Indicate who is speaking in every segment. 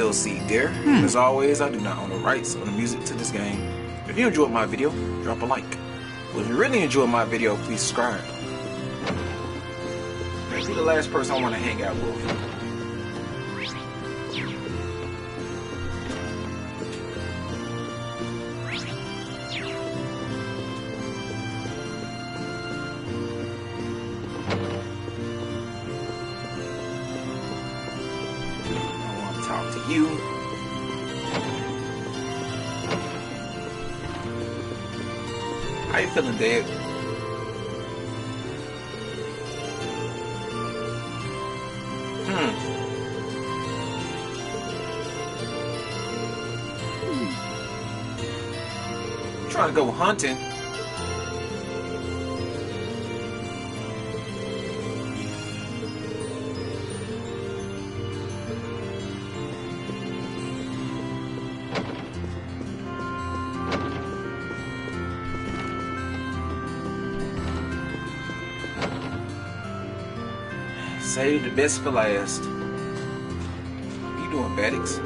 Speaker 1: DLC there. As always, I do not own the rights or the music to this game. If you enjoyed my video, drop a like. But if you really enjoyed my video, please subscribe. Be the last person I want to hang out with. Talk to you. How you feeling, Dad? Trying to go hunting. Save the best for last. What you doing, Baddix?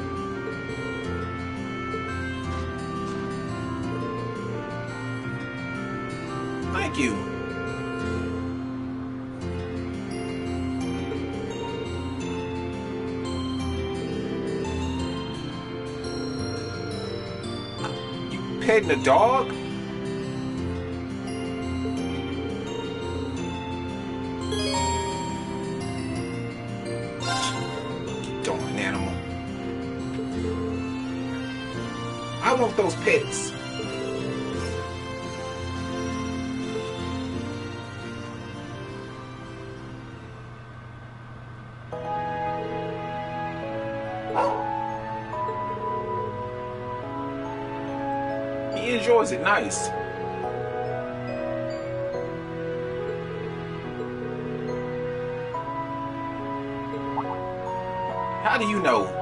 Speaker 1: Thank you. You petting a dog? Darn animal. I want those pets. He enjoys it nice. How do you know?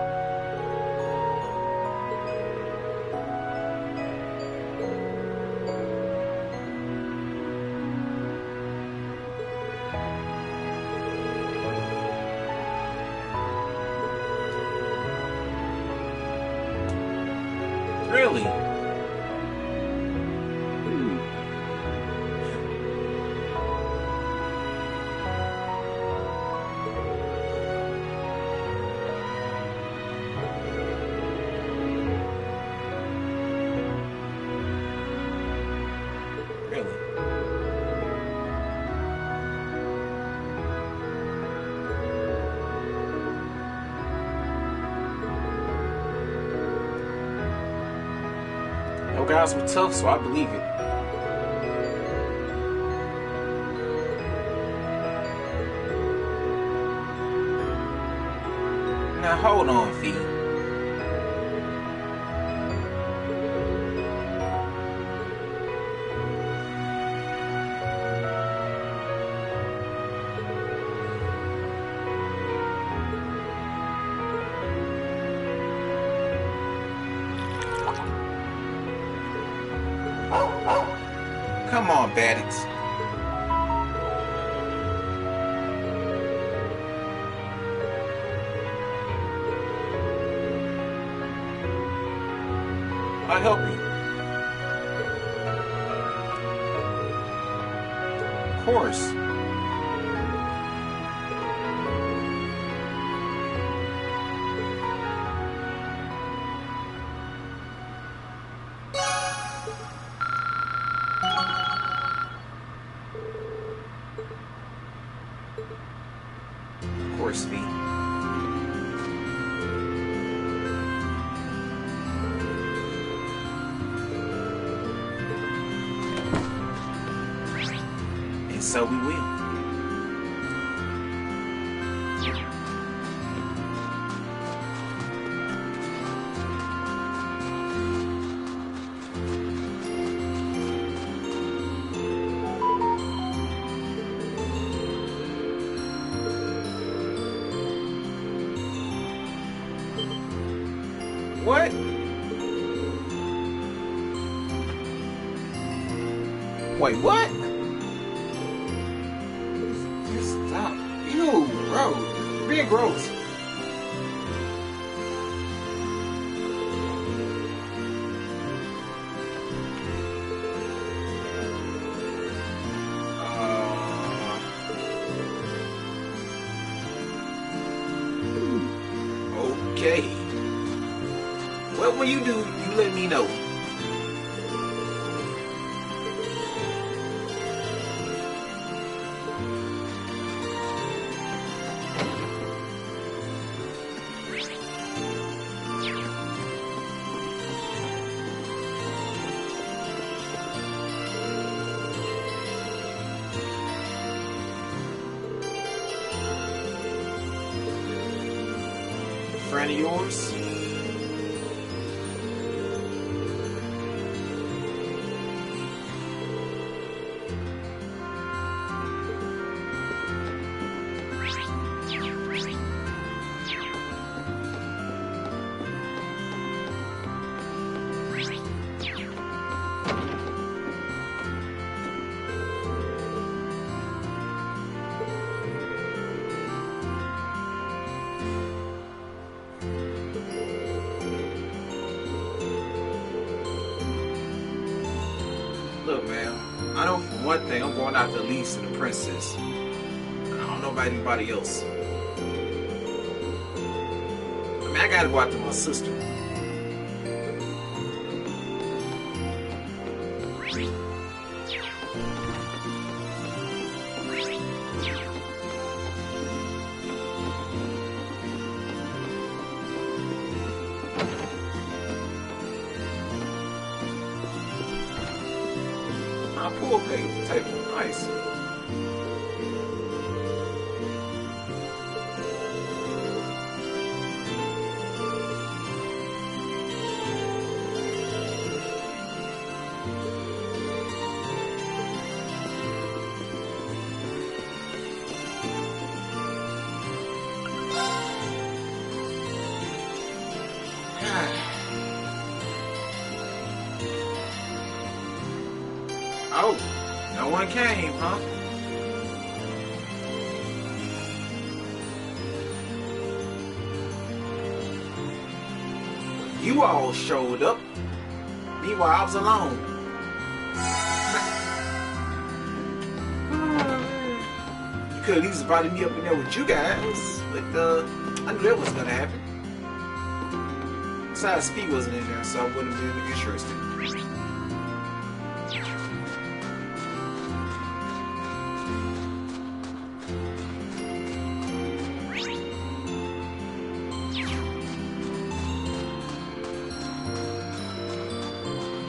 Speaker 1: Really? No guys were tough, so I believe it. Now hold on, Fee. Come on, Baddix. I'll help you. Of course. Of course, V. And so we will. What? Wait, what? Just stop. Ew, bro. Being gross. Okay. Well, when you do, you let me know. Friend of yours? Look, man, I know for one thing I'm going after Elise and the princess. I don't know about anybody else. I mean, I gotta go after my sister. Pool table, nice. Oh, no one came, huh? You all showed up. Meanwhile, I was alone. You could at least invited me up in there with you guys, but I knew that wasn't gonna happen. Besides, Speed wasn't in there, so I wouldn't have been interested.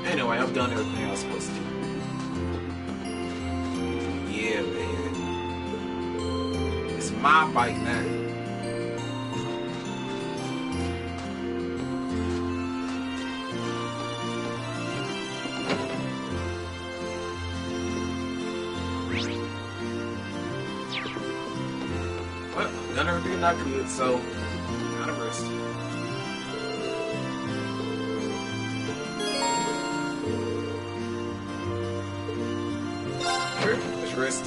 Speaker 1: Anyway, I've done everything I was supposed to do. Yeah, man. It's my bike now. Well, I've done everything I could, so gotta rest. Let's rest.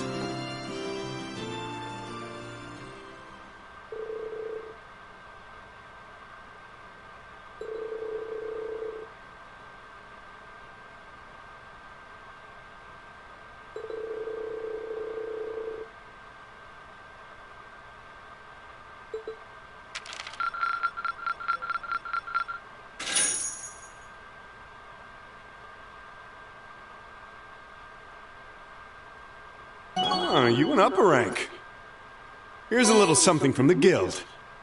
Speaker 2: Oh, you went up a rank. Here's a little something from the guild.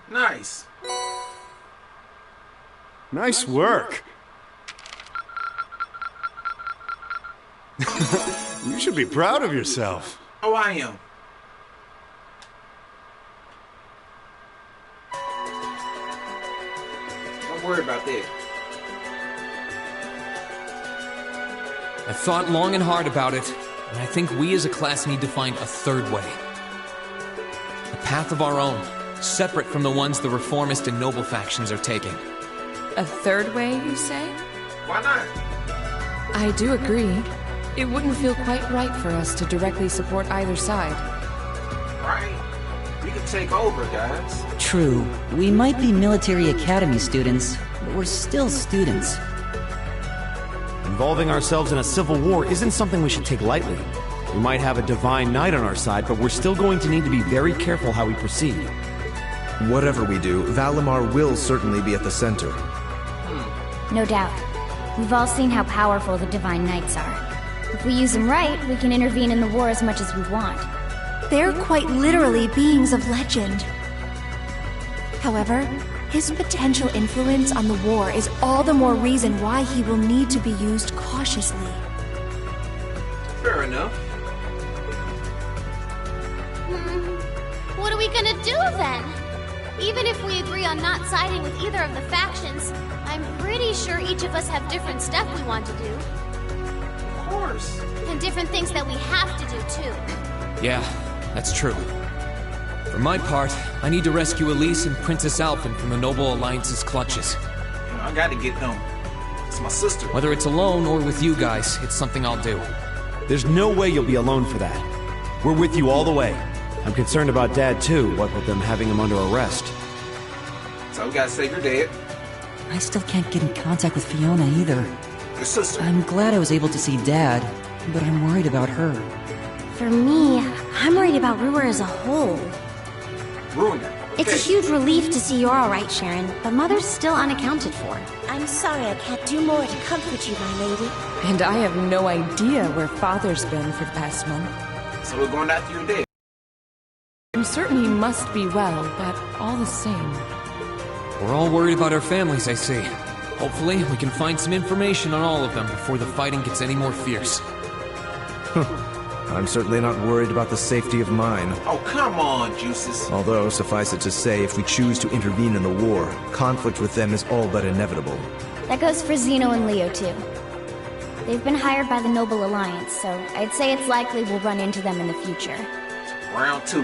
Speaker 1: Nice.
Speaker 2: Nice work. You should be proud of yourself.
Speaker 1: Oh, I am. Don't worry about that.
Speaker 3: I've thought long and hard about it, and I think we as a class need to find a third way. A path of our own, separate from the ones the reformist and noble factions are taking.
Speaker 4: A third way, you say?
Speaker 1: Why not?
Speaker 4: I do agree. It wouldn't feel quite right for us to directly support either side.
Speaker 1: Right? We can take over, guys.
Speaker 5: True. We might be military academy students, but we're still students.
Speaker 6: Involving ourselves in a civil war isn't something we should take lightly. We might have a divine knight on our side, but we're still going to need to be very careful how we proceed.
Speaker 7: Whatever we do, Valimar will certainly be at the center.
Speaker 8: No doubt. We've all seen how powerful the Divine Knights are. If we use them right, we can intervene in the war as much as we want.
Speaker 9: They're quite literally beings of legend. However, his potential influence on the war is all the more reason why he will need to be used cautiously.
Speaker 1: Fair enough.
Speaker 10: What are we gonna do then? Even if we agree on not siding with either of the factions, I'm pretty sure each of us have different stuff we want to do.
Speaker 1: Of course.
Speaker 10: And different things that we have to do too.
Speaker 3: Yeah, that's true. For my part, I need to rescue Elise and Princess Alphen from the Noble Alliance's clutches.
Speaker 1: You know, I gotta get them. It's my sister.
Speaker 3: Whether it's alone or with you guys, it's something I'll do.
Speaker 6: There's no way you'll be alone for that. We're with you all the way. I'm concerned about Dad too, what with them having him under arrest.
Speaker 1: So we gotta save your dad.
Speaker 5: I still can't get in contact with Fiona either.
Speaker 1: Your sister.
Speaker 5: I'm glad I was able to see Dad, but I'm worried about her.
Speaker 8: For me, I'm worried about Ruhr as a whole.
Speaker 1: Ruined her.
Speaker 8: It's a huge relief to see you're alright, Sharon, but Mother's still unaccounted for.
Speaker 9: I'm sorry I can't do more to comfort you, my lady.
Speaker 4: And I have no idea where Father's been for the past month.
Speaker 1: So we're going after your dad.
Speaker 4: I'm certain he must be well, but all the same.
Speaker 3: We're all worried about our families, I see. Hopefully, we can find some information on all of them before the fighting gets any more fierce.
Speaker 7: I'm certainly not worried about the safety of mine.
Speaker 1: Oh, come on, Juices.
Speaker 7: Although, suffice it to say, if we choose to intervene in the war, conflict with them is all but inevitable.
Speaker 8: That goes for Zeno and Leo, too. They've been hired by the Noble Alliance, so I'd say it's likely we'll run into them in the future.
Speaker 1: Round 2.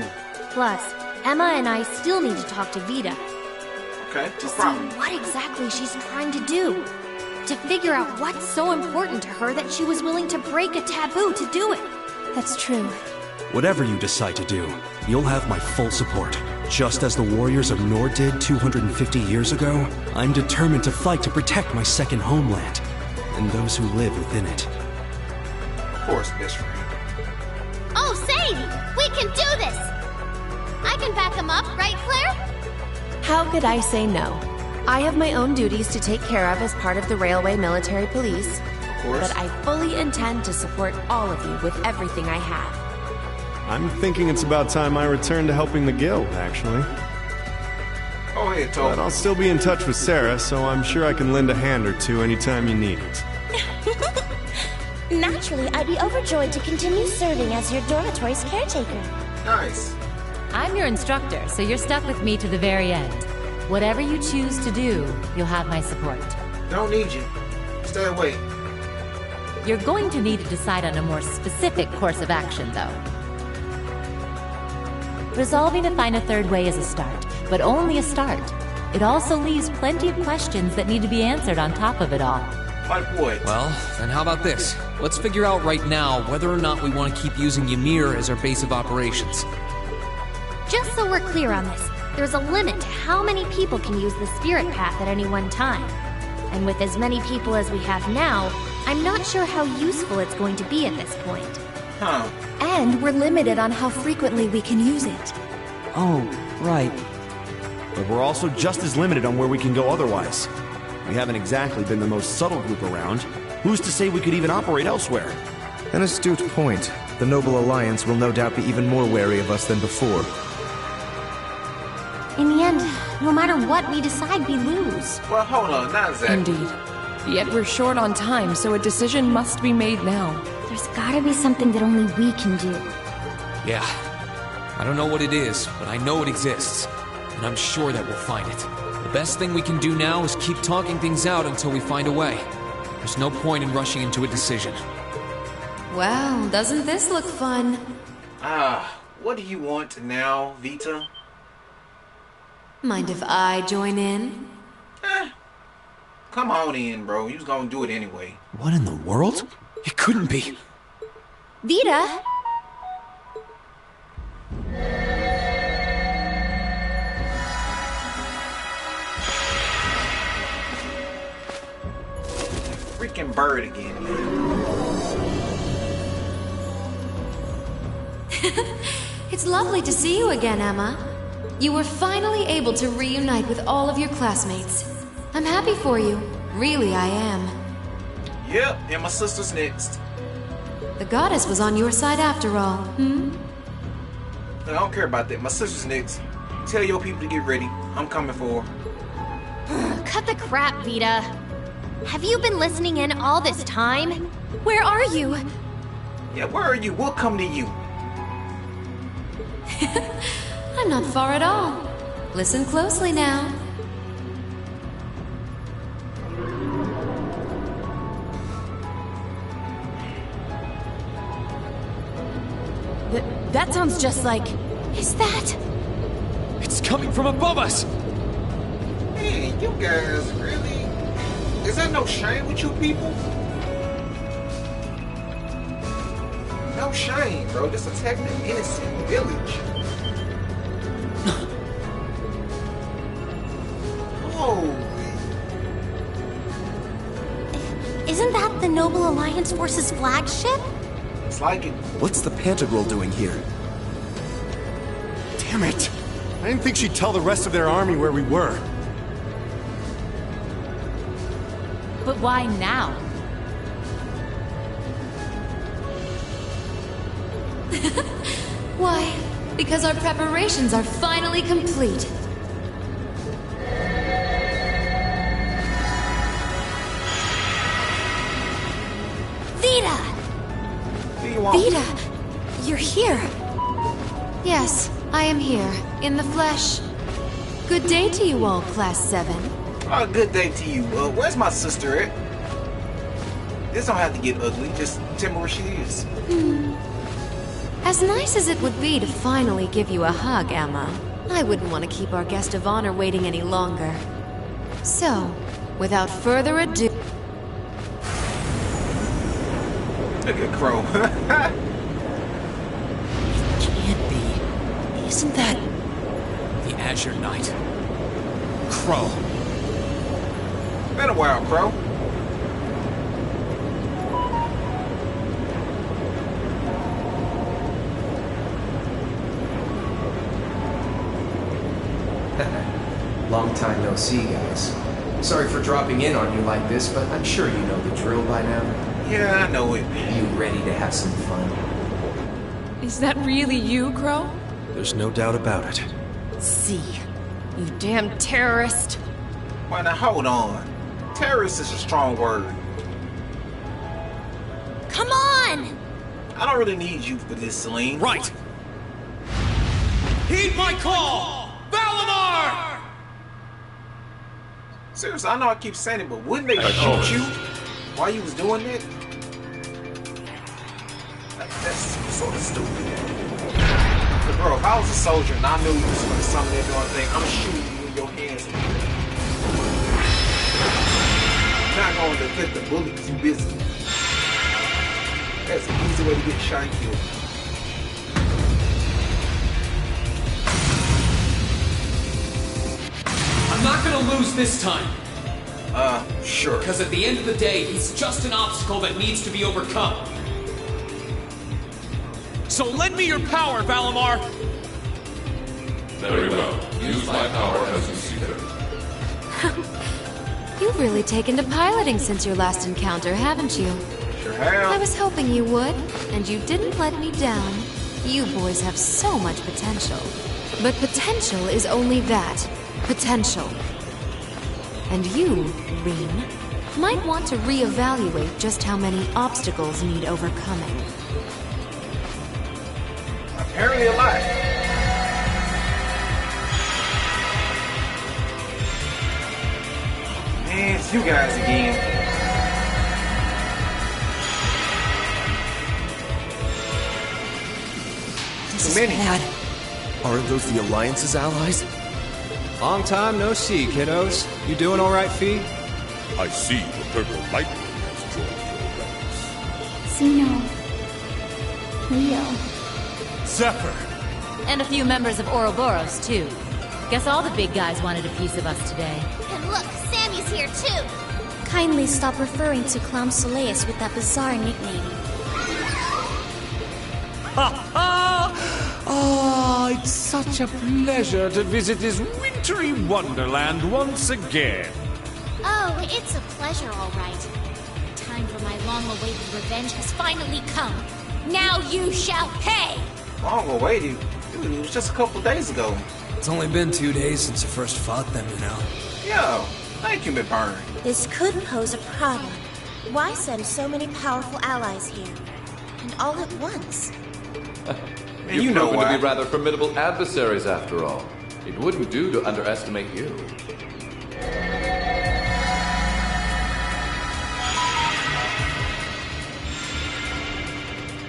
Speaker 10: Plus, Emma and I still need to talk to Vita.
Speaker 1: Okay,
Speaker 10: To
Speaker 1: no
Speaker 10: see
Speaker 1: problem.
Speaker 10: what exactly she's trying to do. To figure out what's so important to her that she was willing to break a taboo to do it.
Speaker 9: That's true.
Speaker 2: Whatever you decide to do, you'll have my full support. Just as the warriors of Nord did 250 years ago, I'm determined to fight to protect my second homeland, and those who live within it.
Speaker 1: Of course, best friend.
Speaker 10: Oh, Sadie! We can do this! I can back him up, right, Claire?
Speaker 9: How could I say no? I have my own duties to take care of as part of the Railway Military Police,
Speaker 1: Of course.
Speaker 9: but I fully intend to support all of you with everything I have.
Speaker 2: I'm thinking it's about time I return to helping the guild, actually.
Speaker 1: Go ahead,
Speaker 2: But
Speaker 1: Toad.
Speaker 2: I'll still be in touch with Sarah, so I'm sure I can lend a hand or two anytime you need it.
Speaker 11: Naturally, I'd be overjoyed to continue serving as your dormitory's caretaker.
Speaker 1: Nice.
Speaker 12: I'm your instructor, so you're stuck with me to the very end. Whatever you choose to do, you'll have my support.
Speaker 1: Don't need you. Stay away.
Speaker 12: You're going to need to decide on a more specific course of action, though. Resolving to find a third way is a start, but only a start. It also leaves plenty of questions that need to be answered on top of it all.
Speaker 1: Like what?
Speaker 3: Well, then how about this? Let's figure out right now whether or not we want to keep using Ymir as our base of operations.
Speaker 10: Just so we're clear on this, there's a limit to how many people can use the Spirit Path at any one time. And with as many people as we have now, I'm not sure how useful it's going to be at this point.
Speaker 1: Huh.
Speaker 9: And we're limited on how frequently we can use it.
Speaker 5: Oh, right.
Speaker 6: But we're also just as limited on where we can go otherwise. We haven't exactly been the most subtle group around. Who's to say we could even operate elsewhere?
Speaker 7: An astute point. The Noble Alliance will no doubt be even more wary of us than before.
Speaker 10: In the end, no matter what we decide, we lose.
Speaker 1: Well, hold on, not exactly.
Speaker 4: Indeed. Yet we're short on time, so a decision must be made now.
Speaker 8: There's gotta be something that only we can do.
Speaker 3: Yeah. I don't know what it is, but I know it exists. And I'm sure that we'll find it. The best thing we can do now is keep talking things out until we find a way. There's no point in rushing into a decision.
Speaker 9: Well, doesn't this look fun?
Speaker 1: What do you want now, Vita?
Speaker 9: Mind if I join in?
Speaker 1: Come on in, bro. You was gonna do it anyway.
Speaker 6: What in the world?
Speaker 2: It couldn't be.
Speaker 9: Vita?
Speaker 1: Freaking bird again, man.
Speaker 9: It's lovely to see you again, Emma.
Speaker 4: You were finally able to reunite with all of your classmates. I'm happy for you. Really, I am.
Speaker 1: Yep, and my sister's next.
Speaker 4: The goddess was on your side after all,
Speaker 1: I don't care about that. My sister's next. Tell your people to get ready. I'm coming for her.
Speaker 10: Cut the crap, Vita. Have you been listening in all this time?
Speaker 9: Where are you?
Speaker 1: Yeah, where are you? We'll come to you.
Speaker 4: I'm not far at all. Listen closely now.
Speaker 12: That sounds just like...
Speaker 9: Is that...
Speaker 3: It's coming from above us!
Speaker 1: Man, you guys really... Is there no shame with you people? No shame, bro. Just attacking an innocent village. Holy...
Speaker 10: Isn't that the Noble Alliance Force's flagship?
Speaker 1: It's like it.
Speaker 6: What's the Pantagruel doing here? Damn it! I didn't think she'd tell the rest of their army where we were.
Speaker 12: But why now?
Speaker 4: Why? Because our preparations are finally complete.
Speaker 9: Vita!
Speaker 1: Who you want?
Speaker 9: Vita! You're here!
Speaker 4: Yes, I am here, in the flesh. Good day to you all, Class 7.
Speaker 1: Oh, good day to you. Where's my sister at? This don't have to get ugly. Just tell me where she is.
Speaker 4: As nice as it would be to finally give you a hug, Emma, I wouldn't want to keep our guest of honor waiting any longer. So, without further ado...
Speaker 1: Look at Crow.
Speaker 2: Can't be. Isn't that...
Speaker 3: The Azure Knight. Crow.
Speaker 1: Been a while, Crow.
Speaker 13: Long time no see, guys. Sorry for dropping in on you like this, but I'm sure you know the drill by now.
Speaker 1: Yeah, I know it.
Speaker 13: You ready to have some fun?
Speaker 4: Is that really you, Crow?
Speaker 2: There's no doubt about it.
Speaker 4: See. You damn terrorist.
Speaker 1: Why now, hold on. Terrorist is a strong word.
Speaker 10: Come on!
Speaker 1: I don't really need you for this, Celine.
Speaker 3: Right! Heed my call! Valimar!
Speaker 1: Seriously, I know I keep saying it, but wouldn't they shoot you while you was doing that? That's sort of stupid. But bro, if I was a soldier and I knew you was going to summon that darn thing, I'm shooting you in your hands. Not going to let the bullet too busy. That's an easy way to get shot and killed.
Speaker 3: I'm not gonna lose this time.
Speaker 1: Sure.
Speaker 3: Because at the end of the day, he's just an obstacle that needs to be overcome. So lend me your power, Valimar!
Speaker 14: Very well. Use my power as you see fit.
Speaker 4: You've really taken to piloting since your last encounter, haven't you?
Speaker 1: Sure have.
Speaker 4: I was hoping you would, and you didn't let me down. You boys have so much potential. But potential is only that. Potential. And you, Rean, might want to reevaluate just how many obstacles need overcoming.
Speaker 1: Apparently a lot. Man, it's you guys again. Too many.
Speaker 6: Aren't those the Alliance's allies?
Speaker 13: Long time no see, kiddos. You doing all right, Fee?
Speaker 14: I see the purple lightning has joined your ranks.
Speaker 11: Xeno. Leo.
Speaker 6: Zephyr!
Speaker 12: And a few members of Ouroboros, too. Guess all the big guys wanted a piece of us today.
Speaker 11: And look, Sammy's here too! Kindly stop referring to Clown Soleus with that bizarre nickname.
Speaker 6: Ah,
Speaker 15: it's such a pleasure to visit this wintry wonderland once again.
Speaker 11: Oh, it's a pleasure, all right. The time for my long-awaited revenge has finally come. Now you shall pay!
Speaker 1: Long-awaited? Dude, it was just a couple days ago.
Speaker 16: It's only been 2 days since you first fought them, you know.
Speaker 1: Yo, thank you, McBurn.
Speaker 17: This could pose a problem. Why send so many powerful allies here? And all at once?
Speaker 18: You've proven to be rather formidable adversaries, after all. It wouldn't do to underestimate you.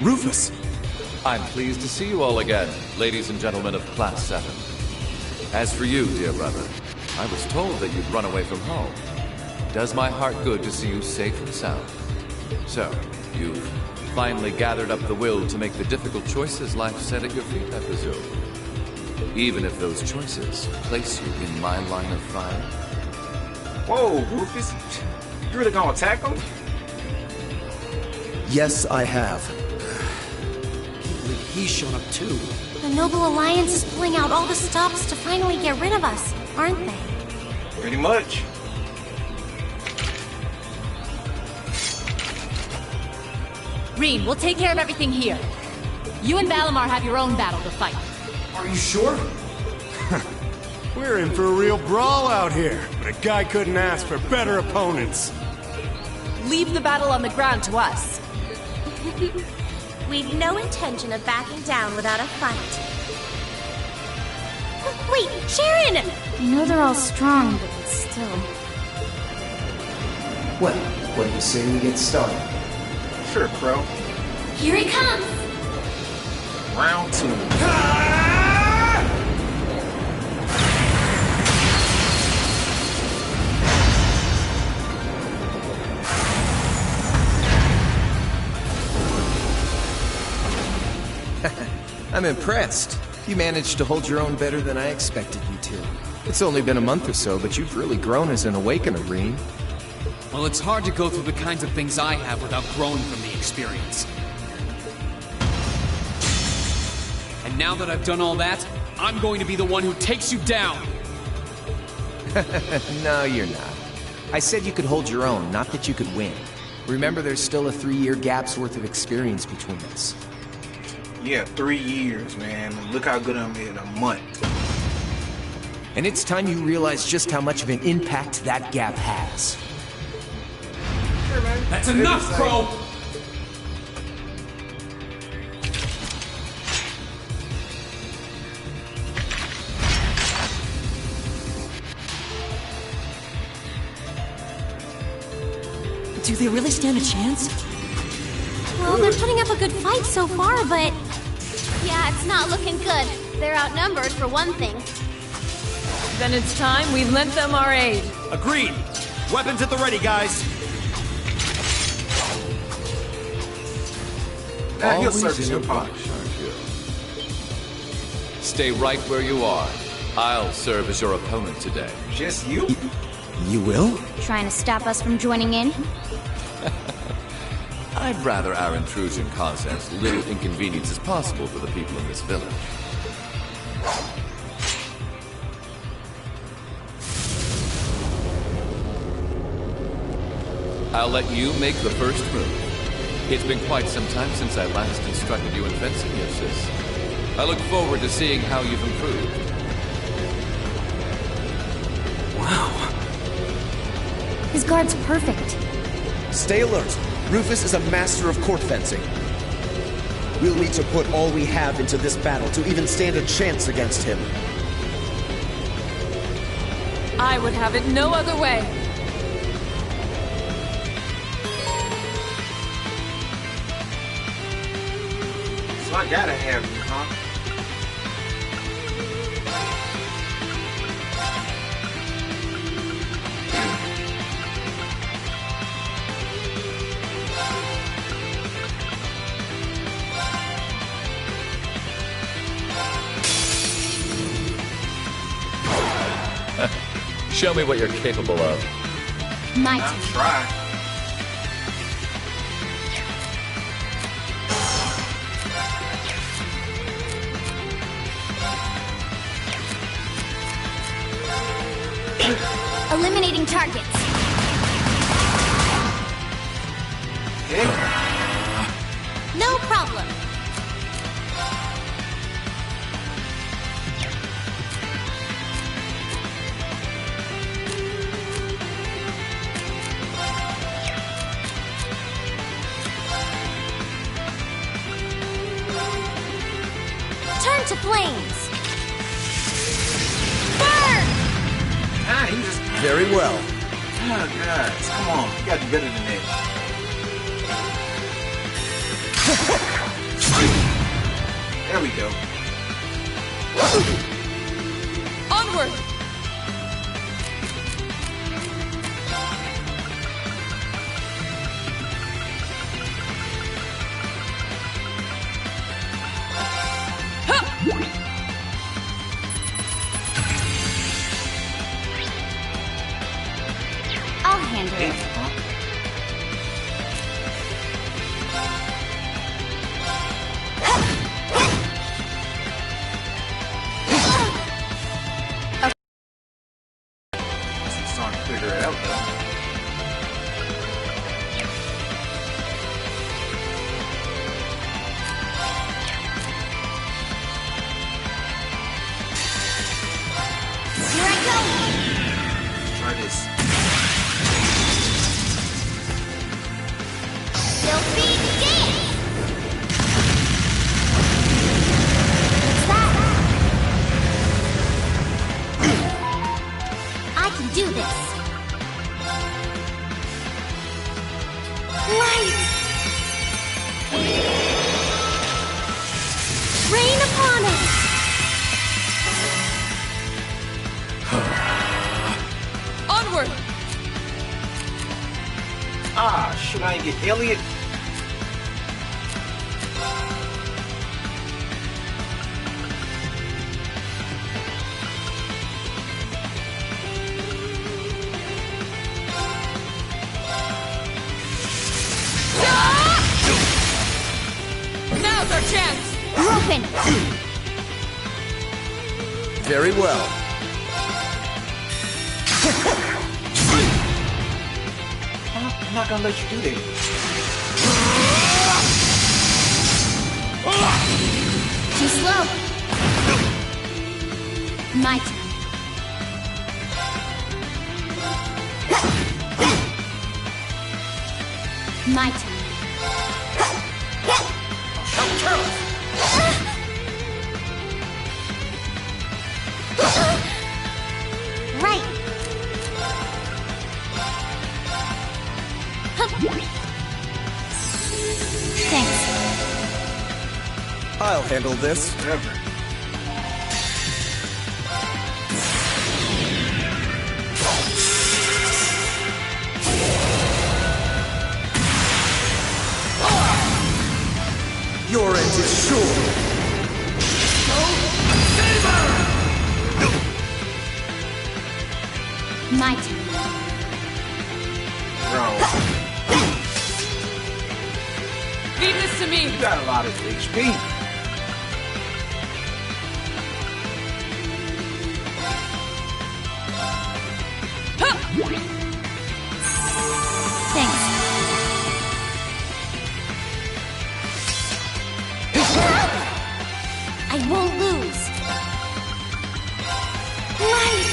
Speaker 16: Rufus!
Speaker 18: I'm pleased to see you all again, ladies and gentlemen of Class 7. As for you, dear brother, I was told that you'd run away from home. It does my heart good to see you safe and sound. So, you've finally gathered up the will to make the difficult choices life set at your feet, I presume. Even if those choices place you in my line of fire.
Speaker 1: Whoa, Rufus. You really gonna attack him?
Speaker 7: Yes, I have.
Speaker 16: He's shown up too.
Speaker 10: The Noble Alliance is pulling out all the stops to finally get rid of us, aren't they?
Speaker 1: Pretty much.
Speaker 12: Rean, we'll take care of everything here. You and Valimar have your own battle to fight.
Speaker 16: Are you sure?
Speaker 15: We're in for a real brawl out here, but a guy couldn't ask for better opponents.
Speaker 12: Leave the battle on the ground to us.
Speaker 17: We've no intention of backing down without a fight.
Speaker 10: Wait, Sharon! I know they're all strong, but still.
Speaker 13: Well, what do you say we get started?
Speaker 1: Sure, Crow.
Speaker 10: Here he comes!
Speaker 1: Round 2.
Speaker 13: I'm impressed. You managed to hold your own better than I expected you to. It's only been a month or so, but you've really grown as an Awakener, Rean.
Speaker 3: Well, it's hard to go through the kinds of things I have without growing from the experience. And now that I've done all that, I'm going to be the one who takes you down!
Speaker 13: No, you're not. I said you could hold your own, not that you could win. Remember, there's still a 3-year gap's worth of experience between us.
Speaker 1: Yeah, 3 years, man. Look how good I'm in a month.
Speaker 13: And it's time you realize just how much of an impact that gap has.
Speaker 1: Sure, man.
Speaker 3: That's enough, Crow!
Speaker 5: Do they really stand a chance?
Speaker 10: Well, they're putting up a good fight so far, but...
Speaker 11: Yeah, it's not looking good. They're outnumbered, for one thing.
Speaker 12: Then it's time we lent them our aid.
Speaker 6: Agreed! Weapons at the ready, guys!
Speaker 1: He'll service your punch.
Speaker 18: Aren't you? Stay right where you are. I'll serve as your opponent today.
Speaker 1: Just you?
Speaker 7: You will?
Speaker 10: Trying to stop us from joining in?
Speaker 18: I'd rather our intrusion cause as little inconvenience as possible for the people in this village. I'll let you make the first move. It's been quite some time since I last instructed you in fencing, your sis. I look forward to seeing how you've improved.
Speaker 7: Wow.
Speaker 10: His guard's perfect.
Speaker 19: Stay alert. Rufus is a master of court fencing. We'll need to put all we have into this battle to even stand a chance against him.
Speaker 12: I would have it no other way.
Speaker 1: So I gotta have you, huh?
Speaker 18: Show me what you're capable of.
Speaker 10: My
Speaker 1: turn. Try.
Speaker 11: Eliminating targets. No problem. Turn to flames. Burn!
Speaker 1: Ah, you just...
Speaker 19: Very well.
Speaker 1: Oh, guys, come on. You gotta do better than that. There we go.
Speaker 3: Onward!
Speaker 11: I'll handle it.
Speaker 1: Starting to figure it out, though.
Speaker 11: Here I go!
Speaker 1: Try this.
Speaker 11: Filthy dance! What's that? I can do this. Light! Rain upon us!
Speaker 3: Onward!
Speaker 1: Ah, should I get Elliot?
Speaker 3: Now's our chance!
Speaker 11: Open!
Speaker 19: Very well.
Speaker 1: I'm not gonna let you do that.
Speaker 11: Too slow. My turn. My turn. Right. Thanks.
Speaker 19: I'll handle this.
Speaker 1: Whatever.
Speaker 19: Your end is sure.
Speaker 11: My turn.
Speaker 1: Bro,
Speaker 3: Leave this to me!
Speaker 1: you got a lot of HP.
Speaker 11: Thanks. I won't lose. Light!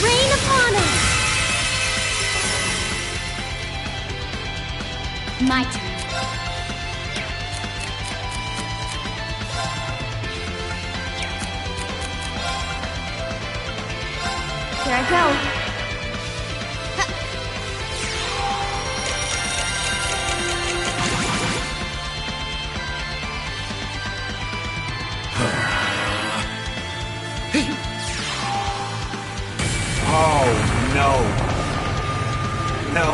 Speaker 11: Rain upon us! My turn. Here I go.
Speaker 1: Oh, no. No.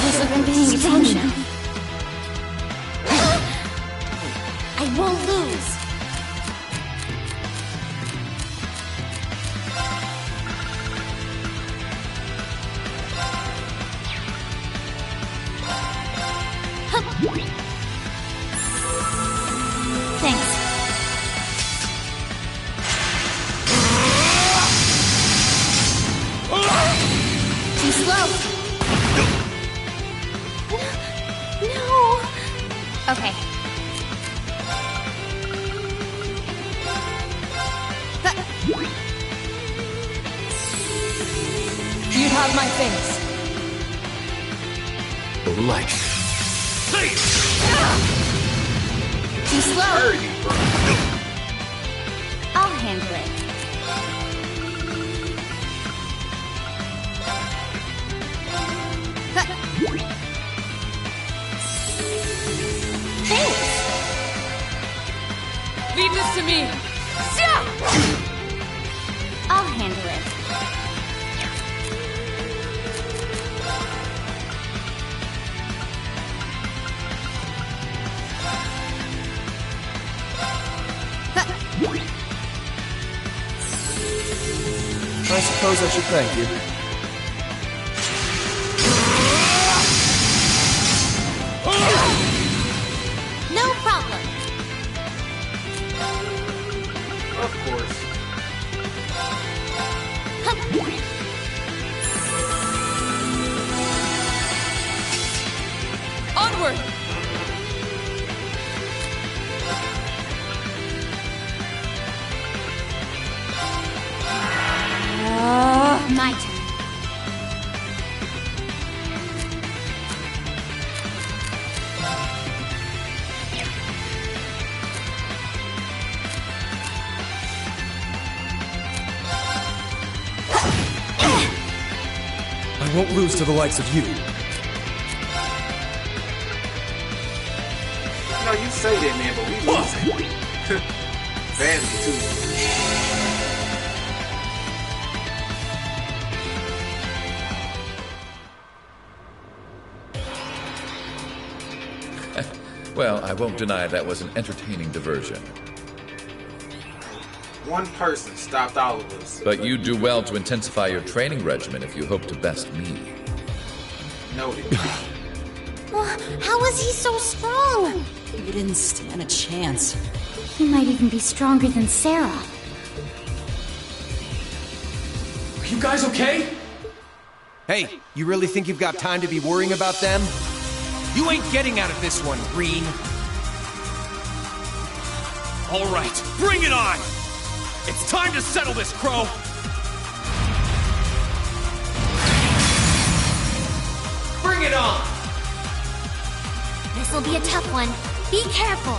Speaker 11: Wasn't paying attention. I won't lose.
Speaker 8: Thanks.
Speaker 10: Too slow.
Speaker 8: No. Okay.
Speaker 3: You have my thanks.
Speaker 13: Like.
Speaker 10: Too slow.
Speaker 8: I'll handle it.
Speaker 3: Leave this to me.
Speaker 8: I'll handle it.
Speaker 13: I suppose I should thank you.
Speaker 10: No problem.
Speaker 1: Of course.
Speaker 3: Onward!
Speaker 10: My turn.
Speaker 16: I won't lose to the likes of you.
Speaker 1: You know, you say that, man, but we losing. Badly, too.
Speaker 18: Well, I won't deny that was an entertaining diversion.
Speaker 1: One person stopped all of us.
Speaker 18: But you'd do well to intensify your training regimen if you hope to best me.
Speaker 1: Noted.
Speaker 10: How was he so strong?
Speaker 5: You didn't stand a chance.
Speaker 8: He might even be stronger than Sarah.
Speaker 16: Are you guys okay?
Speaker 13: Hey, you really think you've got time to be worrying about them?
Speaker 3: You ain't getting out of this one, Green.
Speaker 16: All right, bring it on! It's time to settle this, Crow!
Speaker 3: Bring it on!
Speaker 10: This'll be a tough one. Be careful.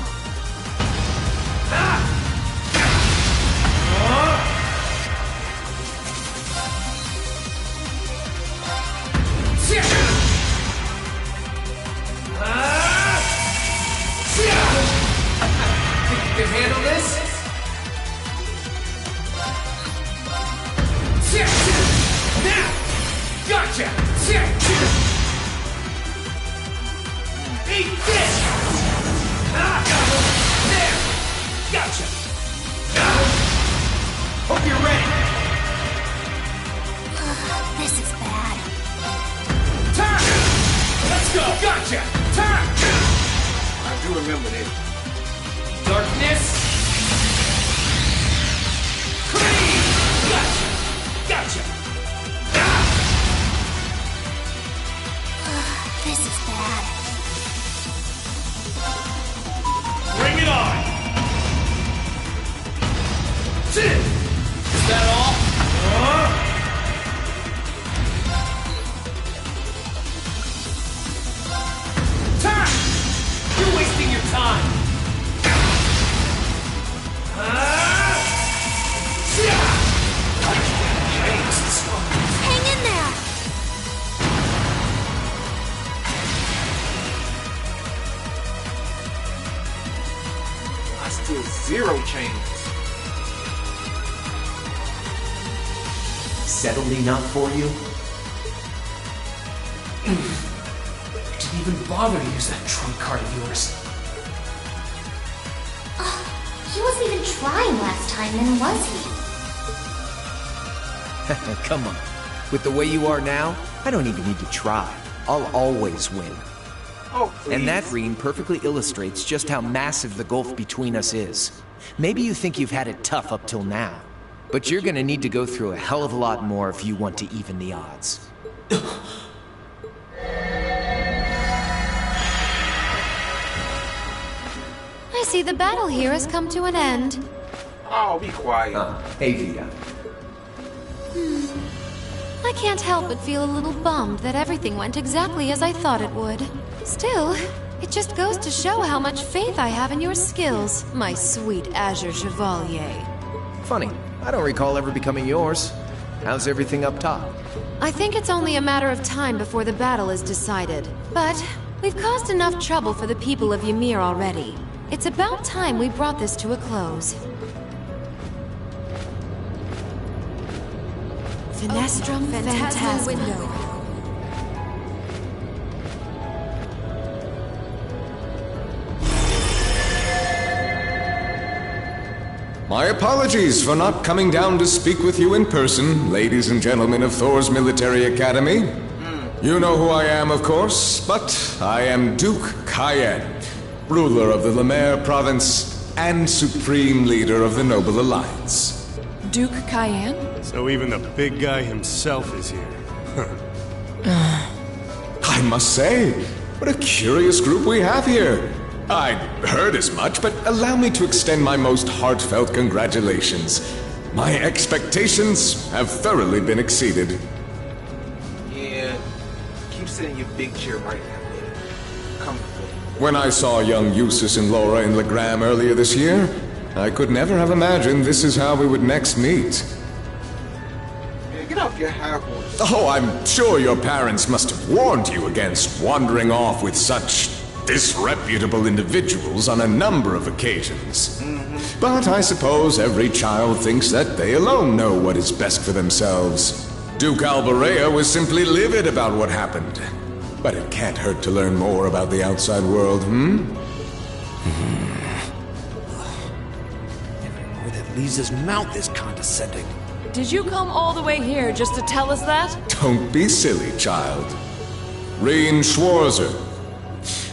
Speaker 3: Think you can handle this? Now! Gotcha! Eat this! There! Gotcha! Hope you're ready!
Speaker 10: This is bad.
Speaker 3: Turn! Let's go! Gotcha! Turn!
Speaker 1: I do remember that.
Speaker 3: Darkness! Clean! Gotcha! Gotcha!
Speaker 10: This is bad.
Speaker 16: Bring it on!
Speaker 3: Is that all? Turn! You're wasting your time!
Speaker 10: Hang in there!
Speaker 1: I still zero changes.
Speaker 13: Settled enough for you?
Speaker 16: I didn't even bother to use that trump card of yours.
Speaker 10: He wasn't even trying last time, then was he?
Speaker 13: Come on. With the way you are now, I don't even need to try. I'll always win.
Speaker 1: Oh, please.
Speaker 13: And that ring perfectly illustrates just how massive the gulf between us is. Maybe you think you've had it tough up till now, but you're gonna need to go through a hell of a lot more if you want to even the odds.
Speaker 4: I see the battle here has come to an end.
Speaker 1: Oh, be quiet.
Speaker 13: Hey, Vita.
Speaker 4: I can't help but feel a little bummed that everything went exactly as I thought it would. Still, it just goes to show how much faith I have in your skills, my sweet Azure Chevalier.
Speaker 13: Funny, I don't recall ever becoming yours. How's everything up top?
Speaker 4: I think it's only a matter of time before the battle is decided. But we've caused enough trouble for the people of Ymir already. It's about time we brought this to a close. Finestrum Phantasma.
Speaker 20: My apologies for not coming down to speak with you in person, ladies and gentlemen of Thor's Military Academy. You know who I am, of course, but I am Duke Cayenne, ruler of the Lemaire Province and supreme leader of the Noble Alliance.
Speaker 21: Duke Cayenne?
Speaker 15: So even the big guy himself is here.
Speaker 20: I must say, what a curious group we have here. I'd heard as much, but allow me to extend my most heartfelt congratulations. My expectations have thoroughly been exceeded.
Speaker 1: Yeah, keep sitting in your big chair right now, man. Comfortably.
Speaker 20: When I saw young Eustace and Laura in Legram earlier this year, I could never have imagined this is how we would next meet.
Speaker 1: Yeah, get off your high horse.
Speaker 20: Oh, I'm sure your parents must have warned you against wandering off with such disreputable individuals on a number of occasions. But I suppose every child thinks that they alone know what is best for themselves. Duke Alberea was simply livid about what happened. But it can't hurt to learn more about the outside world,
Speaker 6: Everywhere that Lisa's mouth is condescending.
Speaker 21: Did you come all the way here just to tell us that?
Speaker 20: Don't be silly, child. Reen Schwarzer.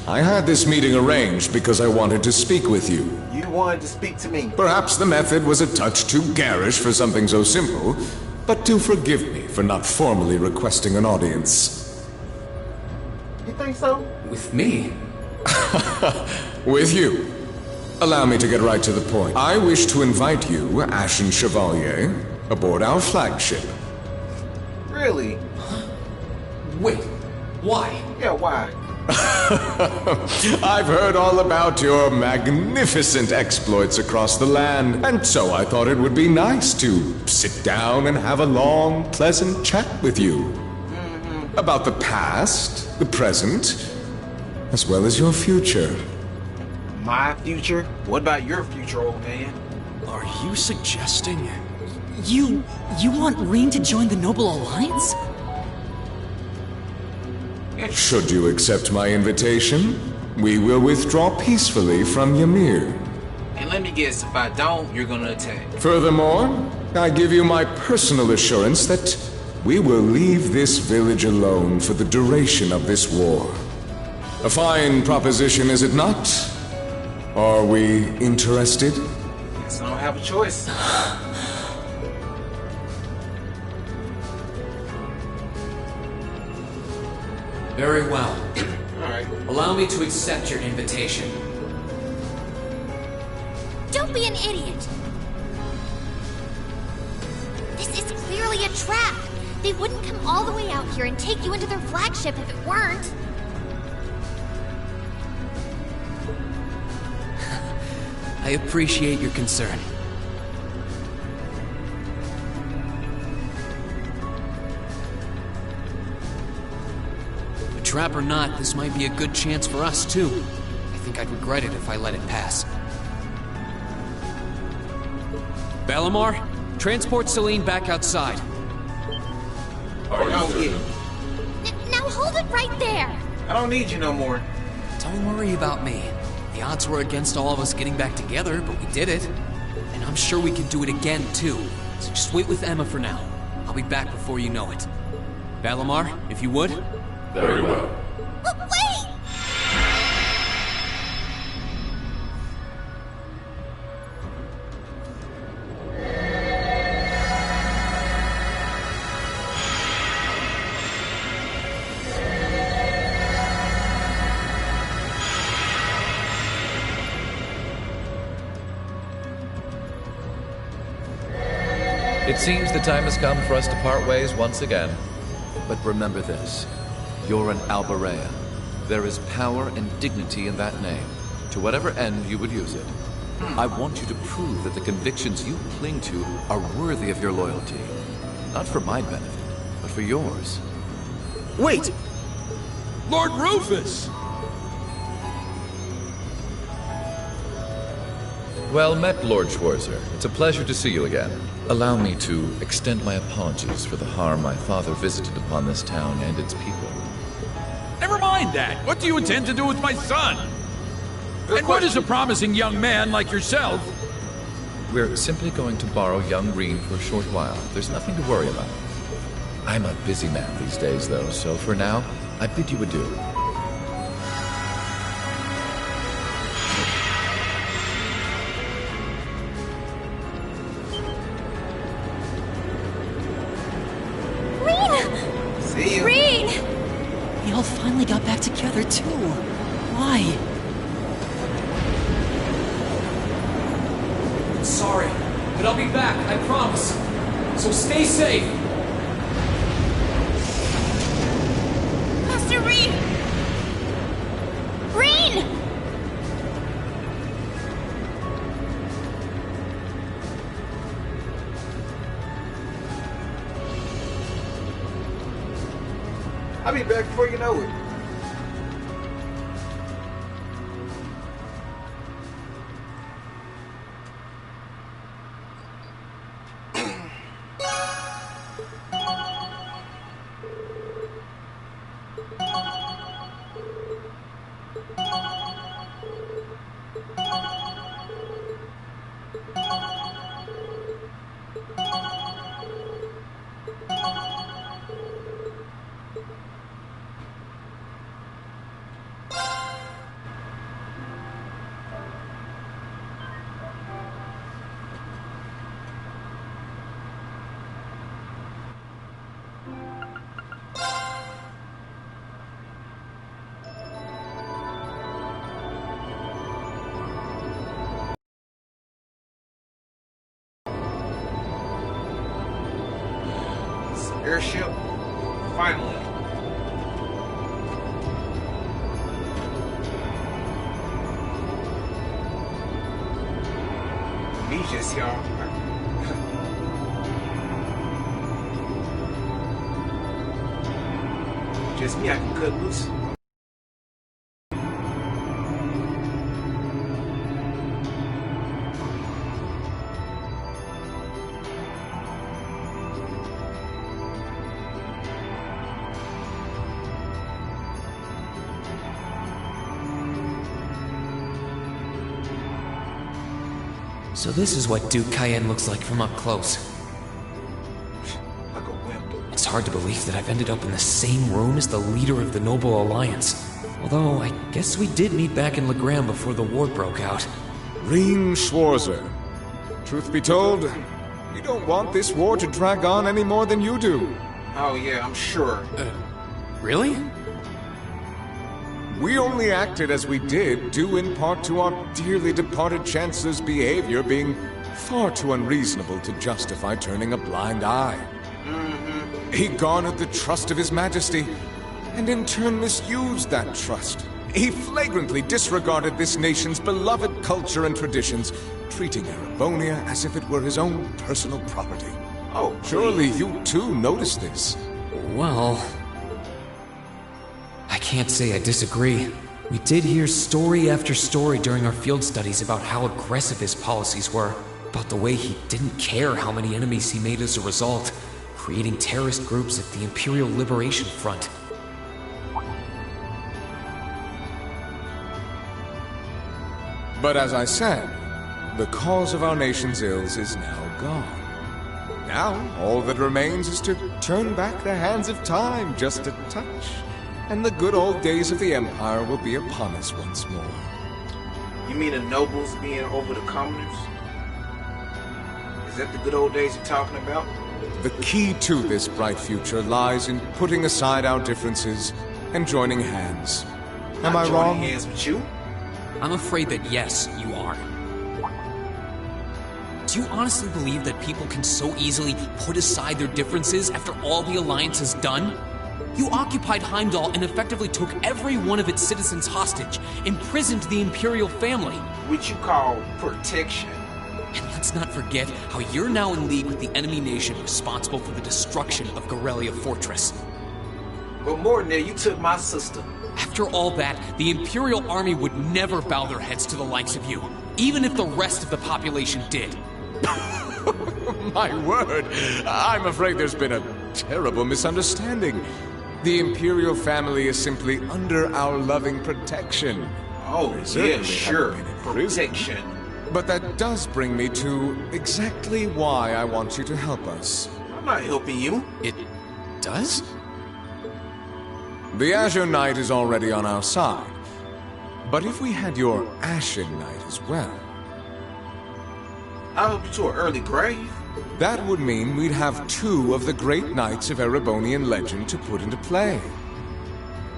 Speaker 20: I had this meeting arranged because I wanted to speak with you.
Speaker 1: You wanted to speak to me.
Speaker 20: Perhaps the method was a touch too garish for something so simple, but do forgive me for not formally requesting an audience.
Speaker 1: You think so?
Speaker 3: With me?
Speaker 20: With you. Allow me to get right to the point. I wish to invite you, Ashen Chevalier, aboard our flagship.
Speaker 1: Really?
Speaker 3: Wait, why?
Speaker 1: Yeah, why?
Speaker 20: I've heard all about your magnificent exploits across the land, and so I thought it would be nice to sit down and have a long, pleasant chat with you. About the past, the present, as well as your future.
Speaker 1: My future? What about your future, old man?
Speaker 2: Are you suggesting... You want Reen to join the Noble Alliance?
Speaker 20: Should you accept my invitation, we will withdraw peacefully from Ymir.
Speaker 1: And let me guess, if I don't, you're gonna attack.
Speaker 20: Furthermore, I give you my personal assurance that we will leave this village alone for the duration of this war. A fine proposition, is it not? Are we interested?
Speaker 1: Guess I don't have a choice.
Speaker 3: Very well.
Speaker 1: Alright.
Speaker 3: Allow me to accept your invitation.
Speaker 11: Don't be an idiot! This is clearly a trap! They wouldn't come all the way out here and take you into their flagship if it weren't.
Speaker 3: I appreciate your concern. Trap or not, this might be a good chance for us, too. I think I'd regret it if I let it pass. Balamar, transport Celine back outside.
Speaker 1: Now
Speaker 11: hold it right there!
Speaker 1: I don't need you no more.
Speaker 3: Don't worry about me. The odds were against all of us getting back together, but we did it. And I'm sure we can do it again, too. So just wait with Emma for now. I'll be back before you know it. Balamar, if you would.
Speaker 14: Very well.
Speaker 11: Wait!
Speaker 18: It seems the time has come for us to part ways once again. But remember this. You're an Albarea. There is power and dignity in that name, to whatever end you would use it. I want you to prove that the convictions you cling to are worthy of your loyalty. Not for my benefit, but for yours.
Speaker 19: Wait!
Speaker 16: Lord Rufus!
Speaker 18: Well met, Lord Schwarzer. It's a pleasure to see you again. Allow me to extend my apologies for the harm my father visited upon this town and its people.
Speaker 16: Never mind that. What do you intend to do with my son? And what is a promising young man like yourself?
Speaker 18: We're simply going to borrow young Reen for a short while. There's nothing to worry about. I'm a busy man these days, though, so for now, I bid you adieu.
Speaker 8: Reen!
Speaker 1: See you.
Speaker 5: Reen! We all finally got back together, too. Why?
Speaker 3: Sorry, but I'll be back, I promise. So stay safe.
Speaker 8: Master Reen! Reen!
Speaker 1: I'll be back before you know it. Airship, finally. Me just y'all. Just me, I can cut loose.
Speaker 3: So this is what Duke Cayenne looks like from up close.
Speaker 1: Like a wimp.
Speaker 3: It's hard to believe that I've ended up in the same room as the leader of the Noble Alliance. Although, I guess we did meet back in Legram before the war broke out.
Speaker 20: Reen Schwarzer. Truth be told, we don't want this war to drag on any more than you do.
Speaker 1: Oh yeah, I'm sure.
Speaker 3: Really?
Speaker 20: We only acted as we did, due in part to our dearly departed Chancellor's behavior being far too unreasonable to justify turning a blind eye. He garnered the trust of His Majesty, and in turn misused that trust. He flagrantly disregarded this nation's beloved culture and traditions, treating Erebonia as if it were his own personal property.
Speaker 1: Oh,
Speaker 20: surely you too noticed this.
Speaker 3: Well, I can't say I disagree. We did hear story after story during our field studies about how aggressive his policies were, about the way he didn't care how many enemies he made as a result, creating terrorist groups at the Imperial Liberation Front.
Speaker 20: But as I said, the cause of our nation's ills is now gone. Now, all that remains is to turn back the hands of time just a touch, and the good old days of the Empire will be upon us once more.
Speaker 1: You mean the nobles being over the commoners? Is that the good old days you're talking about?
Speaker 20: The key to this bright future lies in putting aside our differences and joining hands. Am I wrong?
Speaker 1: Joining hands with you?
Speaker 3: I'm afraid that yes, you are. Do you honestly believe that people can so easily put aside their differences after all the Alliance has done? You occupied Heimdall and effectively took every one of its citizens hostage, imprisoned the Imperial family.
Speaker 1: Which you call protection.
Speaker 3: And let's not forget how you're now in league with the enemy nation responsible for the destruction of Gorelia Fortress.
Speaker 1: But more than that, you took my sister.
Speaker 3: After all that, the Imperial army would never bow their heads to the likes of you, even if the rest of the population did.
Speaker 20: My word, I'm afraid there's been a terrible misunderstanding. The Imperial family is simply under our loving protection.
Speaker 1: Oh, yeah, sure. Protection.
Speaker 20: But that does bring me to exactly why I want you to help us.
Speaker 1: I'm not helping you.
Speaker 3: It does?
Speaker 20: The Azure Knight is already on our side. But if we had your Ashen Knight as well...
Speaker 1: I'll help you to an early grave.
Speaker 20: That would mean we'd have two of the great knights of Erebonian legend to put into play.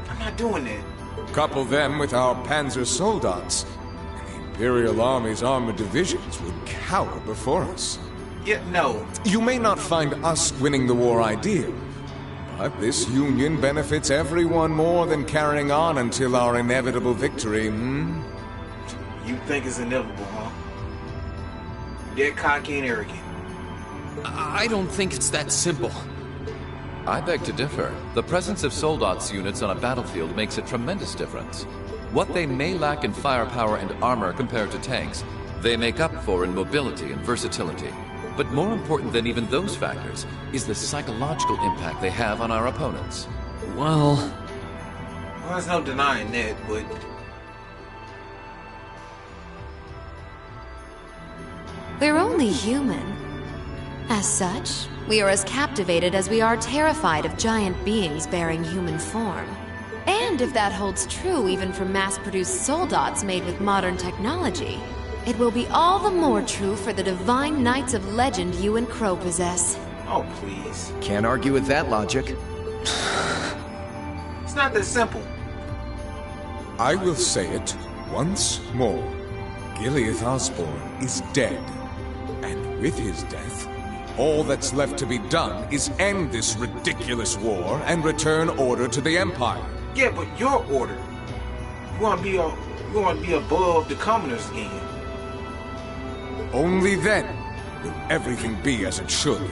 Speaker 1: I'm not doing that.
Speaker 20: Couple them with our Panzer Soldats, and the Imperial Army's armored divisions would cower before us.
Speaker 1: Yeah, no.
Speaker 20: You may not find us winning the war ideal, but this union benefits everyone more than carrying on until our inevitable victory,
Speaker 1: You think it's inevitable, huh? You're cocky and arrogant.
Speaker 3: I don't think it's that simple.
Speaker 18: I beg to differ. The presence of Soldats units on a battlefield makes a tremendous difference. What they may lack in firepower and armor compared to tanks, they make up for in mobility and versatility. But more important than even those factors is the psychological impact they have on our opponents.
Speaker 3: Well,
Speaker 1: there's no denying that, but...
Speaker 4: We're only human. As such, we are as captivated as we are terrified of giant beings bearing human form. And if that holds true even for mass-produced soldats made with modern technology, it will be all the more true for the divine knights of legend you and Crow possess.
Speaker 1: Oh, please.
Speaker 13: Can't argue with that logic.
Speaker 1: It's not that simple.
Speaker 20: I will say it once more. Gileath Osborne is dead. And with his death, all that's left to be done is end this ridiculous war and return order to the Empire.
Speaker 1: Yeah, but your order. You want to be above the commoners again.
Speaker 20: Only then will everything be as it should.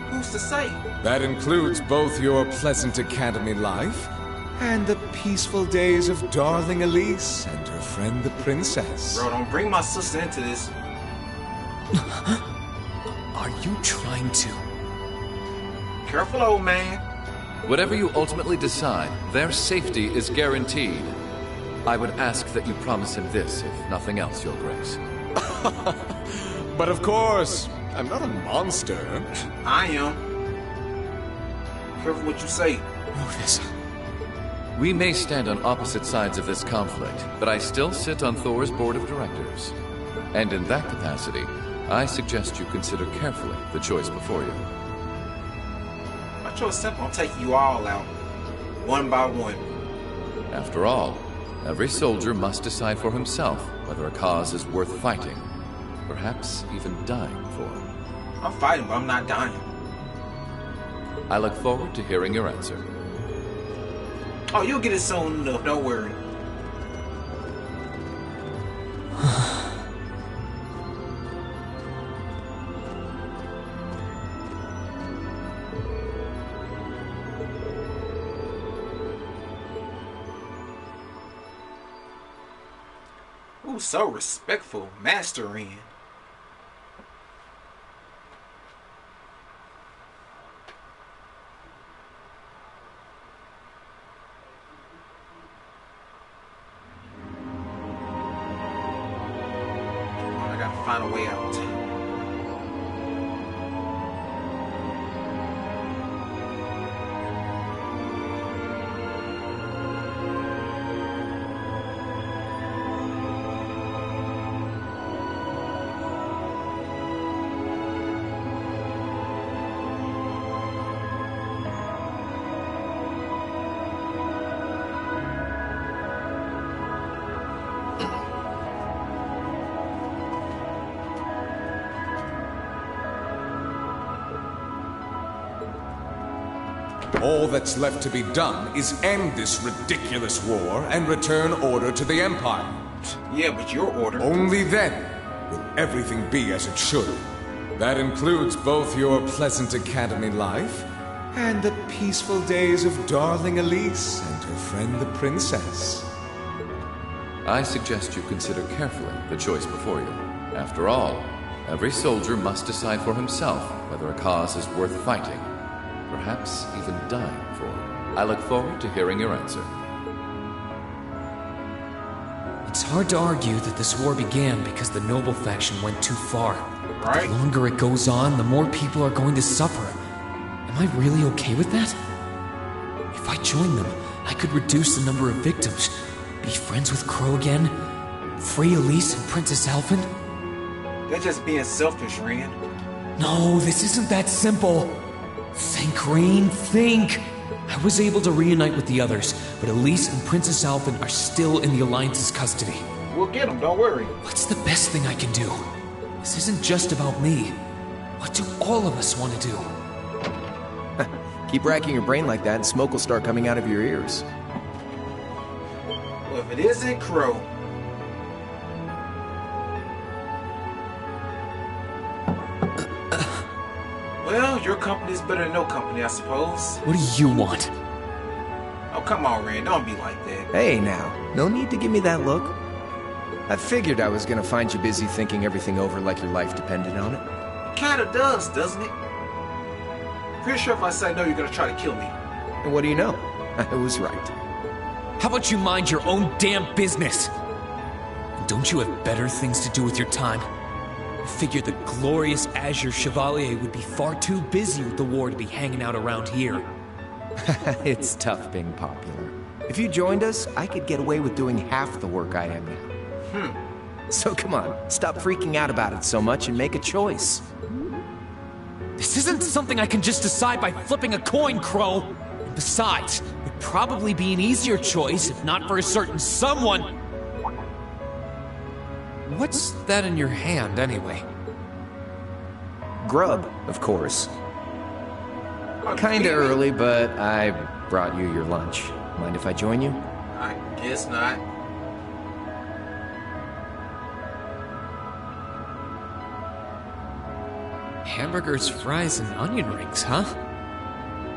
Speaker 1: Who's to say?
Speaker 20: That includes both your pleasant academy life and the peaceful days of darling Elise and her friend the princess.
Speaker 1: Bro, don't bring my sister into this.
Speaker 3: Are you trying to...
Speaker 1: Careful, old man.
Speaker 18: Whatever you ultimately decide, their safety is guaranteed. I would ask that you promise him this, if nothing else, Your Grace.
Speaker 20: But of course, I'm not a monster.
Speaker 1: I am. Careful what you say.
Speaker 3: Rufus.
Speaker 18: We may stand on opposite sides of this conflict, but I still sit on Thor's board of directors. And in that capacity, I suggest you consider carefully the choice before you.
Speaker 1: My choice is simple. I'm taking you all out. One by one.
Speaker 18: After all, every soldier must decide for himself whether a cause is worth fighting. Perhaps even dying for.
Speaker 1: I'm fighting, but I'm not dying.
Speaker 18: I look forward to hearing your answer.
Speaker 1: Oh, you'll get it soon enough, don't worry. Ooh, so respectful, Master Ian. I gotta find a way out.
Speaker 20: All that's left to be done is end this ridiculous war and return order to the Empire.
Speaker 1: Yeah, but your order...
Speaker 20: Only then will everything be as it should. That includes both your pleasant academy life and the peaceful days of darling Elise and her friend the princess.
Speaker 18: I suggest you consider carefully the choice before you. After all, every soldier must decide for himself whether a cause is worth fighting, perhaps even dying for. I look forward to hearing your answer.
Speaker 3: It's hard to argue that this war began because the noble faction went too far.
Speaker 1: Right.
Speaker 3: The longer it goes on, the more people are going to suffer. Am I really okay with that? If I join them, I could reduce the number of victims, be friends with Crow again, free Elise and Princess Alphen.
Speaker 1: They're just being selfish, Ren.
Speaker 3: No, this isn't that simple. Think, Rain, think. I was able to reunite with the others, but Elise and Princess Alphen are still in the Alliance's custody.
Speaker 1: We'll get them, don't worry.
Speaker 3: What's the best thing I can do? This isn't just about me. What do all of us want to do?
Speaker 13: Keep racking your brain like that and smoke will start coming out of your ears.
Speaker 1: Well, if it isn't Crow... Well, your company's better than no company, I suppose.
Speaker 3: What do you want?
Speaker 1: Oh, come on, Ren. Don't be like that.
Speaker 13: Hey, now. No need to give me that look. I figured I was gonna find you busy thinking everything over like your life depended on it.
Speaker 1: It kinda does, doesn't it? Pretty sure if I say no, you're gonna try to kill me.
Speaker 13: And what do you know? I was right.
Speaker 3: How about you mind your own damn business? And don't you have better things to do with your time? I figured the glorious Azure Chevalier would be far too busy with the war to be hanging out around here.
Speaker 13: It's tough being popular. If you joined us, I could get away with doing half the work I am now. So come on, stop freaking out about it so much and make a choice.
Speaker 3: This isn't something I can just decide by flipping a coin, Crow. And besides, it'd probably be an easier choice if not for a certain someone. What's that in your hand, anyway?
Speaker 13: Grub, of course. Kinda early, but I brought you your lunch. Mind if I join you?
Speaker 1: I guess not.
Speaker 3: Hamburgers, fries, and onion rings, huh?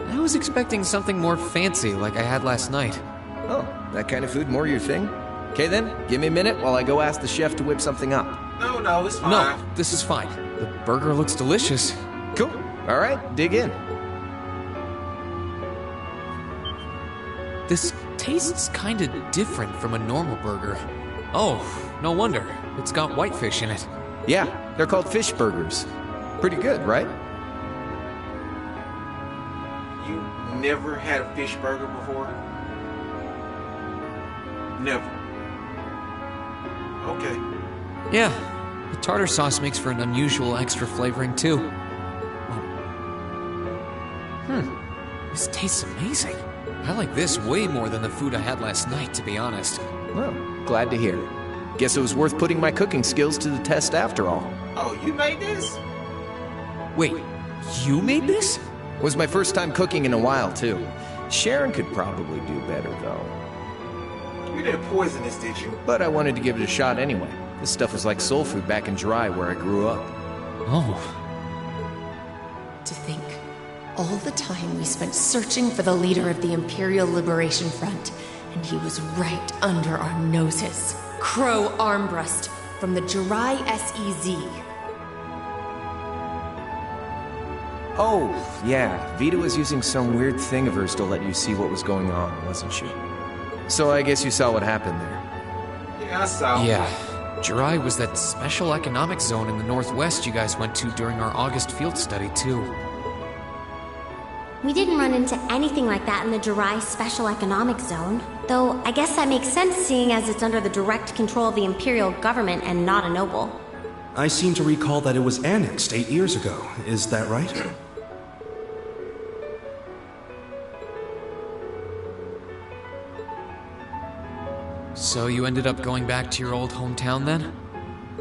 Speaker 3: I was expecting something more fancy like I had last night.
Speaker 13: Oh, that kind of food more your thing? Okay then, give me a minute while I go ask the chef to whip something up.
Speaker 1: No, it's fine.
Speaker 3: No, this is fine. The burger looks delicious.
Speaker 13: Cool. All right, dig in.
Speaker 3: This tastes kinda different from a normal burger. Oh, no wonder. It's got whitefish in it.
Speaker 13: Yeah, they're called fish burgers. Pretty good, right?
Speaker 1: You never had a fish burger before? Never. Okay.
Speaker 3: Yeah, the tartar sauce makes for an unusual extra flavoring too. This tastes amazing. I like this way more than the food I had last night, to be honest.
Speaker 13: Well, glad to hear. Guess it was worth putting my cooking skills to the test after all.
Speaker 1: Oh, you made this?
Speaker 3: Wait, you made this?
Speaker 13: Was my first time cooking in a while, too. Sharon could probably do better, though.
Speaker 1: You didn't poison this, did you?
Speaker 13: But I wanted to give it a shot anyway. This stuff was like soul food back in Dry, where I grew up.
Speaker 3: Oh.
Speaker 9: To think, all the time we spent searching for the leader of the Imperial Liberation Front, and he was right under our noses. Crow Armbrust from the Jirai SEZ.
Speaker 13: Oh, yeah. Vita was using some weird thing of hers to let you see what was going on, wasn't she? So I guess you saw what happened there.
Speaker 1: Yeah, I saw.
Speaker 3: Yeah. Jirai was that special economic zone in the Northwest you guys went to during our August field study, too.
Speaker 10: We didn't run into anything like that in the Jirai Special Economic Zone. Though, I guess that makes sense seeing as it's under the direct control of the Imperial government and not a noble.
Speaker 2: I seem to recall that it was annexed 8 years ago. Is that right?
Speaker 3: So you ended up going back to your old hometown then?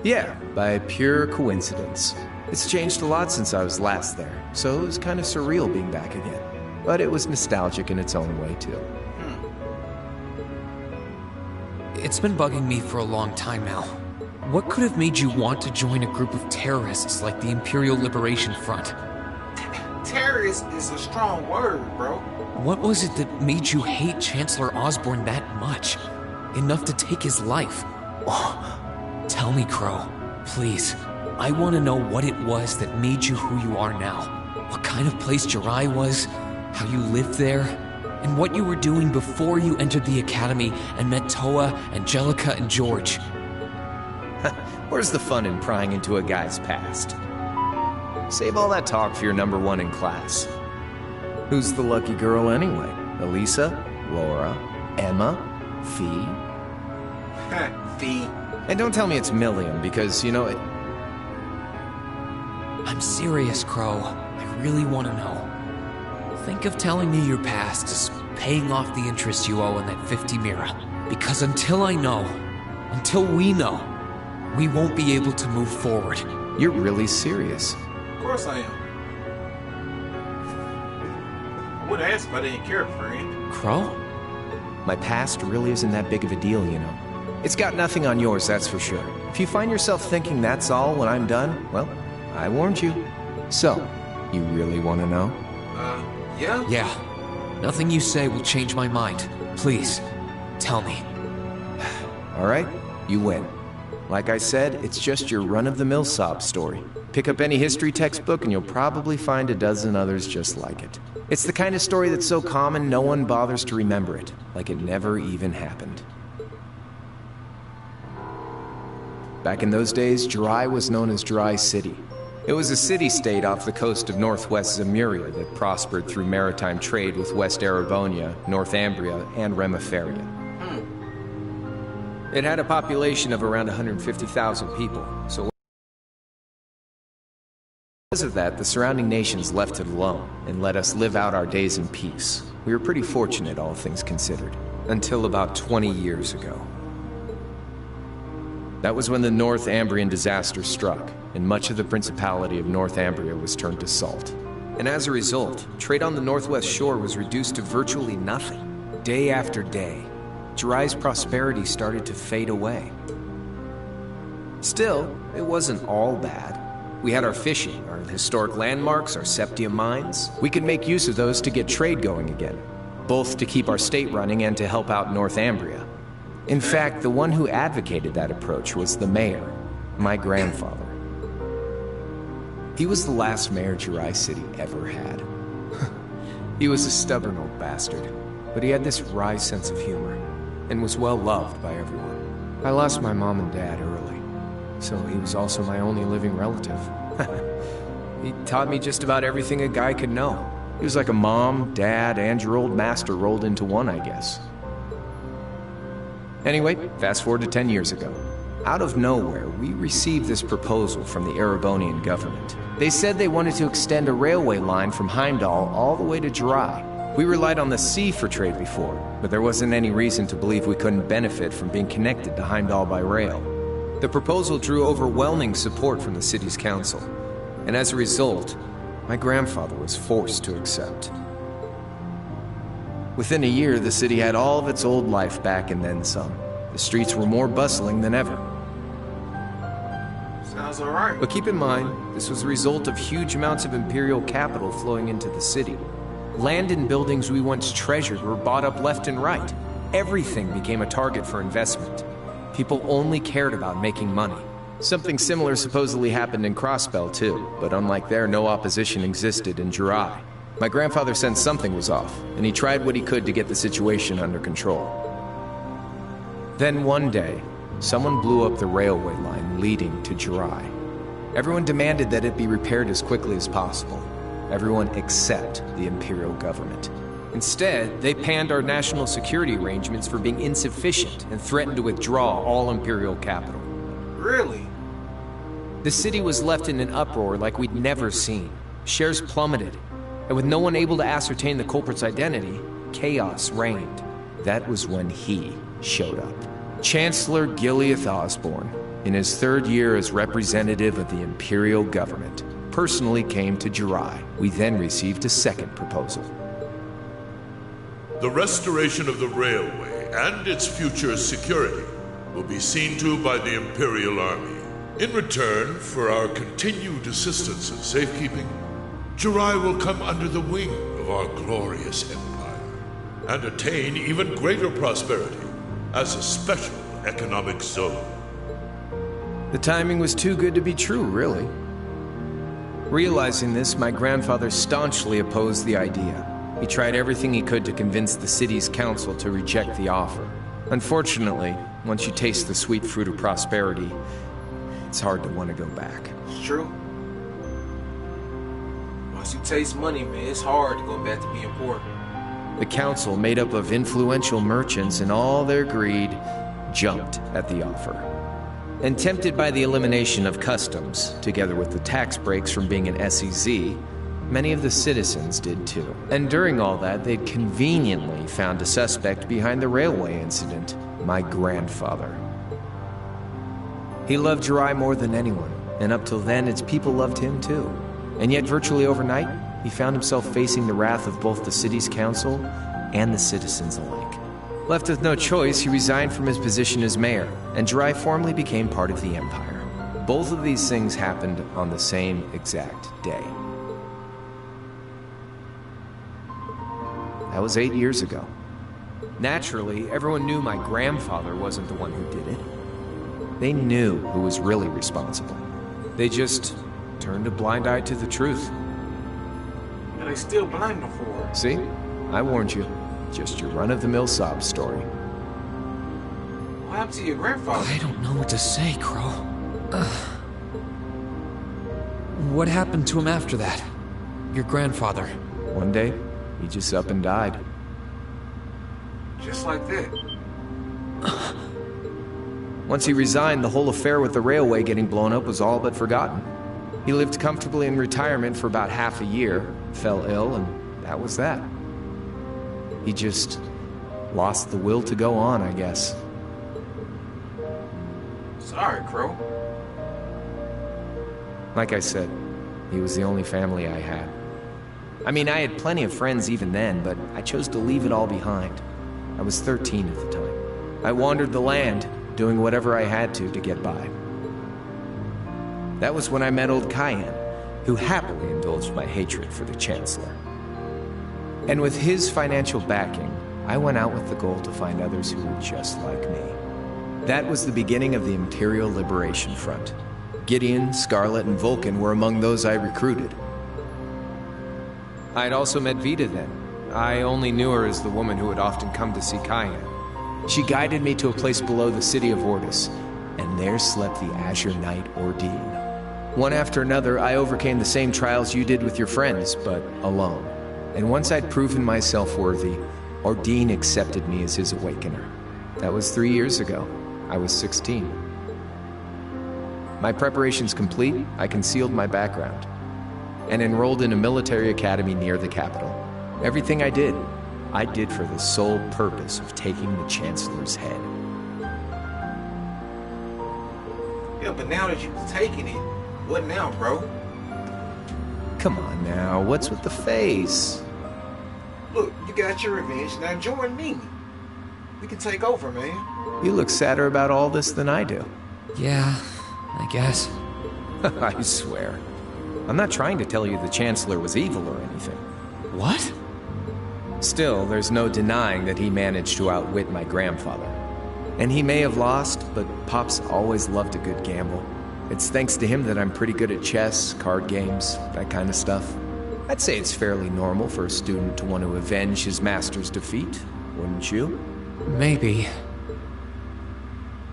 Speaker 13: Yeah, by pure coincidence. It's changed a lot since I was last there, so it was kind of surreal being back again. but it was nostalgic in its own way, too.
Speaker 3: It's been bugging me for a long time now. What could have made you want to join a group of terrorists like the Imperial Liberation Front?
Speaker 1: Terrorist is a strong word, bro.
Speaker 3: What was it that made you hate Chancellor Osborne that much? Enough to take his life? Oh, tell me, Crow. Please. I want to know what it was that made you who you are now. What kind of place Jirai was, how you lived there, and what you were doing before you entered the academy and met Toa, Angelica, and George.
Speaker 13: Where's the fun in prying into a guy's past? Save all that talk for your number one in class. Who's the lucky girl anyway? Elisa? Laura? Emma? Fee?
Speaker 1: Fee.
Speaker 13: And don't tell me it's Milliam, because, you know, it...
Speaker 3: I'm serious, Crow. I really want to know. Think of telling me your past as paying off the interest you owe on that 50 Mira. Because until I know, until we know, we won't be able to move forward.
Speaker 13: You're really serious.
Speaker 1: Of course I am. I would ask if I didn't care, friend.
Speaker 3: Crow?
Speaker 13: My past really isn't that big of a deal, you know. It's got nothing on yours, that's for sure. If you find yourself thinking that's all when I'm done, well, I warned you. So, you really want to know?
Speaker 1: Yeah?
Speaker 3: Yeah. Nothing you say will change my mind. Please, tell me.
Speaker 13: All right, you win. Like I said, it's just your run-of-the-mill sob story. Pick up any history textbook and you'll probably find a dozen others just like it. It's the kind of story that's so common no one bothers to remember it, like it never even happened. Back in those days, Jirai was known as Jirai City. It was a city-state off the coast of northwest Zemuria that prospered through maritime trade with West Erebonia, Northumbria, and Remiferia. It had a population of around 150,000 people, so because of that, the surrounding nations left it alone and let us live out our days in peace. We were pretty fortunate, all things considered, until about 20 years ago. That was when the Northumbrian disaster struck, and much of the Principality of Northumbria was turned to salt. And as a result, trade on the northwest shore was reduced to virtually nothing. Day after day, Jirai's prosperity started to fade away. Still, it wasn't all bad. We had our fishing, our historic landmarks, our septium mines. We could make use of those to get trade going again, both to keep our state running and to help out Northumbria. In fact, the one who advocated that approach was the mayor, my grandfather. He was the last mayor Jirai City ever had. He was a stubborn old bastard, but he had this wry sense of humor, and was well loved by everyone. I lost my mom and dad early, so he was also my only living relative. He taught me just about everything a guy could know. He was like a mom, dad, and your old master rolled into one, I guess. Anyway, fast forward to 10 years ago. Out of nowhere, we received this proposal from the Erebonian government. They said they wanted to extend a railway line from Heimdall all the way to Jirai. We relied on the sea for trade before, but there wasn't any reason to believe we couldn't benefit from being connected to Heimdall by rail. The proposal drew overwhelming support from the city's council, and as a result, my grandfather was forced to accept. Within a year, the city had all of its old life back and then some. The streets were more bustling than ever.
Speaker 1: Sounds alright.
Speaker 13: But keep in mind, this was a result of huge amounts of imperial capital flowing into the city. Land and buildings we once treasured were bought up left and right. Everything became a target for investment. People only cared about making money. Something similar supposedly happened in Crossbell too, but unlike there, no opposition existed in Jirai. My grandfather sensed something was off, and he tried what he could to get the situation under control. Then one day, someone blew up the railway line leading to Jirai. Everyone demanded that it be repaired as quickly as possible. Everyone except the Imperial government. Instead, they panned our national security arrangements for being insufficient and threatened to withdraw all Imperial capital.
Speaker 1: Really?
Speaker 13: The city was left in an uproar like we'd never seen. Shares plummeted, and with no one able to ascertain the culprit's identity, chaos reigned. That was when he showed up. Chancellor Gileath Osborne, in his third year as representative of the Imperial government, personally came to Jirai. We then received a second proposal.
Speaker 14: The restoration of the railway and its future security will be seen to by the Imperial Army. In return for our continued assistance in safekeeping, Jirai will come under the wing of our glorious empire and attain even greater prosperity as a special economic zone.
Speaker 13: The timing was too good to be true, really. Realizing this, my grandfather staunchly opposed the idea. He tried everything he could to convince the city's council to reject the offer. Unfortunately, once you taste the sweet fruit of prosperity, it's hard to want to go back.
Speaker 1: It's true. Once you taste money, man, it's hard to go back to being poor.
Speaker 13: The council, made up of influential merchants in all their greed, jumped at the offer. And tempted by the elimination of customs, together with the tax breaks from being an SEZ, many of the citizens did too. And during all that, they'd conveniently found a suspect behind the railway incident, my grandfather. He loved Jirai more than anyone, and up till then, its people loved him too. And yet, virtually overnight, he found himself facing the wrath of both the city's council and the citizens alike. Left with no choice, he resigned from his position as mayor, and Jirai formally became part of the Empire. Both of these things happened on the same exact day. That was 8 years ago. Naturally, everyone knew my grandfather wasn't the one who did it. They knew who was really responsible. They just turned a blind eye to the truth.
Speaker 1: And they still blame him for it.
Speaker 13: See? I warned you. Just your run-of-the-mill sob story.
Speaker 1: What happened to your grandfather?
Speaker 3: I don't know what to say, Crow. What happened to him after that? Your grandfather?
Speaker 13: One day, he just up and died.
Speaker 1: Just like that.
Speaker 13: Once he resigned, the whole affair with the railway getting blown up was all but forgotten. He lived comfortably in retirement for about half a year, fell ill, and that was that. He just lost the will to go on, I guess.
Speaker 1: Sorry, Crow.
Speaker 13: Like I said, he was the only family I had. I mean, I had plenty of friends even then, but I chose to leave it all behind. I was 13 at the time. I wandered the land, doing whatever I had to get by. That was when I met old Cayenne, who happily indulged my hatred for the Chancellor. And with his financial backing, I went out with the goal to find others who were just like me. That was the beginning of the Imperial Liberation Front. Gideon, Scarlet, and Vulcan were among those I recruited. I had also met Vita then. I only knew her as the woman who would often come to see Cayenne. She guided me to a place below the city of Ortis, and there slept the Azure Knight Ordine. One after another, I overcame the same trials you did with your friends, but alone. And once I'd proven myself worthy, Ordine accepted me as his awakener. That was 3 years ago. I was 16. My preparations complete, I concealed my background, and enrolled in a military academy near the capital. Everything I did for the sole purpose of taking the Chancellor's head.
Speaker 1: Yeah, but now that you've taken it, what now, bro?
Speaker 13: Come on now, what's with the face?
Speaker 1: Look, you got your revenge, now join me. We can take over, man.
Speaker 13: You look sadder about all this than I do.
Speaker 3: Yeah, I guess.
Speaker 13: I swear. I'm not trying to tell you the Chancellor was evil or anything.
Speaker 3: What?
Speaker 13: Still, there's no denying that he managed to outwit my grandfather. And he may have lost, but Pop's always loved a good gamble. It's thanks to him that I'm pretty good at chess, card games, that kind of stuff. I'd say it's fairly normal for a student to want to avenge his master's defeat, wouldn't you?
Speaker 3: Maybe.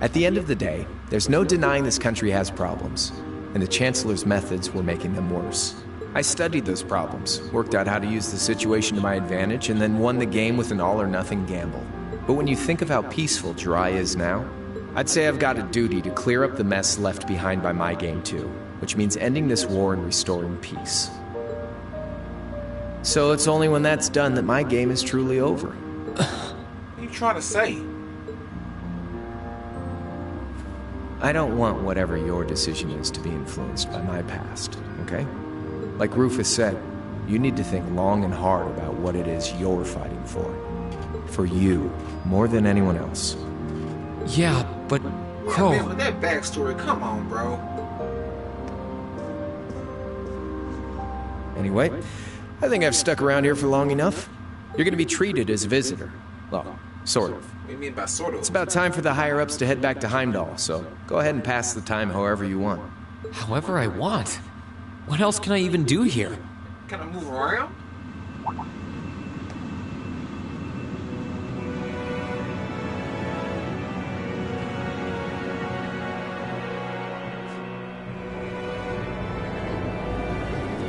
Speaker 13: At the end of the day, there's no denying this country has problems, and the Chancellor's methods were making them worse. I studied those problems, worked out how to use the situation to my advantage, and then won the game with an all-or-nothing gamble. But when you think of how peaceful Jirai is now, I'd say I've got a duty to clear up the mess left behind by my game too, which means ending this war and restoring peace. So it's only when that's done that my game is truly over.
Speaker 1: What are you trying to say?
Speaker 13: I don't want whatever your decision is to be influenced by my past, okay? Like Rufus said, You need to think long and hard about what it is you're fighting for. For you, more than anyone else.
Speaker 3: Yeah, but Crow...
Speaker 1: Yeah, man, with that backstory, come on, bro.
Speaker 13: Anyway, I think I've stuck around here for long enough. You're gonna be treated as a visitor. Well, sort of.
Speaker 1: What do you mean by sort of?
Speaker 13: It's about time for the higher-ups to head back to Heimdall, so go ahead and pass the time however you want.
Speaker 3: However I want? What else can I even do here?
Speaker 1: Can I move around?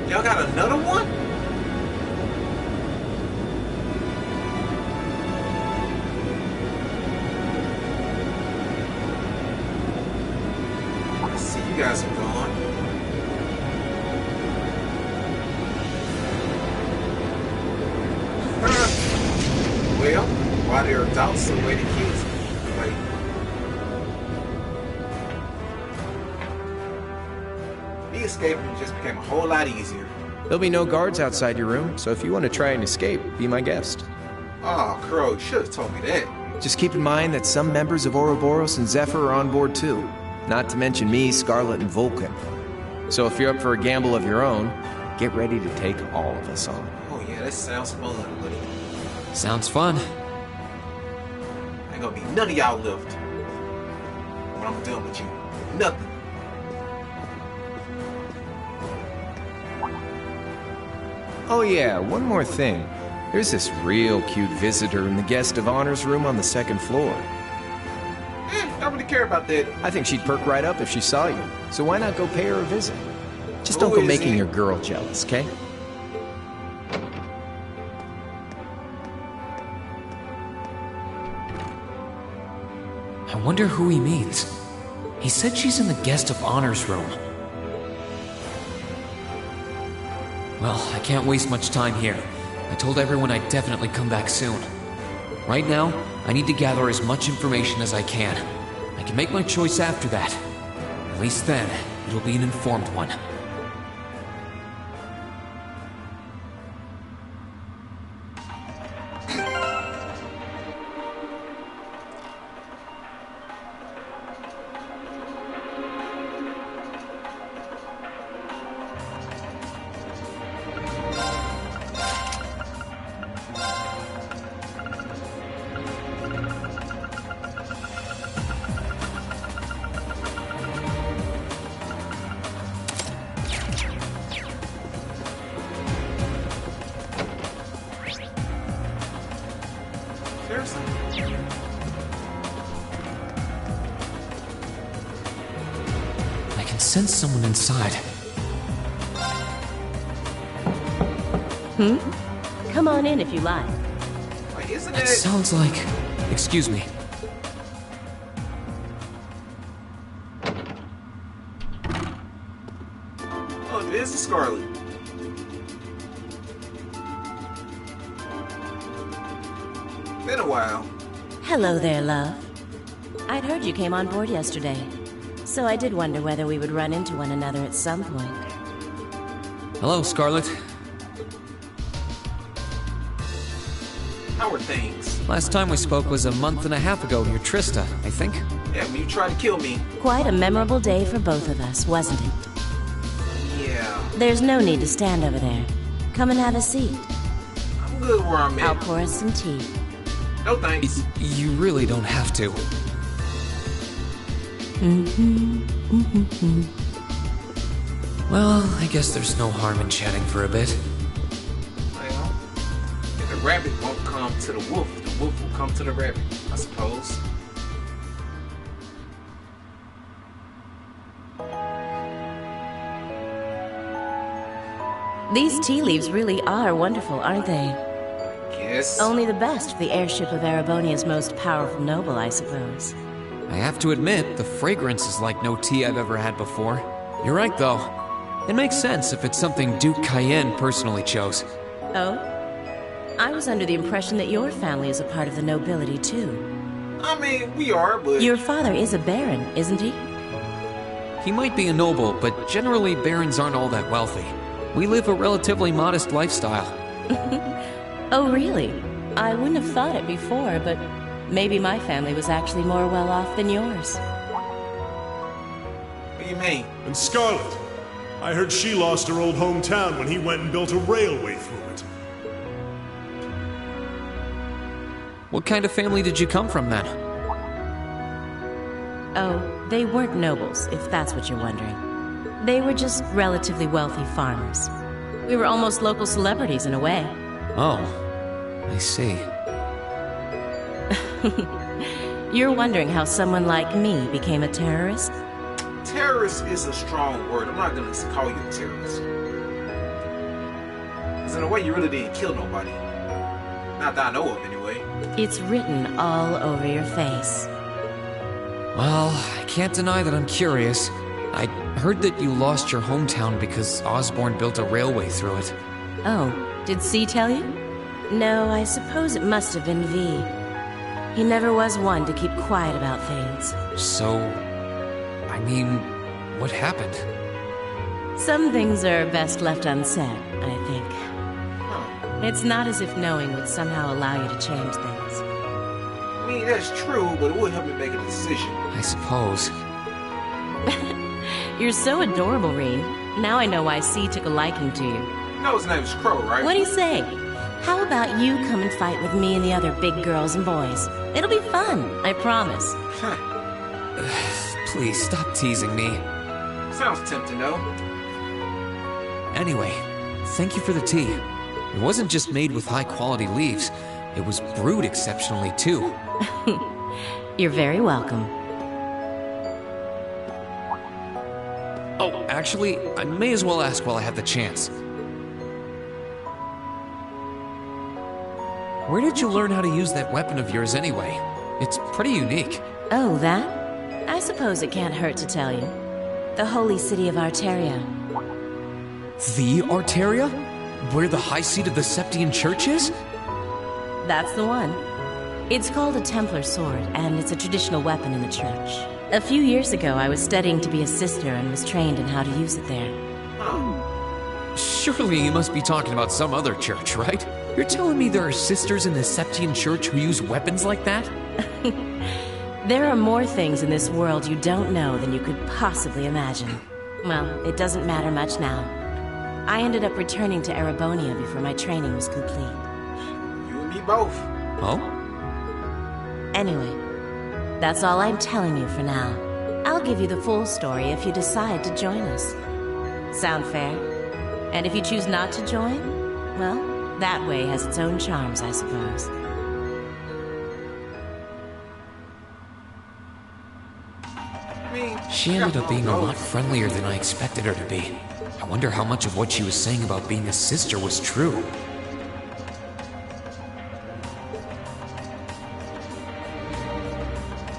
Speaker 1: Y'all got another one? I see you guys are gone. Well, while there are doubts of where the kids like, me escaping just became a whole lot easier.
Speaker 13: There'll be no guards outside your room, so if you want to try and escape, be my guest.
Speaker 1: Oh, Crow, you should have told me that.
Speaker 13: Just keep in mind that some members of Ouroboros and Zephyr are on board too. Not to mention me, Scarlet, and Vulcan. So if you're up for a gamble of your own, get ready to take all of us on.
Speaker 1: Oh yeah, that sounds fun, buddy.
Speaker 3: Sounds fun.
Speaker 1: Ain't gonna be none of y'all left when I'm done with you. Nothing.
Speaker 13: Oh yeah, one more thing. There's this real cute visitor in the guest of honors room on the second floor.
Speaker 1: Don't really care about that.
Speaker 13: I think she'd perk right up if she saw you. So why not go pay her a visit? Just don't go making your girl jealous, okay?
Speaker 3: I wonder who he means. He said she's in the guest of honors room. Well, I can't waste much time here. I told everyone I'd definitely come back soon. Right now, I need to gather as much information as I can. I can make my choice after that. At least then, it'll be an informed one. I can sense someone inside.
Speaker 17: Come on in if you like.
Speaker 1: Isn't
Speaker 3: It sounds like... Excuse me.
Speaker 1: Oh, this is Scarlet. Been a while.
Speaker 17: Hello there, love. I'd heard you came on board yesterday, so I did wonder whether we would run into one another at some point.
Speaker 3: Hello, Scarlet.
Speaker 1: How are things?
Speaker 3: Last time we spoke was a month and a half ago near Trista, I think.
Speaker 1: Yeah, when you tried to kill me.
Speaker 17: Quite a memorable day for both of us, wasn't it?
Speaker 1: Yeah.
Speaker 17: There's no need to stand over there. Come and have a seat.
Speaker 1: I'm good where I'm at.
Speaker 17: I'll pour us some tea.
Speaker 1: No thanks.
Speaker 3: You really don't have to. Well, I guess there's no harm in chatting for a bit.
Speaker 1: Well, if the rabbit won't come to the wolf will come to the rabbit, I suppose.
Speaker 17: These tea leaves really are wonderful, aren't they?
Speaker 1: Yes.
Speaker 17: Only the best for the airship of Erebonia's most powerful noble, I suppose.
Speaker 3: I have to admit, the fragrance is like no tea I've ever had before. You're right, though. It makes sense if it's something Duke Cayenne personally chose.
Speaker 17: Oh? I was under the impression that your family is a part of the nobility, too.
Speaker 1: I mean, we are, but...
Speaker 17: Your father is a baron, isn't he?
Speaker 3: He might be a noble, but generally barons aren't all that wealthy. We live a relatively modest lifestyle.
Speaker 17: Oh, really? I wouldn't have thought it before, but maybe my family was actually more well off than yours.
Speaker 1: What do you mean?
Speaker 15: And Scarlet, I heard she lost her old hometown when he went and built a railway through it.
Speaker 3: What kind of family did you come from then?
Speaker 17: Oh, they weren't nobles, if that's what you're wondering. They were just relatively wealthy farmers. We were almost local celebrities in a way.
Speaker 3: Oh, I see.
Speaker 17: You're wondering how someone like me became a terrorist?
Speaker 1: Terrorist is a strong word. I'm not gonna call you a terrorist. Because in a way, you really didn't kill nobody. Not that I know of, anyway.
Speaker 17: It's written all over your face.
Speaker 3: Well, I can't deny that I'm curious. I heard that you lost your hometown because Osborne built a railway through it.
Speaker 17: Oh, did C tell you? No, I suppose it must have been V. He never was one to keep quiet about things.
Speaker 3: So, I mean, what happened?
Speaker 17: Some things are best left unsaid, I think. It's not as if knowing would somehow allow you to change things.
Speaker 1: I mean, that's true, but it would help me make a decision.
Speaker 3: I suppose.
Speaker 17: You're so adorable, Reen. Now I know why C took a liking to you.
Speaker 1: You know his name's Crow, right?
Speaker 17: What do you say? How about you come and fight with me and the other big girls and boys? It'll be fun, I promise.
Speaker 3: Please, stop teasing me.
Speaker 1: Sounds tempting, though.
Speaker 3: Anyway, thank you for the tea. It wasn't just made with high-quality leaves. It was brewed exceptionally, too.
Speaker 17: You're very welcome.
Speaker 3: Oh, actually, I may as well ask while I have the chance. Where did you learn how to use that weapon of yours anyway? It's pretty unique.
Speaker 17: Oh, that? I suppose it can't hurt to tell you. The holy city of Arteria.
Speaker 3: The Arteria? Where the high seat of the Septian Church is?
Speaker 17: That's the one. It's called a Templar sword, and it's a traditional weapon in the church. A few years ago, I was studying to be a sister and was trained in how to use it there.
Speaker 3: Surely you must be talking about some other church, right? You're telling me there are sisters in the Septian Church who use weapons like that?
Speaker 17: There are more things in this world you don't know than you could possibly imagine. Well, it doesn't matter much now. I ended up returning to Erebonia before my training was complete.
Speaker 1: You and me both.
Speaker 3: Oh?
Speaker 17: Anyway, that's all I'm telling you for now. I'll give you the full story if you decide to join us. Sound fair? And if you choose not to join, well, that way has its own charms, I suppose.
Speaker 3: She ended up being a lot friendlier than I expected her to be. I wonder how much of what she was saying about being a sister was true.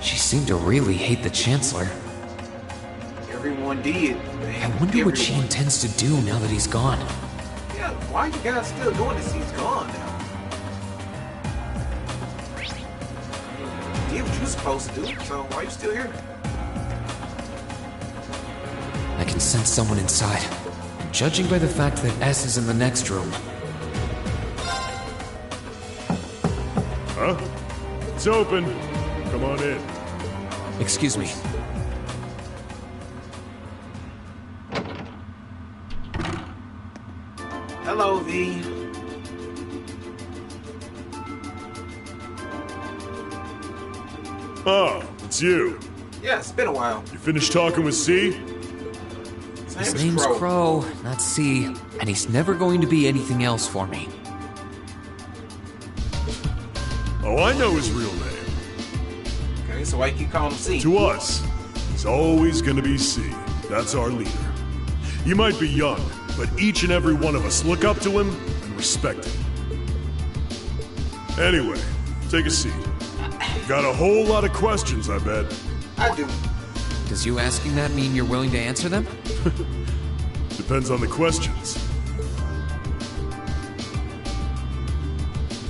Speaker 3: She seemed to really hate the Chancellor.
Speaker 1: Everyone did, man.
Speaker 3: I wonder what she intends to do now that he's gone.
Speaker 1: Yeah, why are you guys still doing this? He's gone now. You did what you were supposed to do, so why are you still here?
Speaker 3: I can sense someone inside. Judging by the fact that S is in the next room.
Speaker 15: Huh? It's open. Come on in.
Speaker 3: Excuse me.
Speaker 1: Hello, V.
Speaker 15: Oh, it's you.
Speaker 1: Yeah, it's been a while.
Speaker 15: You finished talking with C?
Speaker 3: His name's Crow, not C, and he's never going to be anything else for me.
Speaker 15: Oh, I know his real name.
Speaker 1: Okay, so why you keep calling him C?
Speaker 15: To us, he's always gonna be C. That's our leader. You might be young, but each and every one of us look up to him and respect him. Anyway, take a seat. Got a whole lot of questions, I bet.
Speaker 1: I do.
Speaker 3: Does you asking that mean you're willing to answer them?
Speaker 15: Depends on the questions.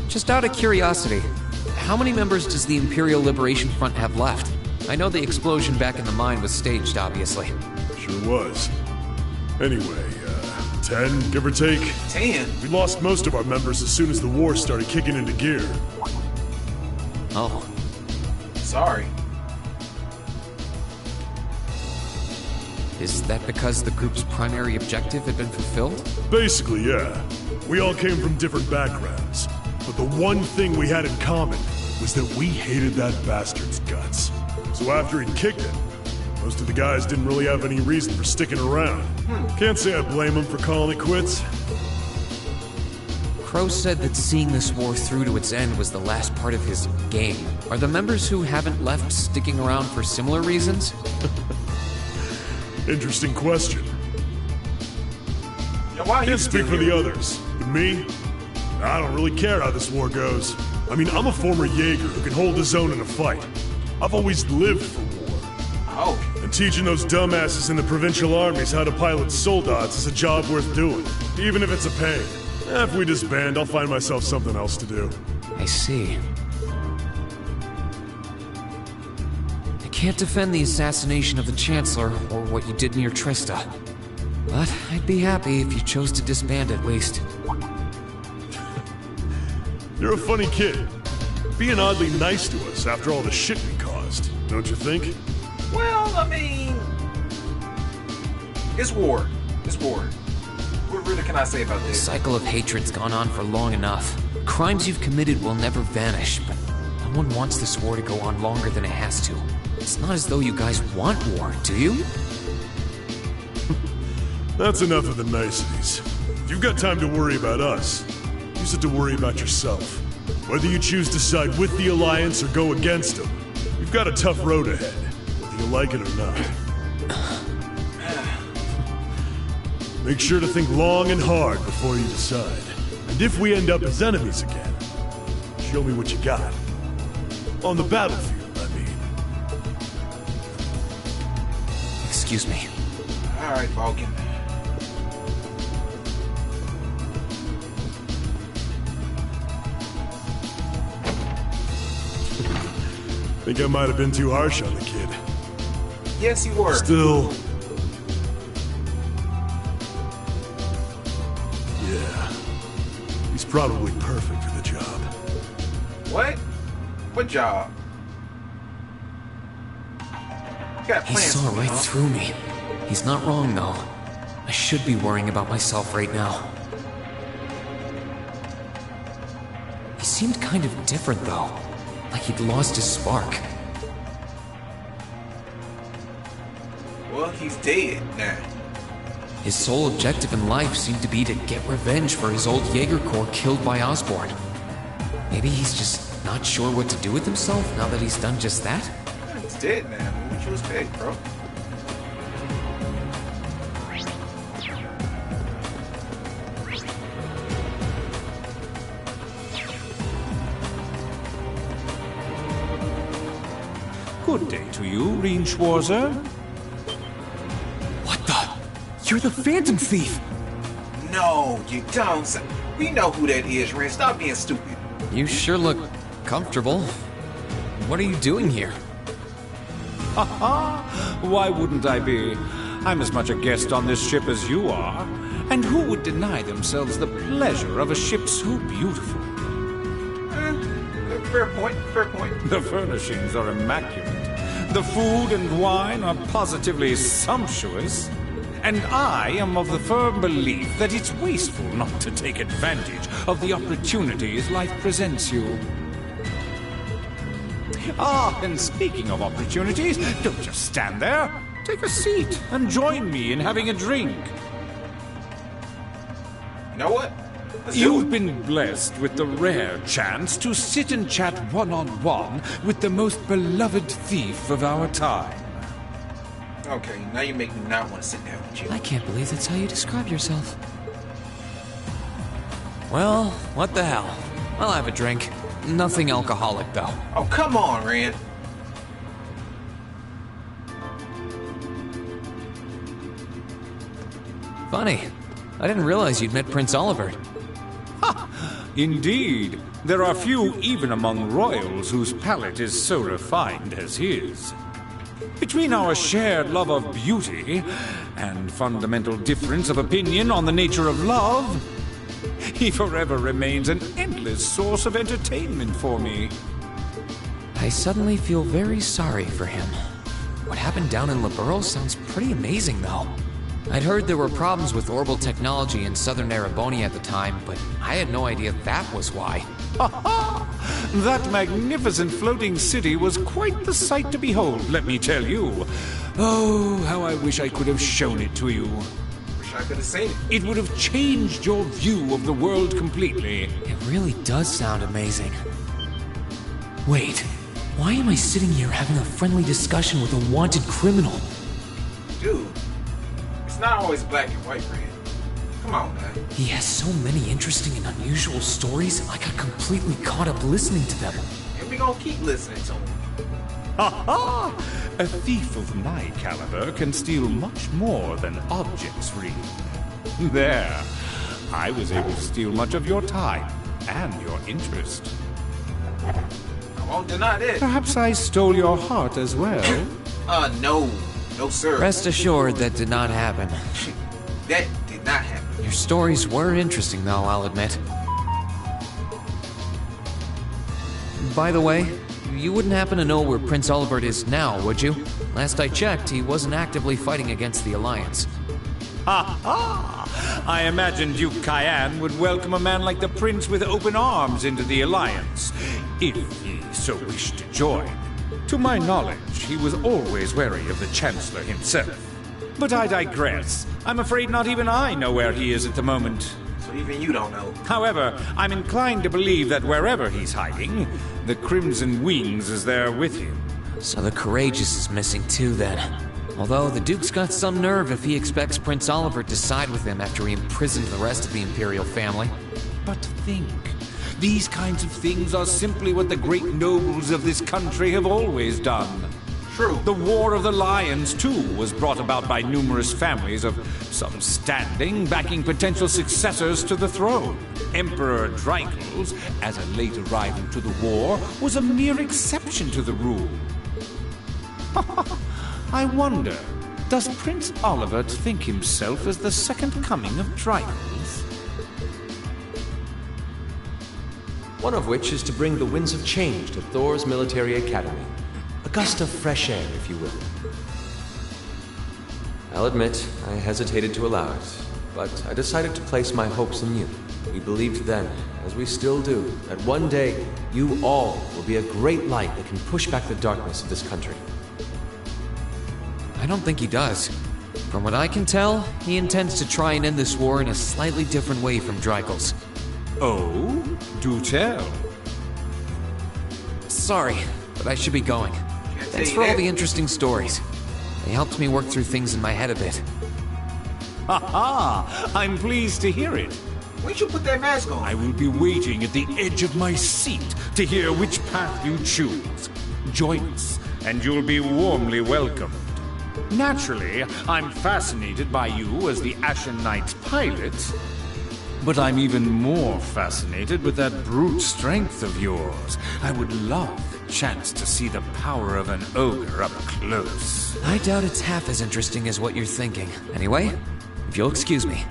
Speaker 3: Just out of curiosity, how many members does the Imperial Liberation Front have left? I know the explosion back in the mine was staged, obviously.
Speaker 15: Sure was. Anyway, 10, give or take.
Speaker 1: 10?
Speaker 15: We lost most of our members as soon as the war started kicking into gear.
Speaker 3: Oh.
Speaker 1: Sorry.
Speaker 3: Is that because the group's primary objective had been fulfilled?
Speaker 15: Basically, yeah. We all came from different backgrounds. But the one thing we had in common was that we hated that bastard's guts. So after he'd kicked it, most of the guys didn't really have any reason for sticking around. Can't say I blame them for calling it quits.
Speaker 3: Crow said that seeing this war through to its end was the last part of his game. Are the members who haven't left sticking around for similar reasons?
Speaker 15: Interesting question.
Speaker 1: Yeah, why
Speaker 15: Can't speak for the others. But me? I don't really care how this war goes. I mean, I'm a former Jaeger who can hold his own in a fight. I've always lived for war.
Speaker 1: Oh.
Speaker 15: And teaching those dumbasses in the provincial armies how to pilot soldats is a job worth doing, even if it's a pain. If we disband, I'll find myself something else to do.
Speaker 3: I see. I can't defend the assassination of the Chancellor or what you did near Trista. But I'd be happy if you chose to disband at least.
Speaker 15: You're a funny kid. Being oddly nice to us after all the shit we caused, don't you think?
Speaker 1: Well, I mean... It's war. It's war. What really can I say about
Speaker 3: The
Speaker 1: this?
Speaker 3: cycle of hatred's gone on for long enough. Crimes you've committed will never vanish, but no one wants this war to go on longer than it has to. It's not as though you guys want war, do you?
Speaker 15: That's enough of the niceties. If you've got time to worry about us, use it to worry about yourself. Whether you choose to side with the Alliance or go against them, we've got a tough road ahead, whether you like it or not. Make sure to think long and hard before you decide. And if we end up as enemies again, show me what you got. On the battlefield, I mean.
Speaker 3: Excuse me.
Speaker 1: Alright, Vulcan.
Speaker 15: Think I might have been too harsh on the kid.
Speaker 1: Yes, you were.
Speaker 15: Still... yeah. He's probably perfect for the job.
Speaker 1: What? What job? You got
Speaker 3: He
Speaker 1: plans
Speaker 3: saw
Speaker 1: for me,
Speaker 3: right
Speaker 1: huh?
Speaker 3: through me. He's not wrong, though. I should be worrying about myself right now. He seemed kind of different, though. Like he'd lost his spark.
Speaker 1: Well, he's dead now.
Speaker 3: His sole objective in life seemed to be to get revenge for his old Jaeger Corps killed by Osborn. Maybe he's just not sure what to do with himself now that he's done just that?
Speaker 1: He's dead now. What you expect, bro?
Speaker 7: Good day to you, Reinschwarzer.
Speaker 3: What the? You're the Phantom Thief!
Speaker 1: No, you don't. We know who that is, Ren. Stop being stupid.
Speaker 3: You sure look comfortable. What are you doing here?
Speaker 7: Ha ha! Why wouldn't I be? I'm as much a guest on this ship as you are. And who would deny themselves the pleasure of a ship so beautiful?
Speaker 1: Fair point, fair point.
Speaker 7: The furnishings are immaculate. The food and wine are positively sumptuous. And I am of the firm belief that it's wasteful not to take advantage of the opportunities life presents you. Ah, and speaking of opportunities, don't just stand there. Take a seat and join me in having a drink.
Speaker 1: You know what?
Speaker 7: You've been blessed with the rare chance to sit and chat one-on-one with the most beloved thief of our time.
Speaker 1: Okay, now you make me not want to sit down with you.
Speaker 3: I can't believe that's how you describe yourself. Well, what the hell? I'll have a drink. Nothing alcoholic, though.
Speaker 1: Oh, come on, Rand.
Speaker 3: Funny. I didn't realize you'd met Prince Olivert.
Speaker 7: Indeed, there are few even among royals whose palate is so refined as his. Between our shared love of beauty and fundamental difference of opinion on the nature of love, he forever remains an endless source of entertainment for me.
Speaker 3: I suddenly feel very sorry for him. What happened down in Liberl sounds pretty amazing, though. I'd heard there were problems with orbital technology in southern Erebonia at the time, but I had no idea that was why.
Speaker 7: Ha ha! That magnificent floating city was quite the sight to behold, let me tell you. Oh, how I wish I could have shown it to you.
Speaker 1: Wish I could have seen it.
Speaker 7: It would have changed your view of the world completely.
Speaker 3: It really does sound amazing. Wait, why am I sitting here having a friendly discussion with a wanted criminal?
Speaker 1: Dude, it's not always black and white, Red. Come on, man.
Speaker 3: He has so many interesting and unusual stories, I got completely caught up listening to them.
Speaker 1: And we gonna keep listening to him.
Speaker 7: Ha ha! A thief of my caliber can steal much more than objects, Reed. There. I was able to steal much of your time and your interest.
Speaker 1: I won't deny that.
Speaker 7: Perhaps I stole your heart as well.
Speaker 1: No. No, sir.
Speaker 3: Rest assured that did not happen.
Speaker 1: That did not happen.
Speaker 3: Your stories were interesting, though, I'll admit. By the way, you wouldn't happen to know where Prince Olivert is now, would you? Last I checked, he wasn't actively fighting against the Alliance.
Speaker 7: Ha ha! I imagined Duke Cayenne would welcome a man like the Prince with open arms into the Alliance, if he so wished to join. To my knowledge, he was always wary of the Chancellor himself. But I digress. I'm afraid not even I know where he is at the moment.
Speaker 1: So even you don't know.
Speaker 7: However, I'm inclined to believe that wherever he's hiding, the Crimson Wings is there with him.
Speaker 3: So the Courageous is missing too, then. Although the Duke's got some nerve if he expects Prince Olivert to side with him after he imprisoned the rest of the Imperial family.
Speaker 7: But think, these kinds of things are simply what the great nobles of this country have always done.
Speaker 1: True.
Speaker 7: The War of the Lions, too, was brought about by numerous families of some standing backing potential successors to the throne. Emperor Dreikels, as a late arrival to the war, was a mere exception to the rule. I wonder, does Prince Olivert think himself as the second coming of Dreikels?
Speaker 12: One of which is to bring the winds of change to Thor's military academy. A gust of fresh air, if you will. I'll admit, I hesitated to allow it, but I decided to place my hopes in you. We believed then, as we still do, that one day you all will be a great light that can push back the darkness of this country.
Speaker 3: I don't think he does. From what I can tell, he intends to try and end this war in a slightly different way from Dreikels.
Speaker 7: Oh? Do tell.
Speaker 3: Sorry, but I should be going. Thanks for all the interesting stories. They helped me work through things in my head a bit.
Speaker 7: Ha ha! I'm pleased to hear it.
Speaker 1: Why don't you put that mask on?
Speaker 7: I will be waiting at the edge of my seat to hear which path you choose. Join us, and you'll be warmly welcomed. Naturally, I'm fascinated by you as the Ashen Knight's pilot, but I'm even more fascinated with that brute strength of yours. I would love the chance to see the power of an ogre up close.
Speaker 3: I doubt it's half as interesting as what you're thinking. Anyway, if you'll excuse me.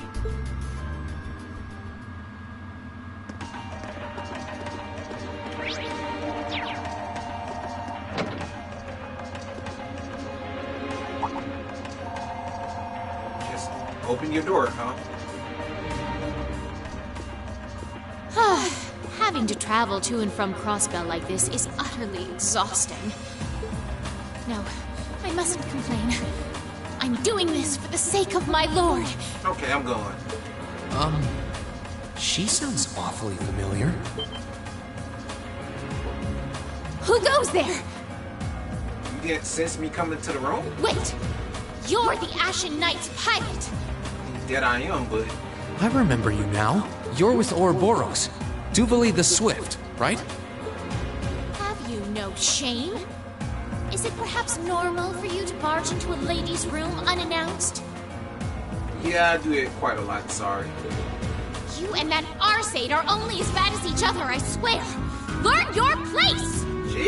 Speaker 1: Just open your door, huh?
Speaker 11: Having to travel to and from Crossbell like this is utterly exhausting. No, I mustn't complain. I'm doing this for the sake of my lord.
Speaker 1: Okay, I'm going.
Speaker 3: She sounds awfully familiar.
Speaker 11: Who goes there?
Speaker 1: You didn't sense me coming to the room?
Speaker 11: Wait! You're the Ashen Knight's pilot!
Speaker 1: That I am, but...
Speaker 3: I remember you now. You're with Ouroboros. Duvali the Swift, right?
Speaker 11: Have you no shame? Is it perhaps normal for you to barge into a lady's room unannounced?
Speaker 1: Yeah, I do it quite a lot, sorry.
Speaker 11: You and that Arseid are only as bad as each other, I swear! Learn your place!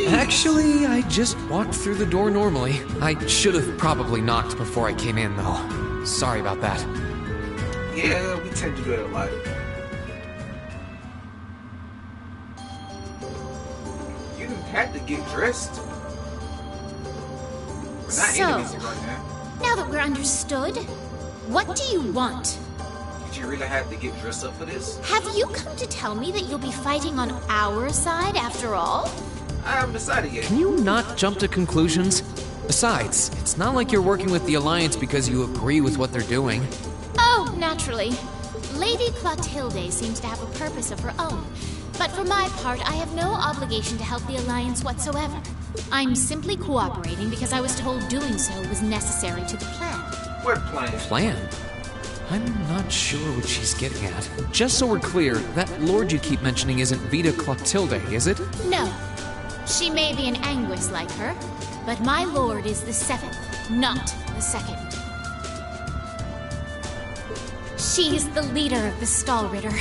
Speaker 3: Actually, I just walked through the door normally. I should have probably knocked before I came in, though. Sorry about that.
Speaker 1: Yeah, we tend to do that a lot. You didn't have to get dressed. We're not
Speaker 11: So,
Speaker 1: enemies right now.
Speaker 11: now that we're understood, what do you want?
Speaker 1: Did you really have to get dressed up for this?
Speaker 11: Have you come to tell me that you'll be fighting on our side after all?
Speaker 1: I haven't decided yet.
Speaker 3: Can you not jump to conclusions? Besides, it's not like you're working with the Alliance because you agree with what they're doing.
Speaker 11: Oh, naturally. Lady Clotilde seems to have a purpose of her own. But for my part, I have no obligation to help the Alliance whatsoever. I'm simply cooperating because I was told doing so was necessary to the plan.
Speaker 1: What plan?
Speaker 3: Plan? I'm not sure what she's getting at. Just so we're clear, that lord you keep mentioning isn't Vita Clotilde, is it?
Speaker 11: No. She may be an Anguis like her, but my lord is the 7th, not the 2nd. She is the leader of the Stallritter,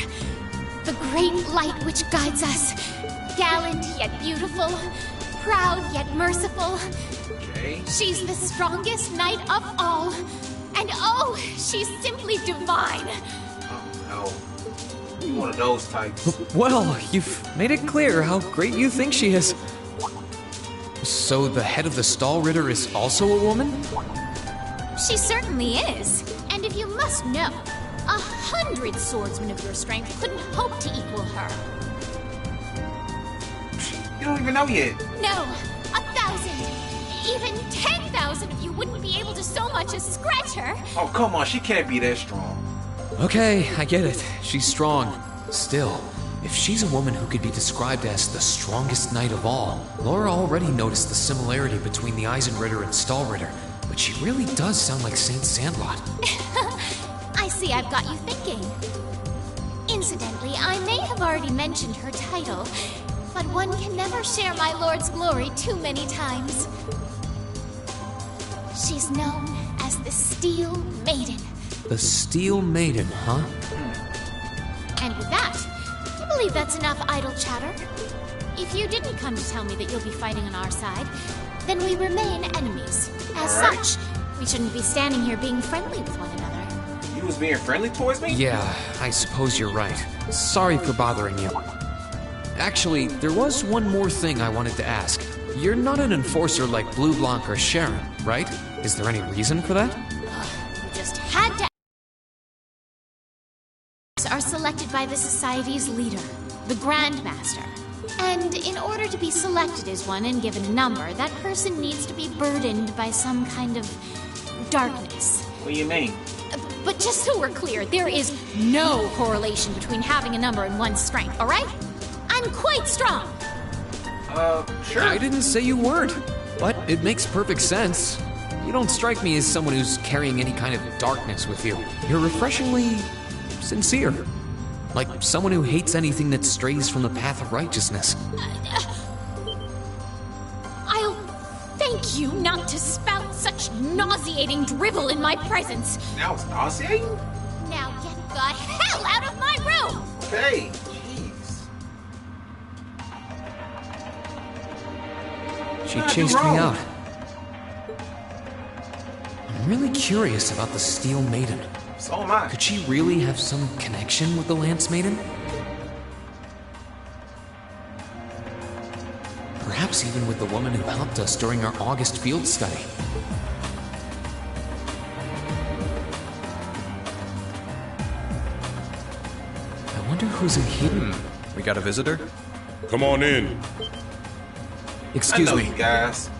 Speaker 11: the great light which guides us. Gallant yet beautiful, proud yet merciful.
Speaker 1: Okay.
Speaker 11: She's the strongest knight of all. And oh, she's simply divine.
Speaker 1: Oh, no. You're one of those types.
Speaker 3: Well, you've made it clear how great you think she is. So the head of the Stallritter is also a woman?
Speaker 11: She certainly is. And if you must know, 100 swordsmen of your strength couldn't hope to equal her.
Speaker 1: You don't even know yet.
Speaker 11: No, 1,000. Even 10,000 of you wouldn't be able to so much as scratch her.
Speaker 1: Oh, come on. She can't be that strong.
Speaker 3: Okay, I get it. She's strong. Still, if she's a woman who could be described as the strongest knight of all, Laura already noticed the similarity between the Eisenritter and Stallritter, but she really does sound like Saint Sandlot.
Speaker 11: I see I've got you thinking. Incidentally, I may have already mentioned her title, but one can never share my lord's glory too many times. She's known as the Steel Maiden.
Speaker 3: The Steel Maiden, huh?
Speaker 11: And with that, I believe that's enough idle chatter. If you didn't come to tell me that you'll be fighting on our side, then we remain enemies. As such, we shouldn't be standing here being friendly with one another.
Speaker 1: You was being friendly towards me?
Speaker 3: Yeah, I suppose you're right. Sorry for bothering you. Actually, there was one more thing I wanted to ask. You're not an enforcer like Blue Blanc or Sharon, right? Is there any reason for that?
Speaker 11: You just had to. Are selected by the Society's leader, the Grandmaster. And in order to be selected as one and given a number, that person needs to be burdened by some kind of darkness.
Speaker 1: What do you mean?
Speaker 11: But just so we're clear, there is no correlation between having a number and one's strength, alright? I'm quite strong.
Speaker 1: Sure.
Speaker 3: I didn't say you weren't, but it makes perfect sense. You don't strike me as someone who's carrying any kind of darkness with you. You're refreshingly sincere. Like someone who hates anything that strays from the path of righteousness.
Speaker 11: I'll thank you not to spout such nauseating drivel in my presence.
Speaker 1: Now it's nauseating?
Speaker 11: Now get the hell out of my room!
Speaker 1: Okay, jeez.
Speaker 3: She chased me out. I'm really curious about the Steel Maiden.
Speaker 1: So am I.
Speaker 3: Could she really have some connection with the Lance Maiden? Perhaps even with the woman who helped us during our August field study. I wonder who's in here.
Speaker 6: We got a visitor?
Speaker 15: Come on in.
Speaker 3: Excuse
Speaker 1: I know
Speaker 3: me.
Speaker 1: you guys.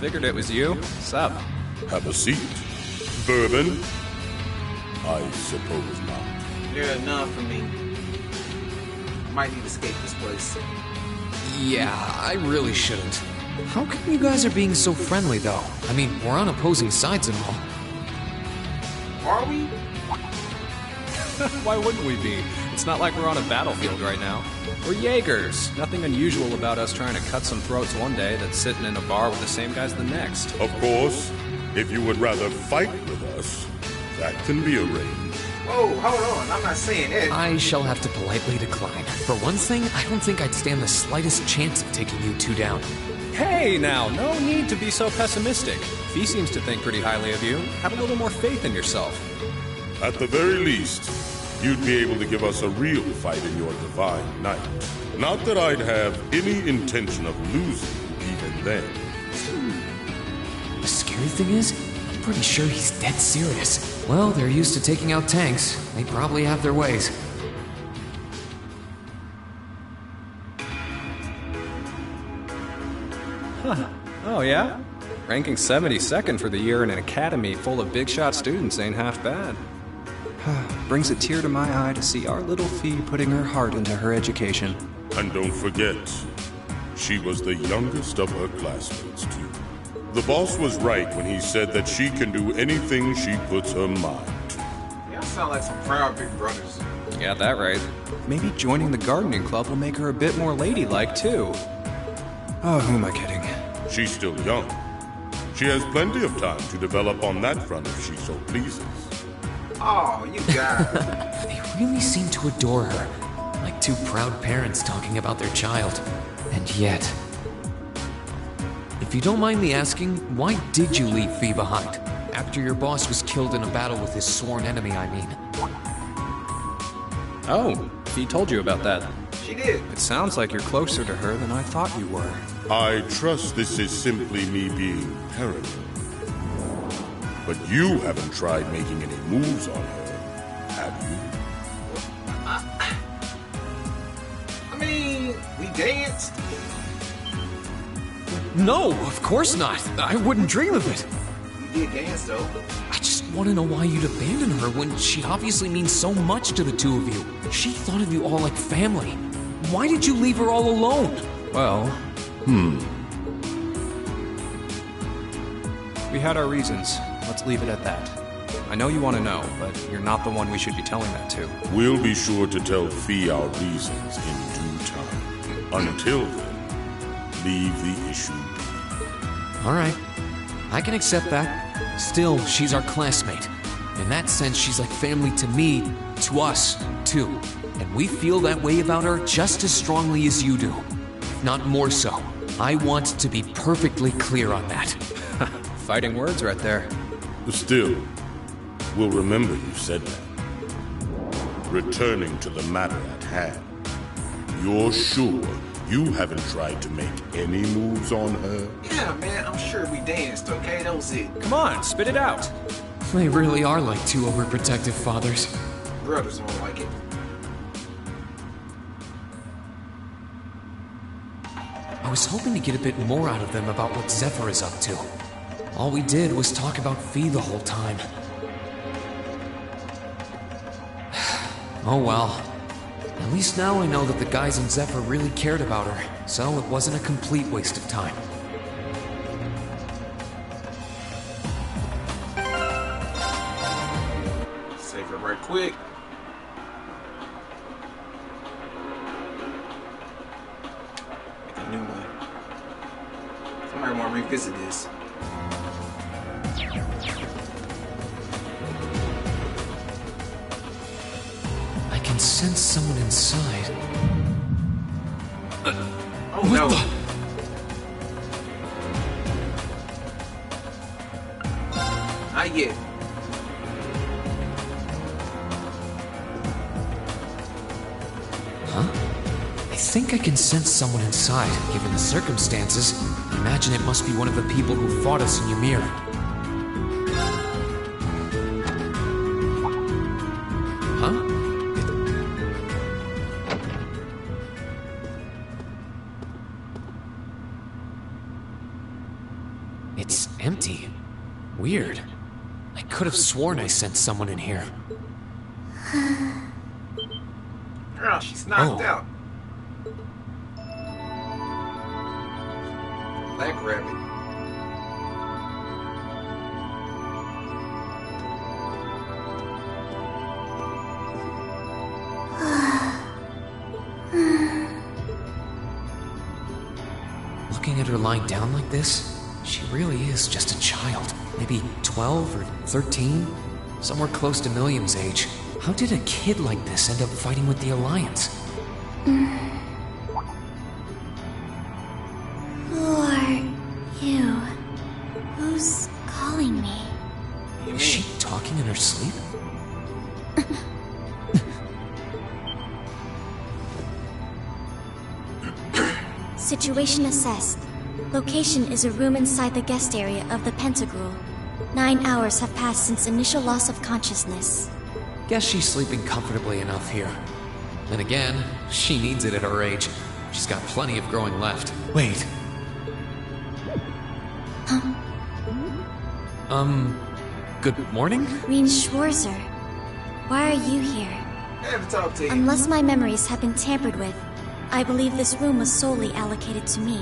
Speaker 6: Figured it was you. Sup?
Speaker 15: Have a seat. Bourbon? I suppose not.
Speaker 1: Yeah, none for me. Might need to escape this place.
Speaker 3: Yeah, I really shouldn't. How come you guys are being so friendly, though? I mean, we're on opposing sides and all.
Speaker 1: Are we?
Speaker 6: Why wouldn't we be? It's not like we're on a battlefield right now. We're Jaegers. Nothing unusual about us trying to cut some throats one day that's sitting in a bar with the same guys the next.
Speaker 15: Of course. If you would rather fight with us, that can be arranged.
Speaker 1: Whoa, hold on. I'm not saying it.
Speaker 3: I shall have to politely decline. For one thing, I don't think I'd stand the slightest chance of taking you two down.
Speaker 6: Hey now, no need to be so pessimistic. He seems to think pretty highly of you. Have a little more faith in yourself.
Speaker 15: At the very least, you'd be able to give us a real fight in your divine night. Not that I'd have any intention of losing even then.
Speaker 3: The scary thing is, I'm pretty sure he's dead serious. Well, they're used to taking out tanks. They probably have their ways.
Speaker 6: Huh. Oh yeah? Ranking 72nd for the year in an academy full of big shot students ain't half bad. Brings a tear to my eye to see our little Fee putting her heart into her education.
Speaker 15: And don't forget, she was the youngest of her classmates, too. The boss was right when he said that she can do anything she puts her mind to.
Speaker 1: Y'all sound like some proud big brothers.
Speaker 6: You got that right. Maybe joining the gardening club will make her a bit more ladylike, too. Oh, who am I kidding?
Speaker 15: She's still young. She has plenty of time to develop on that front if she so pleases.
Speaker 1: Oh, you guys.
Speaker 3: They really seem to adore her. Like two proud parents talking about their child. And yet... If you don't mind me asking, why did you leave Fee behind? After your boss was killed in a battle with his sworn enemy, I mean.
Speaker 6: Oh, Fee told you about that.
Speaker 1: She did.
Speaker 6: It sounds like you're closer to her than I thought you were.
Speaker 15: I trust this is simply me being paranoid. But you haven't tried making any moves on her, have you?
Speaker 1: I mean, we danced.
Speaker 3: No, of course not. I wouldn't dream of it.
Speaker 1: We did dance, though.
Speaker 3: I just want to know why you'd abandon her when she obviously means so much to the two of you. She thought of you all like family. Why did you leave her all alone?
Speaker 6: Well... We had our reasons. Let's leave it at that. I know you want to know, but you're not the one we should be telling that to.
Speaker 15: We'll be sure to tell Fee our reasons in due time. Until then, leave the issue be.
Speaker 3: All right. I can accept that. Still, she's our classmate. In that sense, she's like family to me, to us, too. And we feel that way about her just as strongly as you do. If not more so. I want to be perfectly clear on that.
Speaker 6: Fighting words right there.
Speaker 15: Still, we'll remember you said that. Returning to the matter at hand. You're sure you haven't tried to make any moves on her?
Speaker 1: Yeah, man, I'm sure we danced, okay? That was it.
Speaker 6: Come on, spit it out.
Speaker 3: They really are like two overprotective fathers.
Speaker 1: Brothers don't like it.
Speaker 3: I was hoping to get a bit more out of them about what Zephyr is up to. All we did was talk about Fee the whole time. Oh well. At least now I know that the guys in Zephyr really cared about her, so it wasn't a complete waste of time.
Speaker 1: Save it right quick. Make a new one. Somebody want to revisit this.
Speaker 3: I can sense someone inside.
Speaker 1: Oh no! Not yet.
Speaker 3: Huh? I think I can sense someone inside, given the circumstances. I imagine it must be one of the people who fought us in Ymir. Huh? It's empty. Weird. I could have sworn I sent someone in here.
Speaker 1: Girl, she's knocked out. Black rabbit.
Speaker 3: Looking at her lying down like this, she really is just a child. Maybe 12 or 13? Somewhere close to Millium's age. How did a kid like this end up fighting with the Alliance?
Speaker 10: Who are you? Who's calling me?
Speaker 3: Is she talking in her sleep?
Speaker 10: Situation assessed. Location is a room inside the guest area of the Pentagram. 9 hours have passed since initial loss of consciousness.
Speaker 3: Guess she's sleeping comfortably enough here. Then again, she needs it at her age. She's got plenty of growing left. Wait.
Speaker 10: Huh?
Speaker 3: Good morning?
Speaker 10: Reen Schwarzer. Why are you here?
Speaker 1: I have to talk to you.
Speaker 10: Unless my memories have been tampered with, I believe this room was solely allocated to me.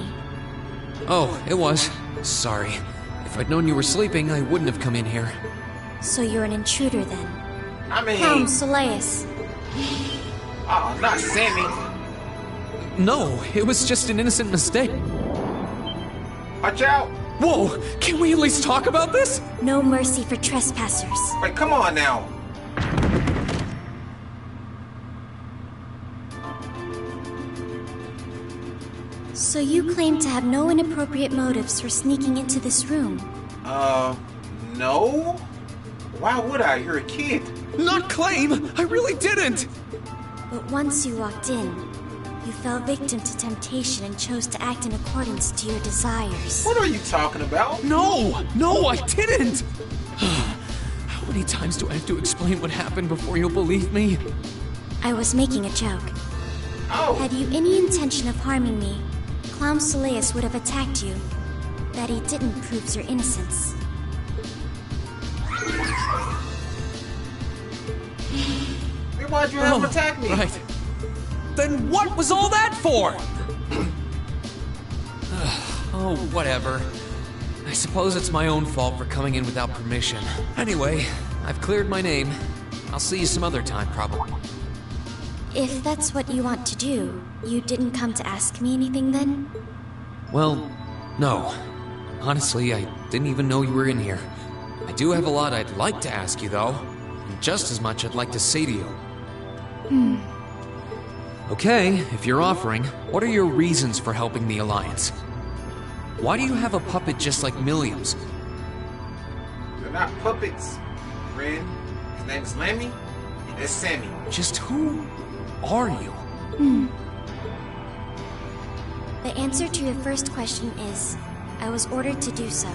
Speaker 3: Oh, it was. Sorry. If I'd known you were sleeping, I wouldn't have come in here.
Speaker 10: So you're an intruder then?
Speaker 1: I mean...
Speaker 10: Clown Soleus.
Speaker 1: Oh, not Sammy.
Speaker 3: No, it was just an innocent mistake.
Speaker 1: Watch out!
Speaker 3: Whoa! Can we at least talk about this?
Speaker 10: No mercy for trespassers.
Speaker 1: Wait, come on now.
Speaker 10: So you claim to have no inappropriate motives for sneaking into this room?
Speaker 1: No? Why would I? You're a kid.
Speaker 3: Not claim! I really didn't!
Speaker 10: But once you walked in, you fell victim to temptation and chose to act in accordance to your desires.
Speaker 1: What are you talking about?
Speaker 3: No! No, I didn't! How many times do I have to explain what happened before you'll believe me?
Speaker 10: I was making a joke.
Speaker 1: Oh!
Speaker 10: Had you any intention of harming me, Clown Soleus would have attacked you. That he didn't proves your innocence.
Speaker 1: Then why'd you have him attack me?
Speaker 3: Right. Then what was all that for? Oh, whatever. I suppose it's my own fault for coming in without permission. Anyway, I've cleared my name. I'll see you some other time, probably.
Speaker 10: If that's what you want to do, you didn't come to ask me anything then?
Speaker 3: Well, no. Honestly, I didn't even know you were in here. I do have a lot I'd like to ask you, though. And just as much I'd like to say to you. Okay, if you're offering, what are your reasons for helping the Alliance? Why do you have a puppet just like Millium's?
Speaker 1: They're not puppets, friend. His name is Lammy, and that's Sammy.
Speaker 3: Just who are you?
Speaker 10: The answer to your first question is, I was ordered to do so.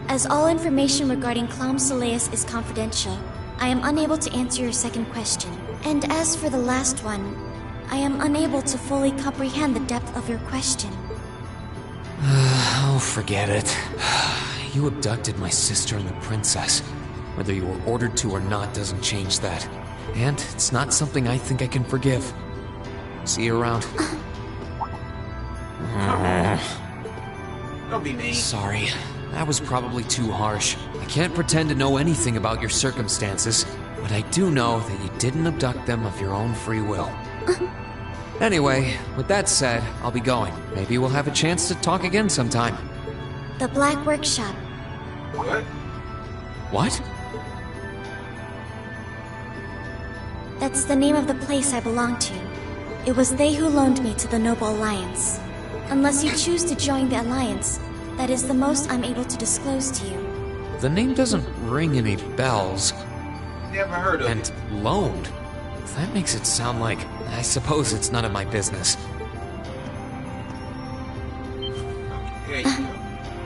Speaker 10: As all information regarding Clown Soleus is confidential, I am unable to answer your second question. And as for the last one, I am unable to fully comprehend the depth of your question.
Speaker 3: Oh, forget it. You abducted my sister and the princess. Whether you were ordered to or not doesn't change that. And it's not something I think I can forgive. See you around.
Speaker 1: Don't be mean.
Speaker 3: Sorry. That was probably too harsh. I can't pretend to know anything about your circumstances, but I do know that you didn't abduct them of your own free will. Anyway, with that said, I'll be going. Maybe we'll have a chance to talk again sometime.
Speaker 10: The Black Workshop.
Speaker 1: What?
Speaker 3: What?
Speaker 10: That's the name of the place I belong to. It was they who loaned me to the Noble Alliance. Unless you choose to join the Alliance, that is the most I'm able to disclose to you.
Speaker 3: The name doesn't ring any bells.
Speaker 1: Never heard of it.
Speaker 3: And loaned. That makes it sound like, I suppose it's none of my business.
Speaker 1: There you go.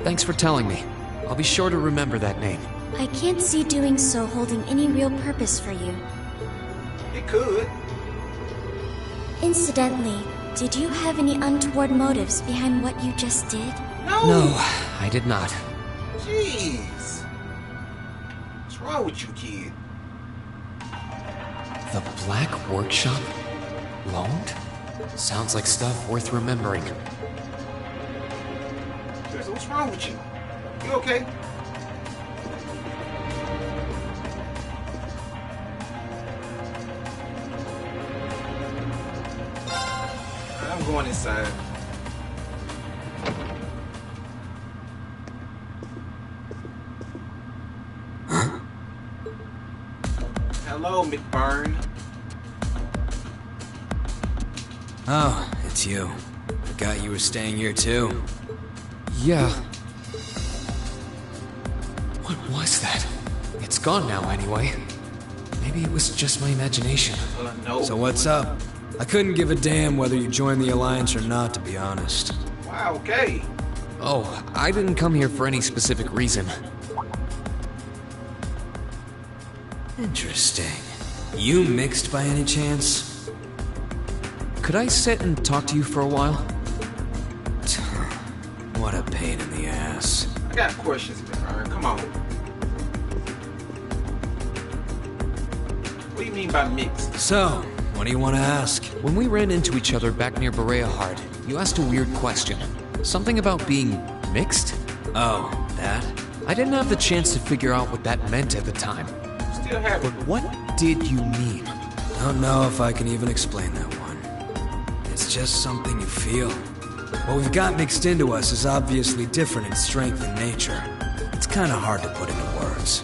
Speaker 3: Thanks for telling me. I'll be sure to remember that name.
Speaker 10: I can't see doing so holding any real purpose for you.
Speaker 1: It could.
Speaker 10: Incidentally, did you have any untoward motives behind what you just did?
Speaker 3: No, I did not.
Speaker 1: Jeez. What's wrong with you, kid?
Speaker 3: The Black Workshop? Loaned? Sounds like stuff worth remembering.
Speaker 1: What's wrong with you? You okay? I'm going inside. Hello, McBurn.
Speaker 21: Oh, it's you. Forgot you were staying here too.
Speaker 3: Yeah. What was that? It's gone now anyway. Maybe it was just my imagination.
Speaker 1: No.
Speaker 21: So what's up? I couldn't give a damn whether you joined the Alliance or not, to be honest.
Speaker 1: Wow, okay.
Speaker 3: Oh, I didn't come here for any specific reason.
Speaker 21: Interesting. You mixed by any chance?
Speaker 3: Could I sit and talk to you for a while?
Speaker 21: What a pain in the ass.
Speaker 1: I got questions, McBurn. Come on. What do you mean by mixed?
Speaker 21: So, what do you want to ask?
Speaker 3: When we ran into each other back near Bereahard, you asked a weird question. Something about being mixed?
Speaker 21: Oh, that?
Speaker 3: I didn't have the chance to figure out what that meant at the time.
Speaker 1: Still have it.
Speaker 3: But what did you mean?
Speaker 21: I don't know if I can even explain that one. It's just something you feel. What we've got mixed into us is obviously different in strength and nature. It's kind of hard to put into words.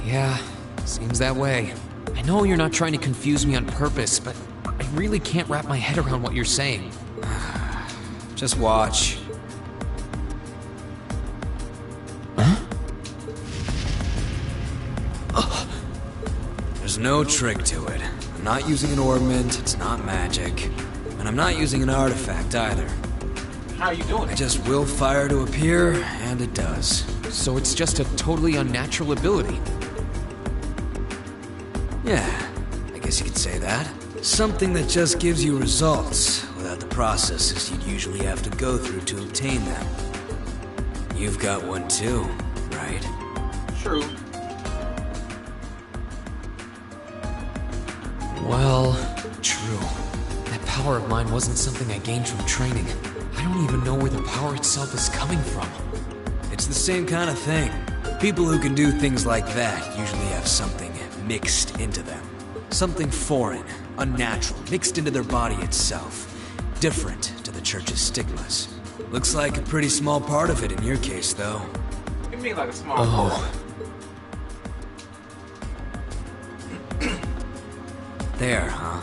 Speaker 3: Yeah, seems that way. I know you're not trying to confuse me on purpose, but I really can't wrap my head around what you're saying.
Speaker 21: Just watch. There's no trick to it. I'm not using an ornament, it's not magic. And I'm not using an artifact either.
Speaker 1: How are you doing?
Speaker 21: I just will fire to appear, and it does.
Speaker 3: So it's just a totally unnatural ability?
Speaker 21: Yeah, I guess you could say that. Something that just gives you results, without the processes you'd usually have to go through to obtain them. You've got one too, right?
Speaker 1: True.
Speaker 3: Well, true. That power of mine wasn't something I gained from training. I don't even know where the power itself is coming from.
Speaker 21: It's the same kind of thing. People who can do things like that usually have something mixed into them. Something foreign, unnatural, mixed into their body itself. Different to the church's stigmas. Looks like a pretty small part of it in your case, though.
Speaker 1: You mean like a small part?
Speaker 21: There, huh?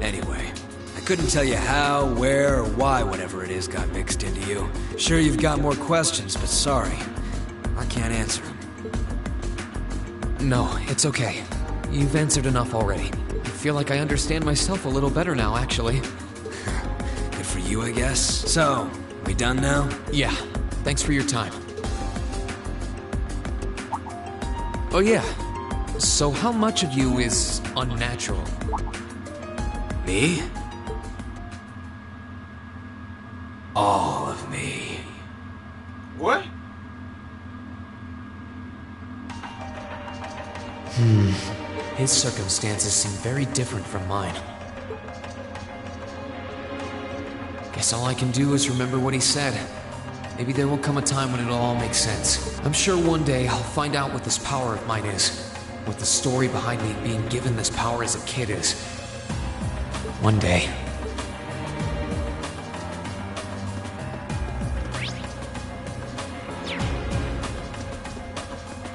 Speaker 21: Anyway, I couldn't tell you how, where, or why whatever it is got mixed into you. Sure you've got more questions, but sorry. I can't answer them.
Speaker 3: No, it's okay. You've answered enough already. I feel like I understand myself a little better now, actually.
Speaker 21: Good for you, I guess. So, we done now?
Speaker 3: Yeah. Thanks for your time. Oh yeah. So how much of you is unnatural?
Speaker 21: Me? All of me.
Speaker 1: What?
Speaker 3: His circumstances seem very different from mine. Guess all I can do is remember what he said. Maybe there will come a time when it'll all make sense. I'm sure one day I'll find out what this power of mine is. What the story behind me being given this power as a kid is. One day.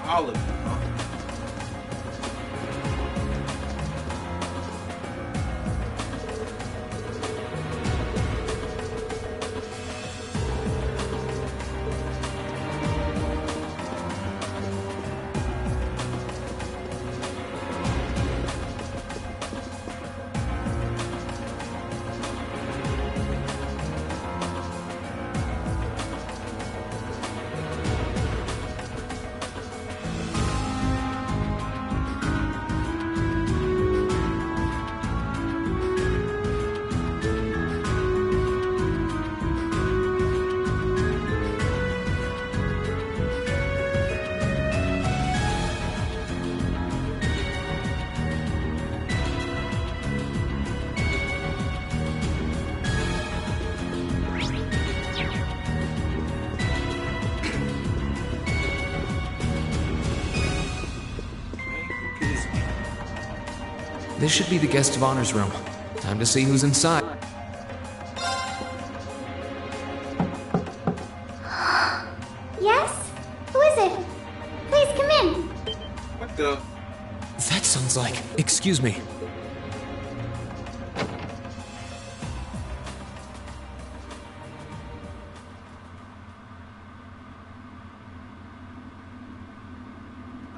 Speaker 1: All of them, huh?
Speaker 3: This should be the guest of honor's room. Time to see who's inside.
Speaker 10: Yes? Who is it? Please come in.
Speaker 1: What the?
Speaker 3: That sounds like... Excuse me.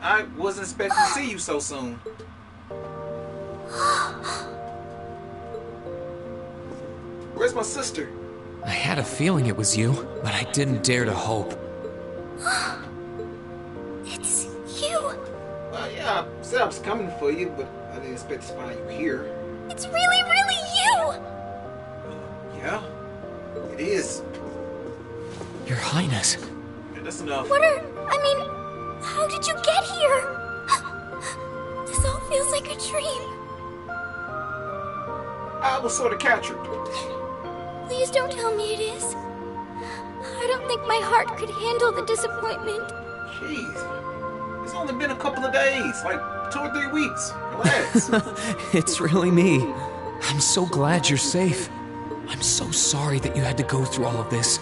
Speaker 1: I wasn't expecting to see you so soon. Where's my sister?
Speaker 3: I had a feeling it was you, but I didn't dare to hope.
Speaker 11: It's you!
Speaker 1: Well, yeah, I said I was coming for you, but I didn't expect to find you here.
Speaker 11: It's really, really you!
Speaker 1: Yeah, it is.
Speaker 3: Your Highness.
Speaker 1: Yeah, that's enough.
Speaker 11: How did you get here? This all feels like a dream.
Speaker 1: I was sort of captured.
Speaker 11: Please don't tell me it is. I don't think my heart could handle the disappointment.
Speaker 1: Jeez. It's only been a couple of days, like 2 or 3 weeks. Relax.
Speaker 3: It's really me. I'm so glad you're safe. I'm so sorry that you had to go through all of this.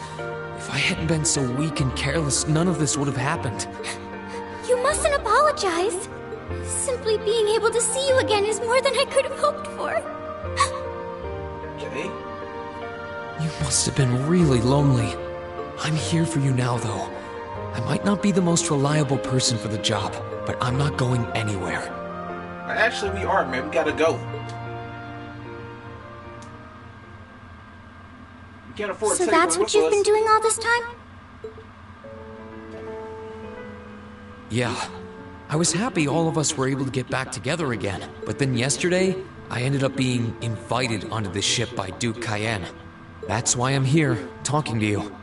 Speaker 3: If I hadn't been so weak and careless, none of this would have happened.
Speaker 11: You mustn't apologize. Simply being able to see you again is more than I could have hoped for.
Speaker 1: Okay.
Speaker 3: You must have been really lonely. I'm here for you now, though. I might not be the most reliable person for the job, but I'm not going anywhere.
Speaker 1: Actually, we are, man. We gotta go. We can't afford to
Speaker 11: So
Speaker 1: take
Speaker 11: that's
Speaker 1: her
Speaker 11: what
Speaker 1: with
Speaker 11: you've
Speaker 1: us.
Speaker 11: been doing all this time?
Speaker 3: Yeah. I was happy all of us were able to get back together again, but then yesterday, I ended up being invited onto this ship by Duke Cayenne. That's why I'm here, talking to you.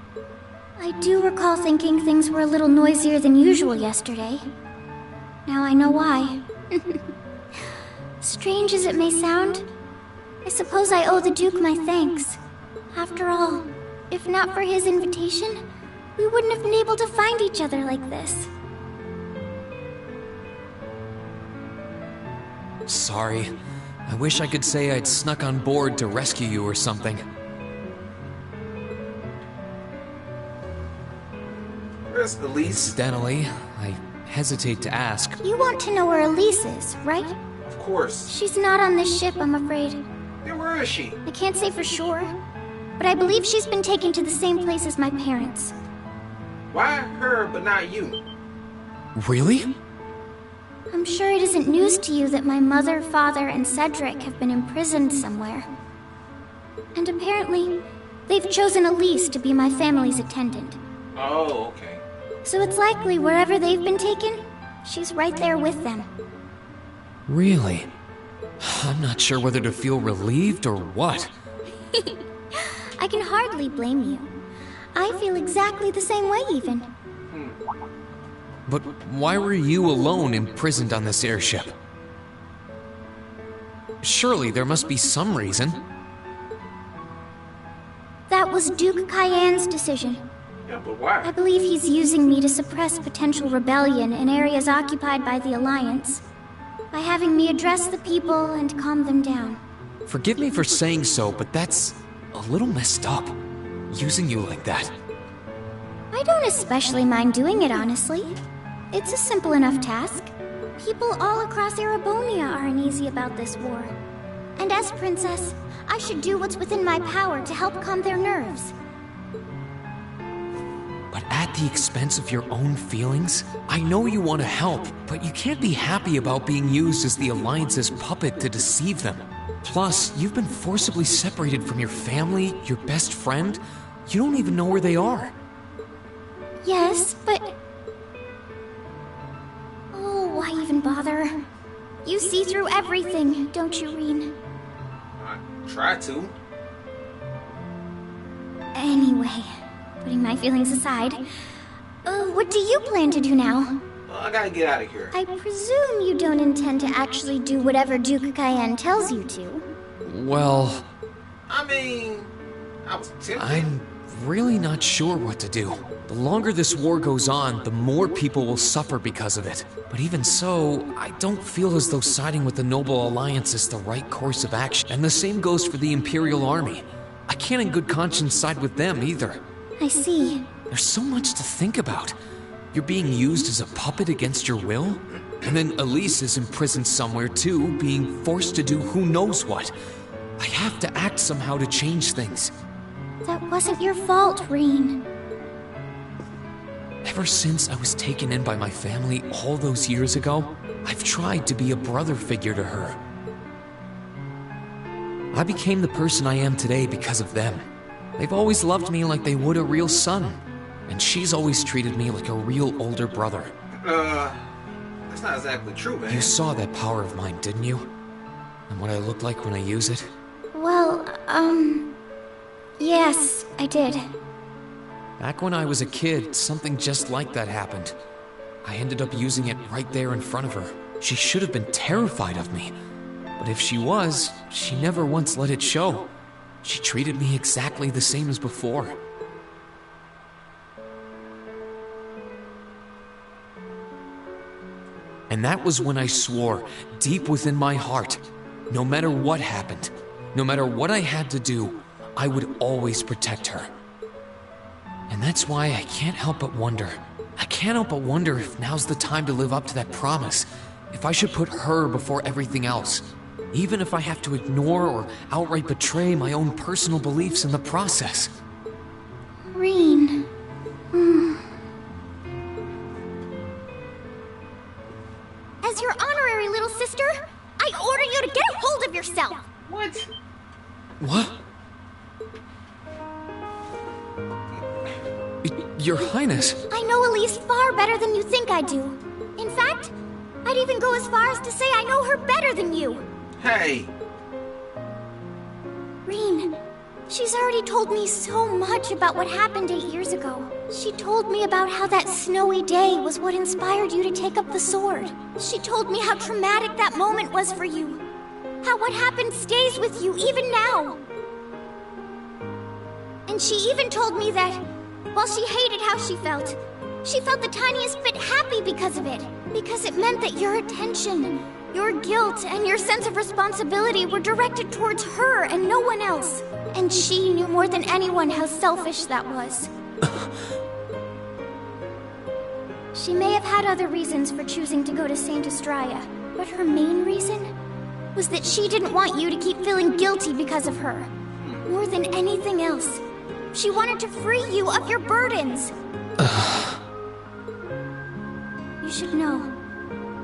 Speaker 11: I do recall thinking things were a little noisier than usual yesterday. Now I know why. Strange as it may sound, I suppose I owe the Duke my thanks. After all, if not for his invitation, we wouldn't have been able to find each other like this.
Speaker 3: Sorry. I wish I could say I'd snuck on board to rescue you or something.
Speaker 1: Where's Elise?
Speaker 3: Incidentally, I hesitate to ask.
Speaker 11: You want to know where Elise is, right?
Speaker 1: Of course.
Speaker 11: She's not on this ship, I'm afraid.
Speaker 1: Then where is she?
Speaker 11: I can't say for sure, but I believe she's been taken to the same place as my parents.
Speaker 1: Why her, but not you?
Speaker 3: Really?
Speaker 11: I'm sure it isn't news to you that my mother, father, and Cedric have been imprisoned somewhere. And apparently, they've chosen Elise to be my family's attendant.
Speaker 1: Oh, okay.
Speaker 11: So it's likely wherever they've been taken, she's right there with them.
Speaker 3: Really? I'm not sure whether to feel relieved or what.
Speaker 11: I can hardly blame you. I feel exactly the same way, even.
Speaker 3: But why were you alone imprisoned on this airship? Surely there must be some reason.
Speaker 11: That was Duke Cayenne's decision.
Speaker 1: Yeah, but why?
Speaker 11: I believe he's using me to suppress potential rebellion in areas occupied by the Alliance, by having me address the people and calm them down.
Speaker 3: Forgive me for saying so, but that's a little messed up. Using you like that.
Speaker 11: I don't especially mind doing it, honestly. It's a simple enough task. People all across Erebonia are uneasy about this war. And as princess, I should do what's within my power to help calm their nerves.
Speaker 3: But at the expense of your own feelings? I know you want to help, but you can't be happy about being used as the Alliance's puppet to deceive them. Plus, you've been forcibly separated from your family, your best friend. You don't even know where they are.
Speaker 11: Yes, but... Oh, why even bother? You see through everything, don't you, Reen?
Speaker 1: I try to.
Speaker 11: Anyway, putting my feelings aside, what do you plan to do now?
Speaker 1: Well, I gotta get out of here.
Speaker 11: I presume you don't intend to actually do whatever Duke Cayenne tells you to.
Speaker 3: Well...
Speaker 1: I mean, I was tempted.
Speaker 3: I'm really not sure what to do. The longer this war goes on, the more people will suffer because of it. But even so, I don't feel as though siding with the Noble Alliance is the right course of action. And the same goes for the Imperial Army. I can't in good conscience side with them either.
Speaker 11: I see.
Speaker 3: There's so much to think about. You're being used as a puppet against your will? And then Elise is imprisoned somewhere too, being forced to do who knows what. I have to act somehow to change things.
Speaker 8: That wasn't your fault, Reen.
Speaker 3: Ever since I was taken in by my family all those years ago, I've tried to be a brother figure to her. I became the person I am today because of them. They've always loved me like they would a real son, and she's always treated me like a real older brother.
Speaker 1: That's not exactly true, man.
Speaker 3: You saw that power of mine, didn't you? And what I look like when I use it?
Speaker 8: Well, yes, I did.
Speaker 3: Back when I was a kid, something just like that happened. I ended up using it right there in front of her. She should have been terrified of me. But if she was, she never once let it show. She treated me exactly the same as before. And that was when I swore, deep within my heart, no matter what happened, no matter what I had to do, I would always protect her. And that's why I can't help but wonder. I can't help but wonder if now's the time to live up to that promise. If I should put her before everything else. Even if I have to ignore or outright betray my own personal beliefs in the process.
Speaker 8: Reen.
Speaker 10: As your honorary little sister, I order you to get a hold of yourself!
Speaker 1: What?
Speaker 3: What? Your Highness.
Speaker 10: I know Elise far better than you think I do. In fact, I'd even go as far as to say I know her better than you.
Speaker 1: Hey!
Speaker 8: Reen, she's already told me so much about what happened 8 years ago. She told me about how that snowy day was what inspired you to take up the sword. She told me how traumatic that moment was for you. How what happened stays with you even now. And she even told me that, while she hated how she felt the tiniest bit happy because of it. Because it meant that your attention, your guilt, and your sense of responsibility were directed towards her and no one else. And she knew more than anyone how selfish that was. She may have had other reasons for choosing to go to Saint Estrella, but her main reason was that she didn't want you to keep feeling guilty because of her. More than anything else, she wanted to free you of your burdens. You should know,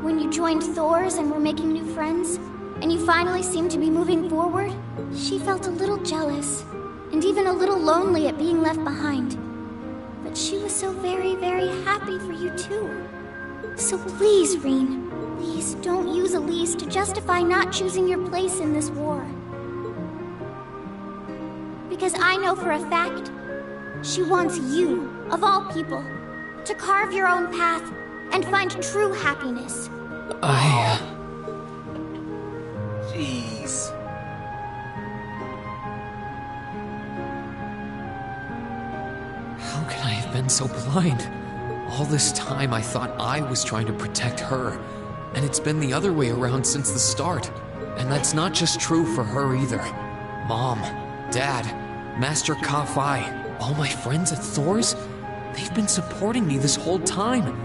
Speaker 8: when you joined Thor's and were making new friends, and you finally seemed to be moving forward, she felt a little jealous, and even a little lonely at being left behind. But she was so very, very happy for you too. So please, Reen, please don't use Elise to justify not choosing your place in this war. Because I know for a fact, she wants you, of all people, to carve your own path and find true happiness.
Speaker 1: Jeez.
Speaker 3: How could I have been so blind? All this time I thought I was trying to protect her, and it's been the other way around since the start. And that's not just true for her either. Mom, Dad, Master Ka-Fai, all my friends at Thor's, they've been supporting me this whole time.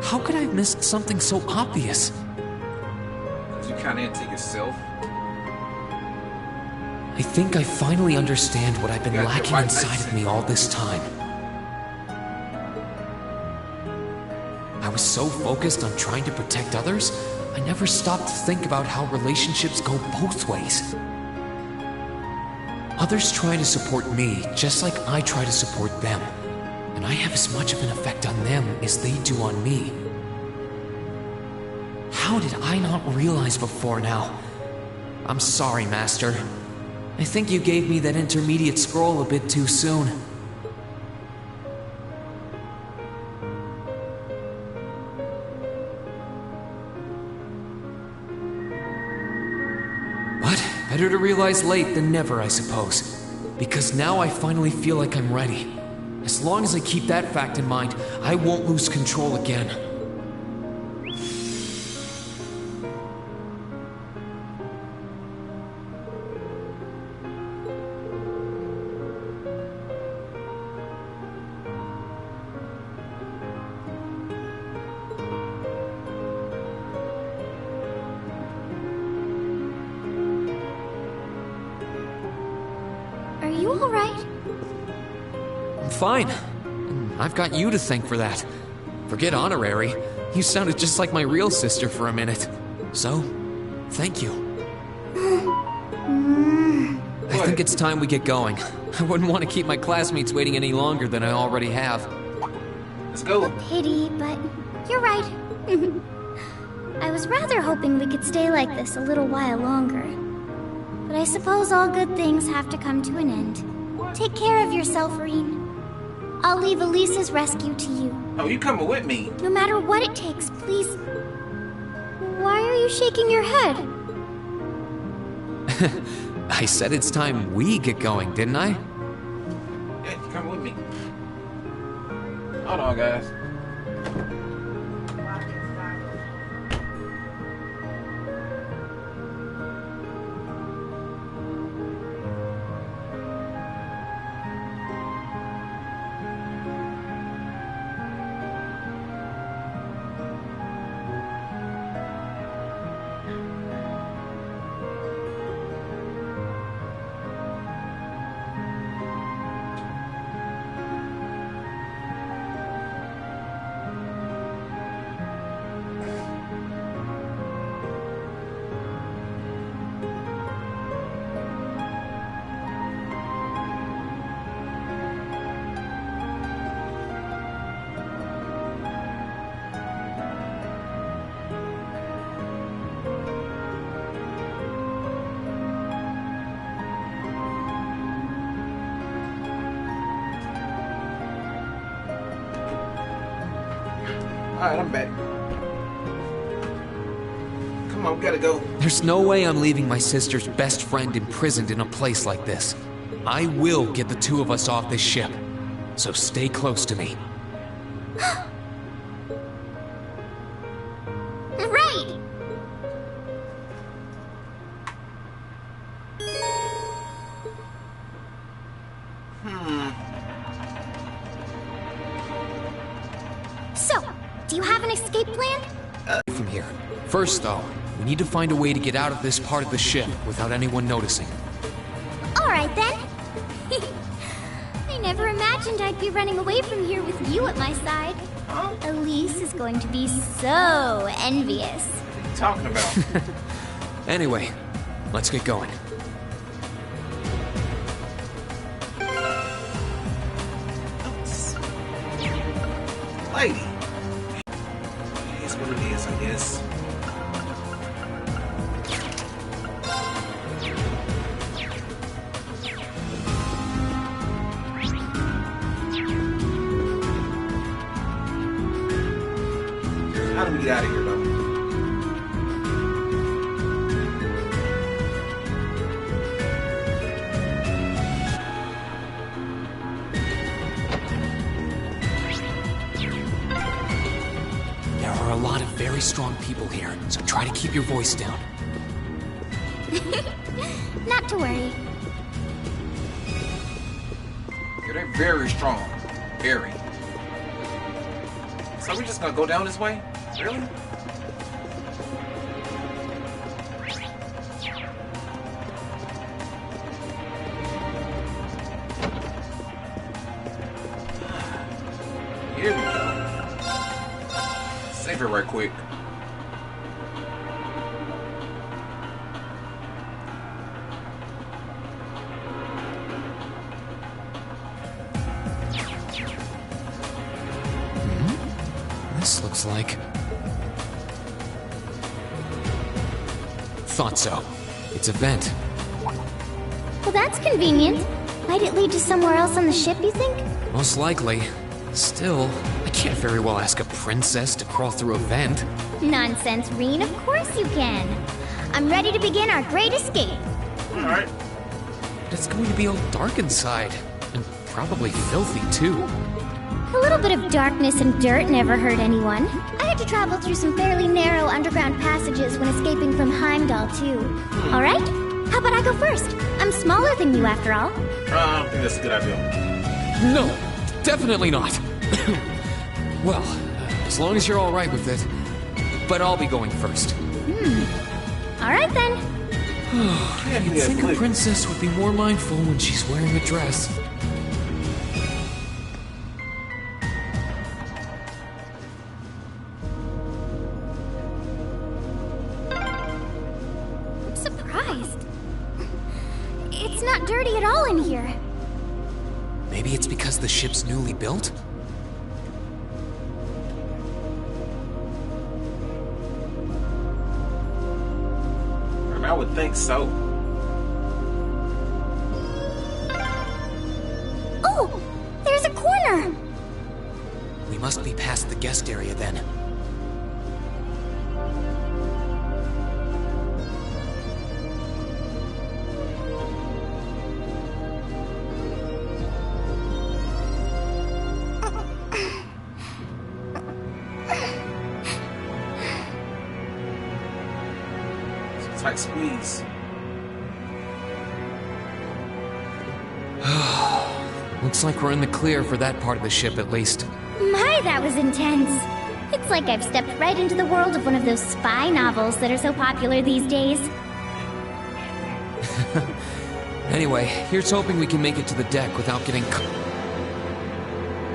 Speaker 3: How could I have missed something so obvious?
Speaker 1: You kinda into yourself.
Speaker 3: I think I finally understand what I've been lacking inside of me all this time. I was so focused on trying to protect others, I never stopped to think about how relationships go both ways. Others try to support me just like I try to support them, and I have as much of an effect on them as they do on me. How did I not realize before now? I'm sorry, Master. I think you gave me that intermediate scroll a bit too soon. But better to realize late than never, I suppose. Because now I finally feel like I'm ready. As long as I keep that fact in mind, I won't lose control again.
Speaker 8: you alright?
Speaker 3: I'm fine. And I've got you to thank for that. Forget honorary. You sounded just like my real sister for a minute. So, thank you. I think it's time we get going. I wouldn't want to keep my classmates waiting any longer than I already have.
Speaker 1: Let's go.
Speaker 8: A pity, but you're right. I was rather hoping we could stay like this a little while longer. But I suppose all good things have to come to an end. Take care of yourself, Reen. I'll leave Elise's rescue to you.
Speaker 1: Oh, you coming with me?
Speaker 8: No matter what it takes, please. Why are you shaking your head?
Speaker 3: I said it's time we get going, didn't I?
Speaker 1: Yeah, you come with me. Hold on, guys. Alright, I'm back. Come on, we gotta go.
Speaker 3: There's no way I'm leaving my sister's best friend imprisoned in a place like this. I will get the two of us off this ship. So stay close to me.
Speaker 8: Right! So, do you have an escape plan?
Speaker 3: From here. First, though, we need to find a way to get out of this part of the ship without anyone noticing.
Speaker 8: Alright then. I never imagined I'd be running away from here with you at my side. Elise is going to be so envious.
Speaker 1: What are you talking about?
Speaker 3: Anyway, let's get going.
Speaker 1: Lady. It is what it is, I guess. How do we get out of here, though?
Speaker 3: There are a lot of very strong people here, so try to keep your voice down.
Speaker 8: Not to worry.
Speaker 1: Yeah, they're very strong. Very. So we just gonna go down this way? Really? Here we go. Save it right quick.
Speaker 3: This looks like... Thought so. It's a vent.
Speaker 8: Well, that's convenient. Might it lead to somewhere else on the ship, you think?
Speaker 3: Most likely. Still, I can't very well ask a princess to crawl through a vent.
Speaker 8: Nonsense, Reen. Of course you can. I'm ready to begin our great escape.
Speaker 1: Alright.
Speaker 3: But it's going to be all dark inside. And probably filthy, too.
Speaker 8: A little bit of darkness and dirt never hurt anyone. I had to travel through some fairly narrow underground passages when escaping from Heimdall, too. Alright? How about I go first? I'm smaller than you, after all.
Speaker 1: I don't think that's a good idea.
Speaker 3: No, definitely not. Well, as long as you're all right with it. But I'll be going first.
Speaker 8: Alright then.
Speaker 3: You'd think a princess would be more mindful when she's wearing a dress.
Speaker 8: I'm surprised. It's not dirty at all in here.
Speaker 3: Maybe it's because the ship's newly built?
Speaker 1: I would think so.
Speaker 8: Oh! There's a corner!
Speaker 3: We must be past the guest area then.
Speaker 1: Tight squeeze.
Speaker 3: Looks like we're in the clear for that part of the ship at least.
Speaker 8: My, that was intense. It's like I've stepped right into the world of one of those spy novels that are so popular these days.
Speaker 3: Anyway, here's hoping we can make it to the deck without getting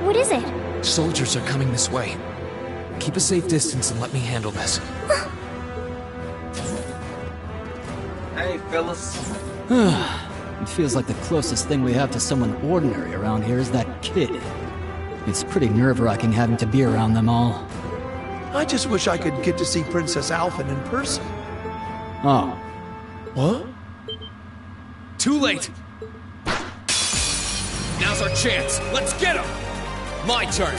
Speaker 8: What is it?
Speaker 3: Soldiers are coming this way. Keep a safe distance and let me handle this.
Speaker 1: Hey, Phyllis.
Speaker 19: It feels like the closest thing we have to someone ordinary around here is that kid. It's pretty nerve-wracking having to be around them all.
Speaker 22: I just wish I could get to see Princess Alphen in person.
Speaker 19: Oh.
Speaker 22: What?
Speaker 3: Too late! Now's our chance! Let's get him! My turn!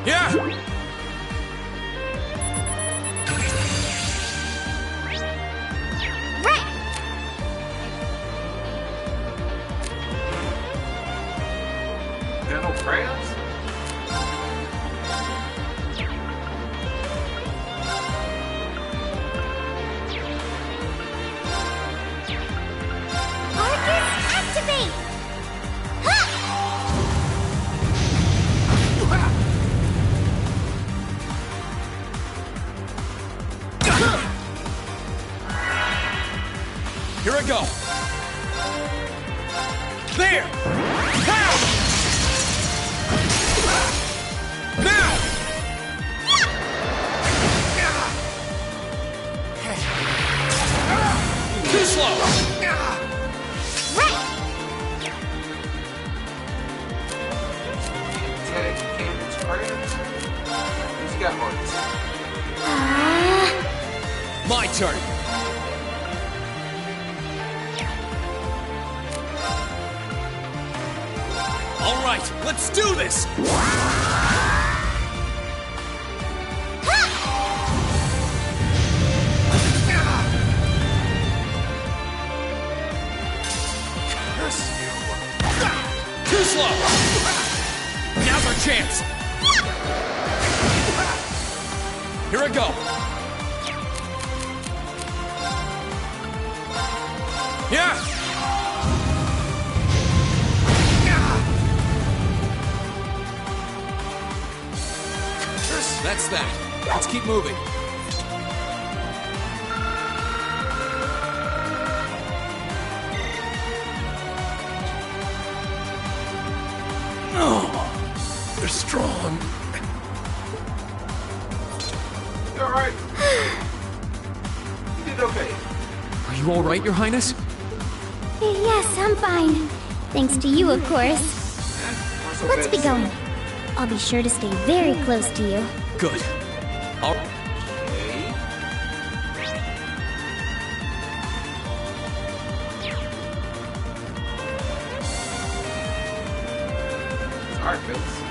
Speaker 3: Yeah!
Speaker 8: Right!
Speaker 1: Got no crabs?
Speaker 8: Arcus, activate!
Speaker 3: Here I go! There! Pow! Now! Too slow!
Speaker 1: Tag, can't crabs? Who's got hearts?
Speaker 3: My turn! All right, let's do this! Too slow! Now's our chance! Here I go! Yeah! That's that. Let's keep moving.
Speaker 22: Oh, they're strong.
Speaker 1: You alright? You did okay.
Speaker 3: Are you all right, Your Highness?
Speaker 8: Yes, I'm fine. Thanks to you, of course. Let's be going. I'll be sure to stay very close to you.
Speaker 3: Good. All
Speaker 1: Alright, Phyllis.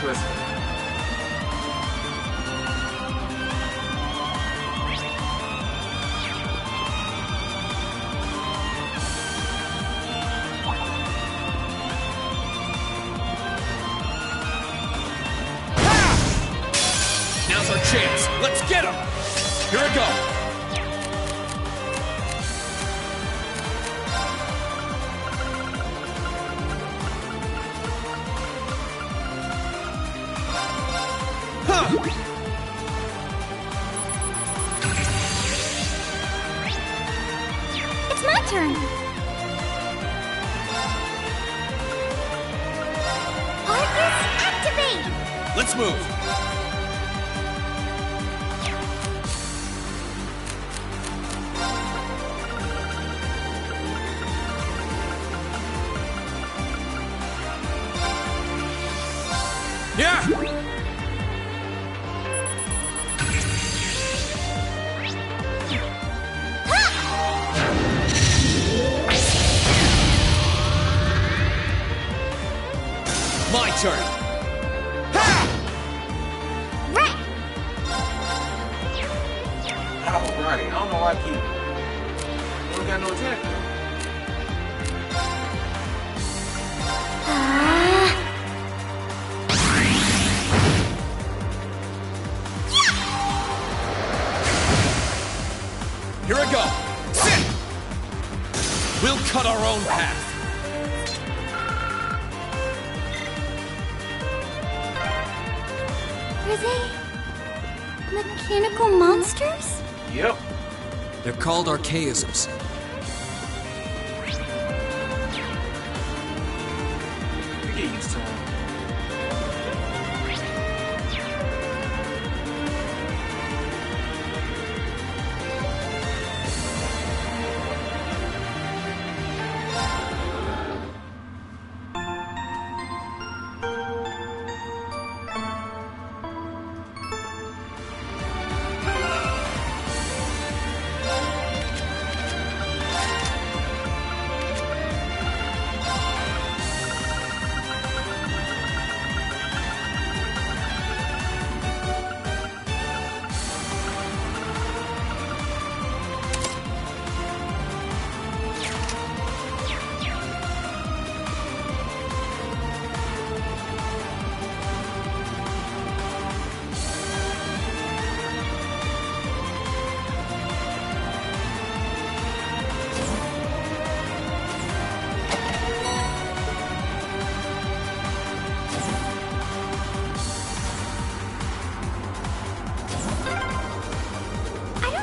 Speaker 1: interesting.
Speaker 3: Now's our chance. Let's get him! Here we go.
Speaker 8: It's my turn. Arcus, activate!
Speaker 3: Let's move. Yeah! My turn.
Speaker 8: Right.
Speaker 1: Alright, I don't know why I keep. We don't got no attack.
Speaker 3: Here I go. Sit! We'll cut our own path.
Speaker 8: Are they mechanical monsters?
Speaker 1: Yep.
Speaker 3: They're called archaisms.
Speaker 1: You get used to them.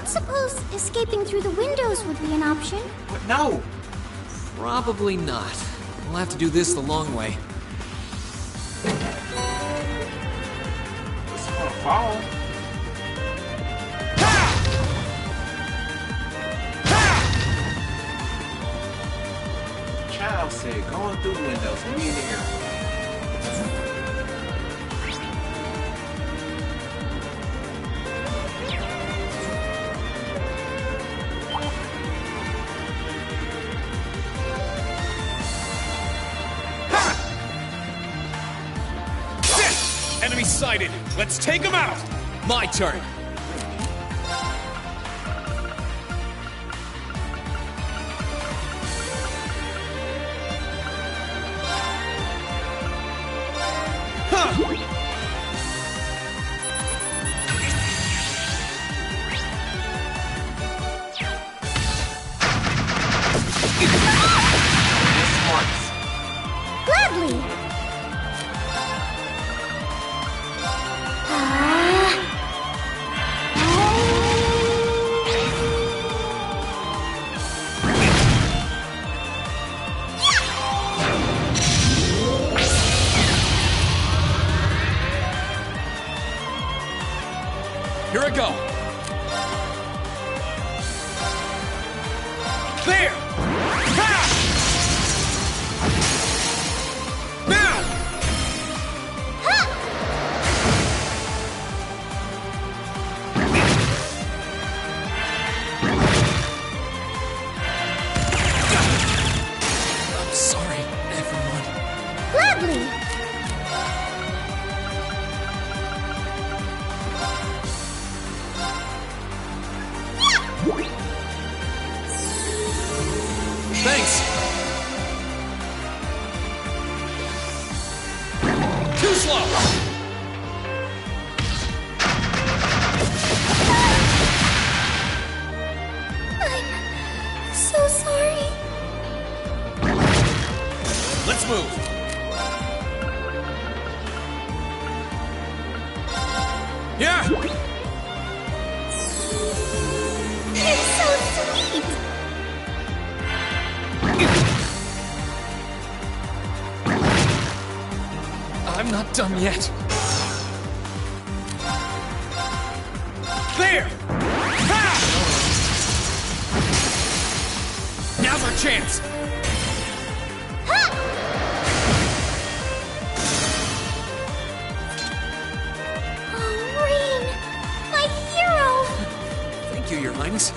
Speaker 8: Suppose escaping through the windows would be an option.
Speaker 1: What? No!
Speaker 3: Probably not. We'll have to do this the long way.
Speaker 1: It's gonna fall. Child said going through the windows. We in the air.
Speaker 3: Enemy sighted. Let's take him out. My turn.
Speaker 8: Gladly.
Speaker 3: Here I go. There! Ha! Now! I'm sorry, everyone.
Speaker 8: Gladly.
Speaker 3: Yeah!
Speaker 8: You're so sweet!
Speaker 3: I'm not done yet. There! Ha! Now's our chance!
Speaker 8: Oh, Rain! My hero!
Speaker 3: Thank you, Your Highness.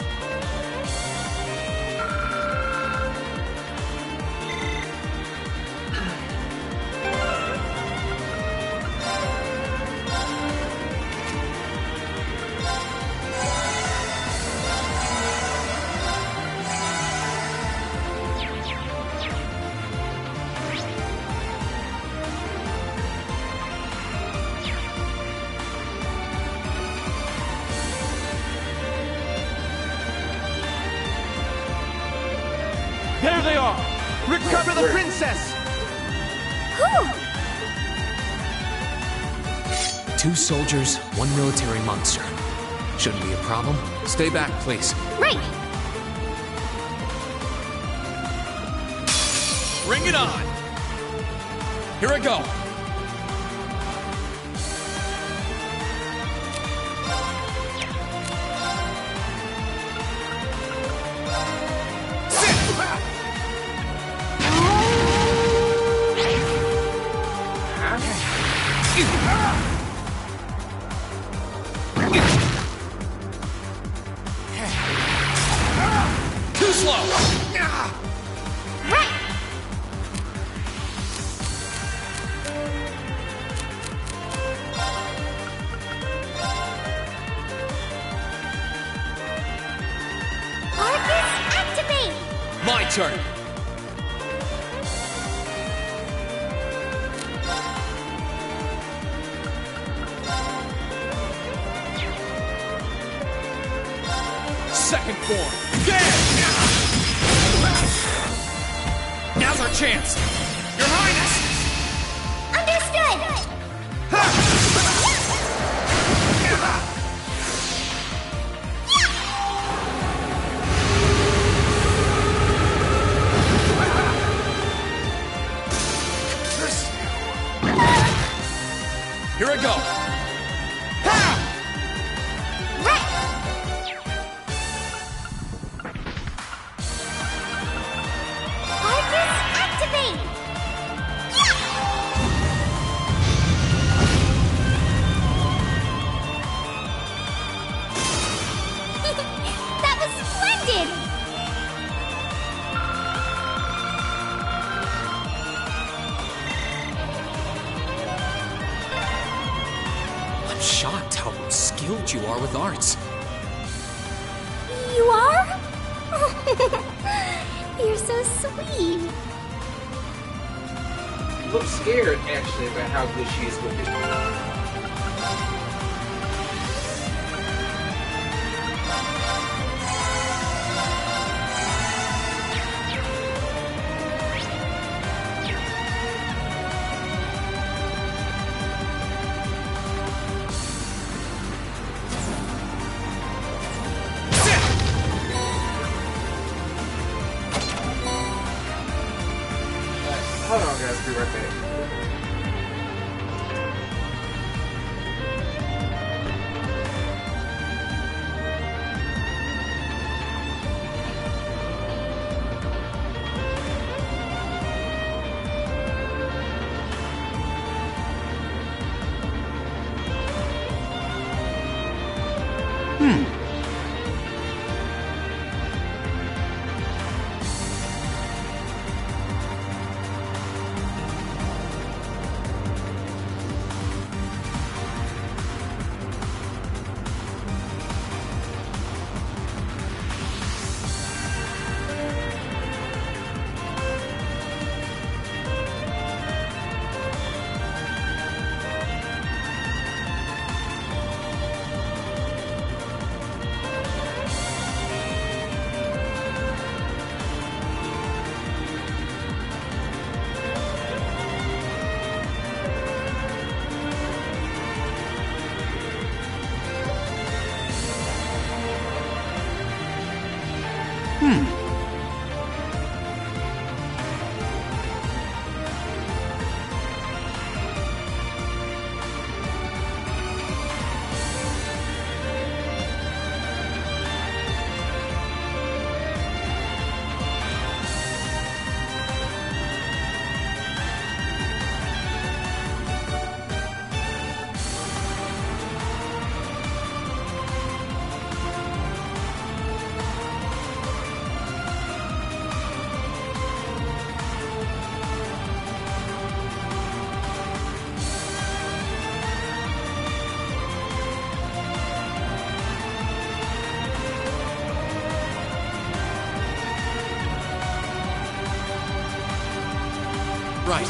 Speaker 5: There they are! Recover the princess!
Speaker 8: Whew!
Speaker 3: 2 soldiers, 1 military monster. Shouldn't be a problem. Stay back, please.
Speaker 8: Right!
Speaker 3: Bring it on! Here I go! Too slow!
Speaker 8: Right! Arcus, activate!
Speaker 3: My turn! Second form! There! Now's our chance! Your Highness!
Speaker 8: Understood!
Speaker 3: Here I go!
Speaker 8: Arcus, activate! That was splendid!
Speaker 3: I'm shocked how skilled you are with arts.
Speaker 8: You are? You're so sweet.
Speaker 1: I'm a little scared, actually, about how good she is with it. Hold on, guys. Be right back.
Speaker 3: right.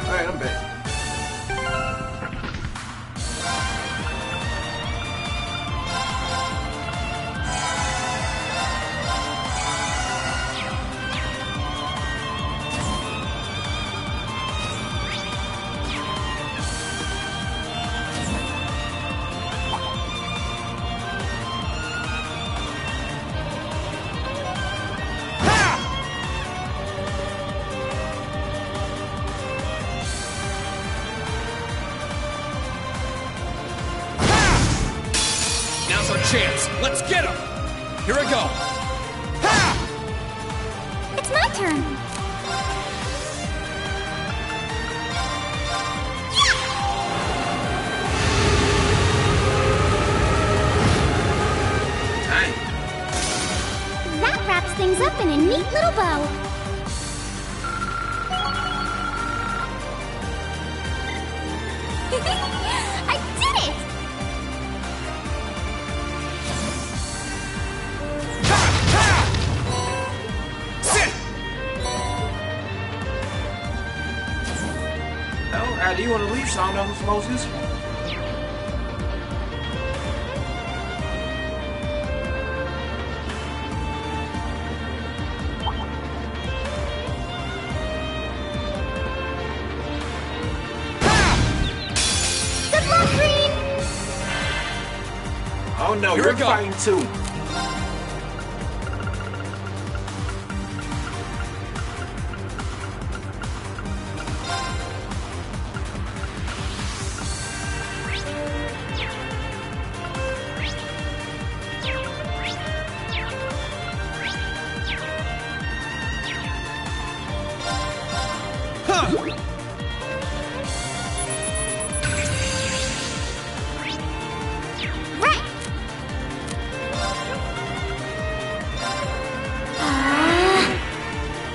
Speaker 1: Alright, I'm back.
Speaker 3: Now's our chance. Let's get him. Here I go.
Speaker 8: It's my turn. That wraps things up in a neat little bow. I did it!
Speaker 1: Do you want to leave so I know who's most useful?
Speaker 8: Good luck, Green!
Speaker 1: Oh no,
Speaker 3: Here
Speaker 1: you're
Speaker 3: we go.
Speaker 1: fighting too.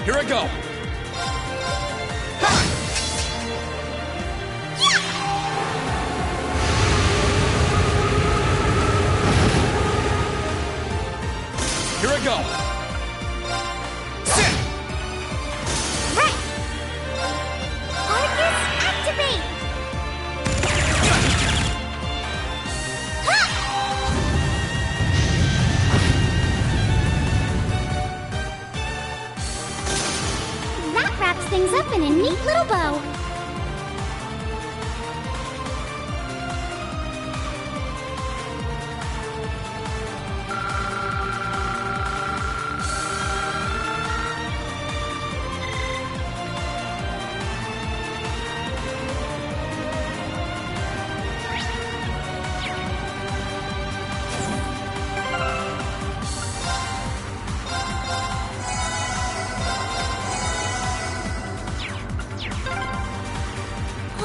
Speaker 3: Here I go. Here I go. Sit.
Speaker 8: Right. Arcus, activate. That wraps things up in a neat little bow.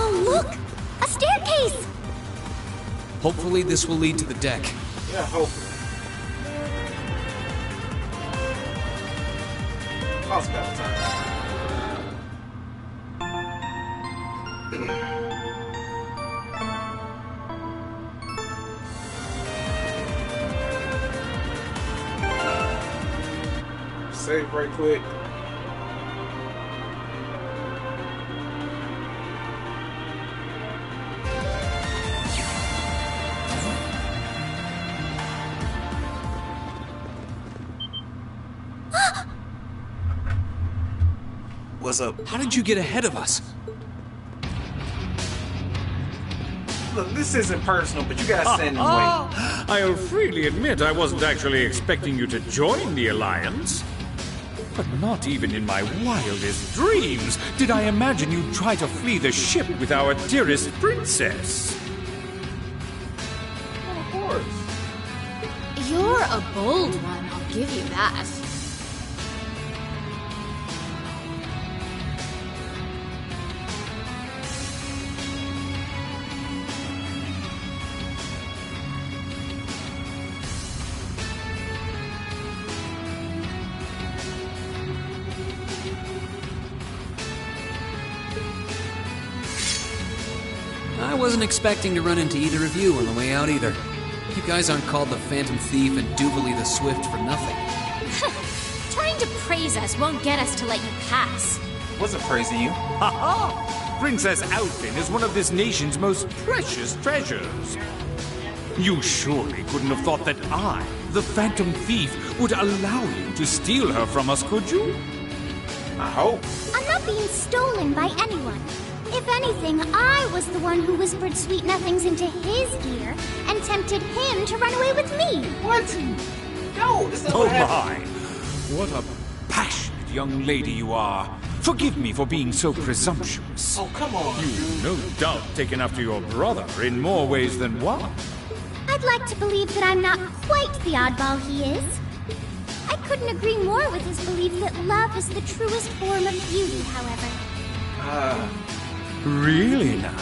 Speaker 8: Oh, look! A staircase!
Speaker 3: Hopefully this will lead to the deck.
Speaker 1: Yeah, hopefully. Oh, it's about time. Save right quick. What's up?
Speaker 21: How did you get ahead of us?
Speaker 1: Look, this isn't personal, but you guys stand in the way.
Speaker 7: I'll freely admit I wasn't actually expecting you to join the Alliance. But not even in my wildest dreams did I imagine you'd try to flee the ship with our dearest princess.
Speaker 1: Of course.
Speaker 11: You're a bold one, I'll give you that.
Speaker 21: I wasn't expecting to run into either of you on the way out either. You guys aren't called the Phantom Thief and Doobly the Swift for nothing.
Speaker 11: Trying to praise us won't get us to let you pass.
Speaker 1: Wasn't praising you.
Speaker 7: Ha ha! Princess Alphin is one of this nation's most precious treasures. You surely couldn't have thought that I, the Phantom Thief, would allow you to steal her from us, could you?
Speaker 1: I hope.
Speaker 8: I'm not being stolen by anyone. If anything, I was the one who whispered sweet nothings into his ear and tempted him to run away with me.
Speaker 1: What? No, this is
Speaker 7: Oh
Speaker 1: what happened.
Speaker 7: my! What a passionate young lady you are. Forgive me for being so presumptuous.
Speaker 1: Oh, come on.
Speaker 7: You've no doubt taken after your brother in more ways than one.
Speaker 8: I'd like to believe that I'm not quite the oddball he is. I couldn't agree more with his belief that love is the truest form of beauty, however.
Speaker 7: Really now?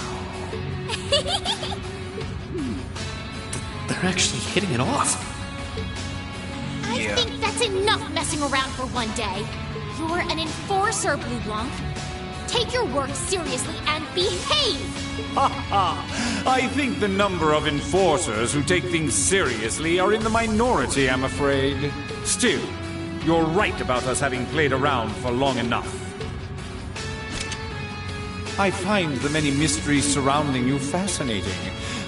Speaker 21: They're actually hitting it off.
Speaker 11: I think that's enough messing around for one day. You're an enforcer, Blue Blanc. Take your work seriously and behave!
Speaker 7: Ha ha! I think the number of enforcers who take things seriously are in the minority, I'm afraid. Still, you're right about us having played around for long enough. I find the many mysteries surrounding you fascinating,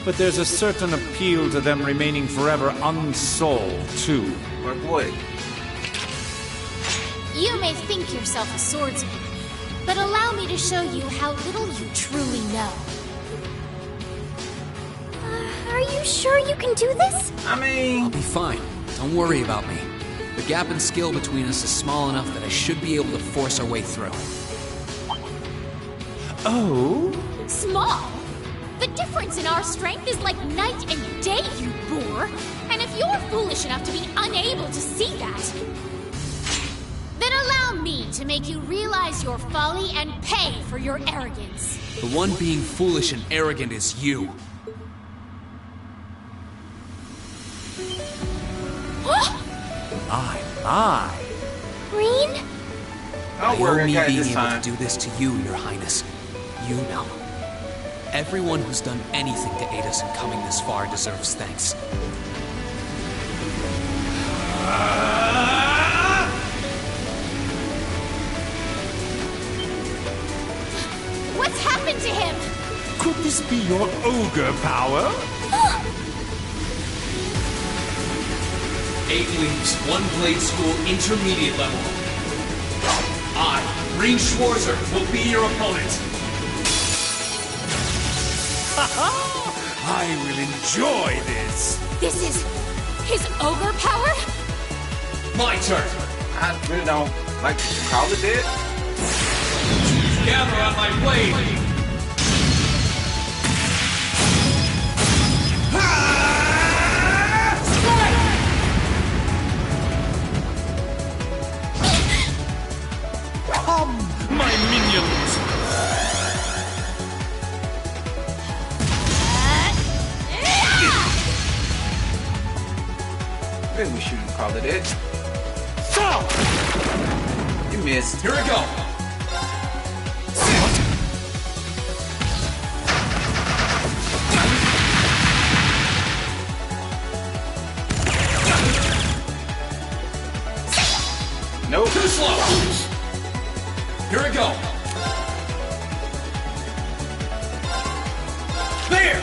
Speaker 7: but there's a certain appeal to them remaining forever unsolved, too.
Speaker 1: My boy.
Speaker 11: You may think yourself a swordsman, but allow me to show you how little you truly know.
Speaker 8: Are you sure you can do this?
Speaker 1: I mean...
Speaker 21: I'll be fine. Don't worry about me. The gap in skill between us is small enough that I should be able to force our way through.
Speaker 7: Oh?
Speaker 11: Small? The difference in our strength is like night and day, you boor! And if you're foolish enough to be unable to see that, then allow me to make you realize your folly and pay for your arrogance.
Speaker 21: The one being foolish and arrogant is you.
Speaker 7: My.
Speaker 8: Green?
Speaker 21: I
Speaker 1: Don't worry,
Speaker 21: owe me
Speaker 1: I got
Speaker 21: being
Speaker 1: this
Speaker 21: able
Speaker 1: time.
Speaker 21: to do this to you, Your Highness. You know. Everyone who's done anything to aid us in coming this far deserves thanks.
Speaker 11: What's happened to him?
Speaker 7: Could this be your ogre power?
Speaker 3: 8 leagues, 1 blade school, intermediate level. I, Green Schwarzer, will be your opponent.
Speaker 7: I will enjoy this.
Speaker 11: This is his ogre power?
Speaker 3: My turn.
Speaker 1: I really don't like to call it dead.
Speaker 3: Gather on my blade.
Speaker 7: Come, my minions.
Speaker 1: Maybe we shouldn't call it dead.
Speaker 7: Stop!
Speaker 1: You missed.
Speaker 3: Here we go.
Speaker 1: Nope.
Speaker 3: Too slow. Here we go. There.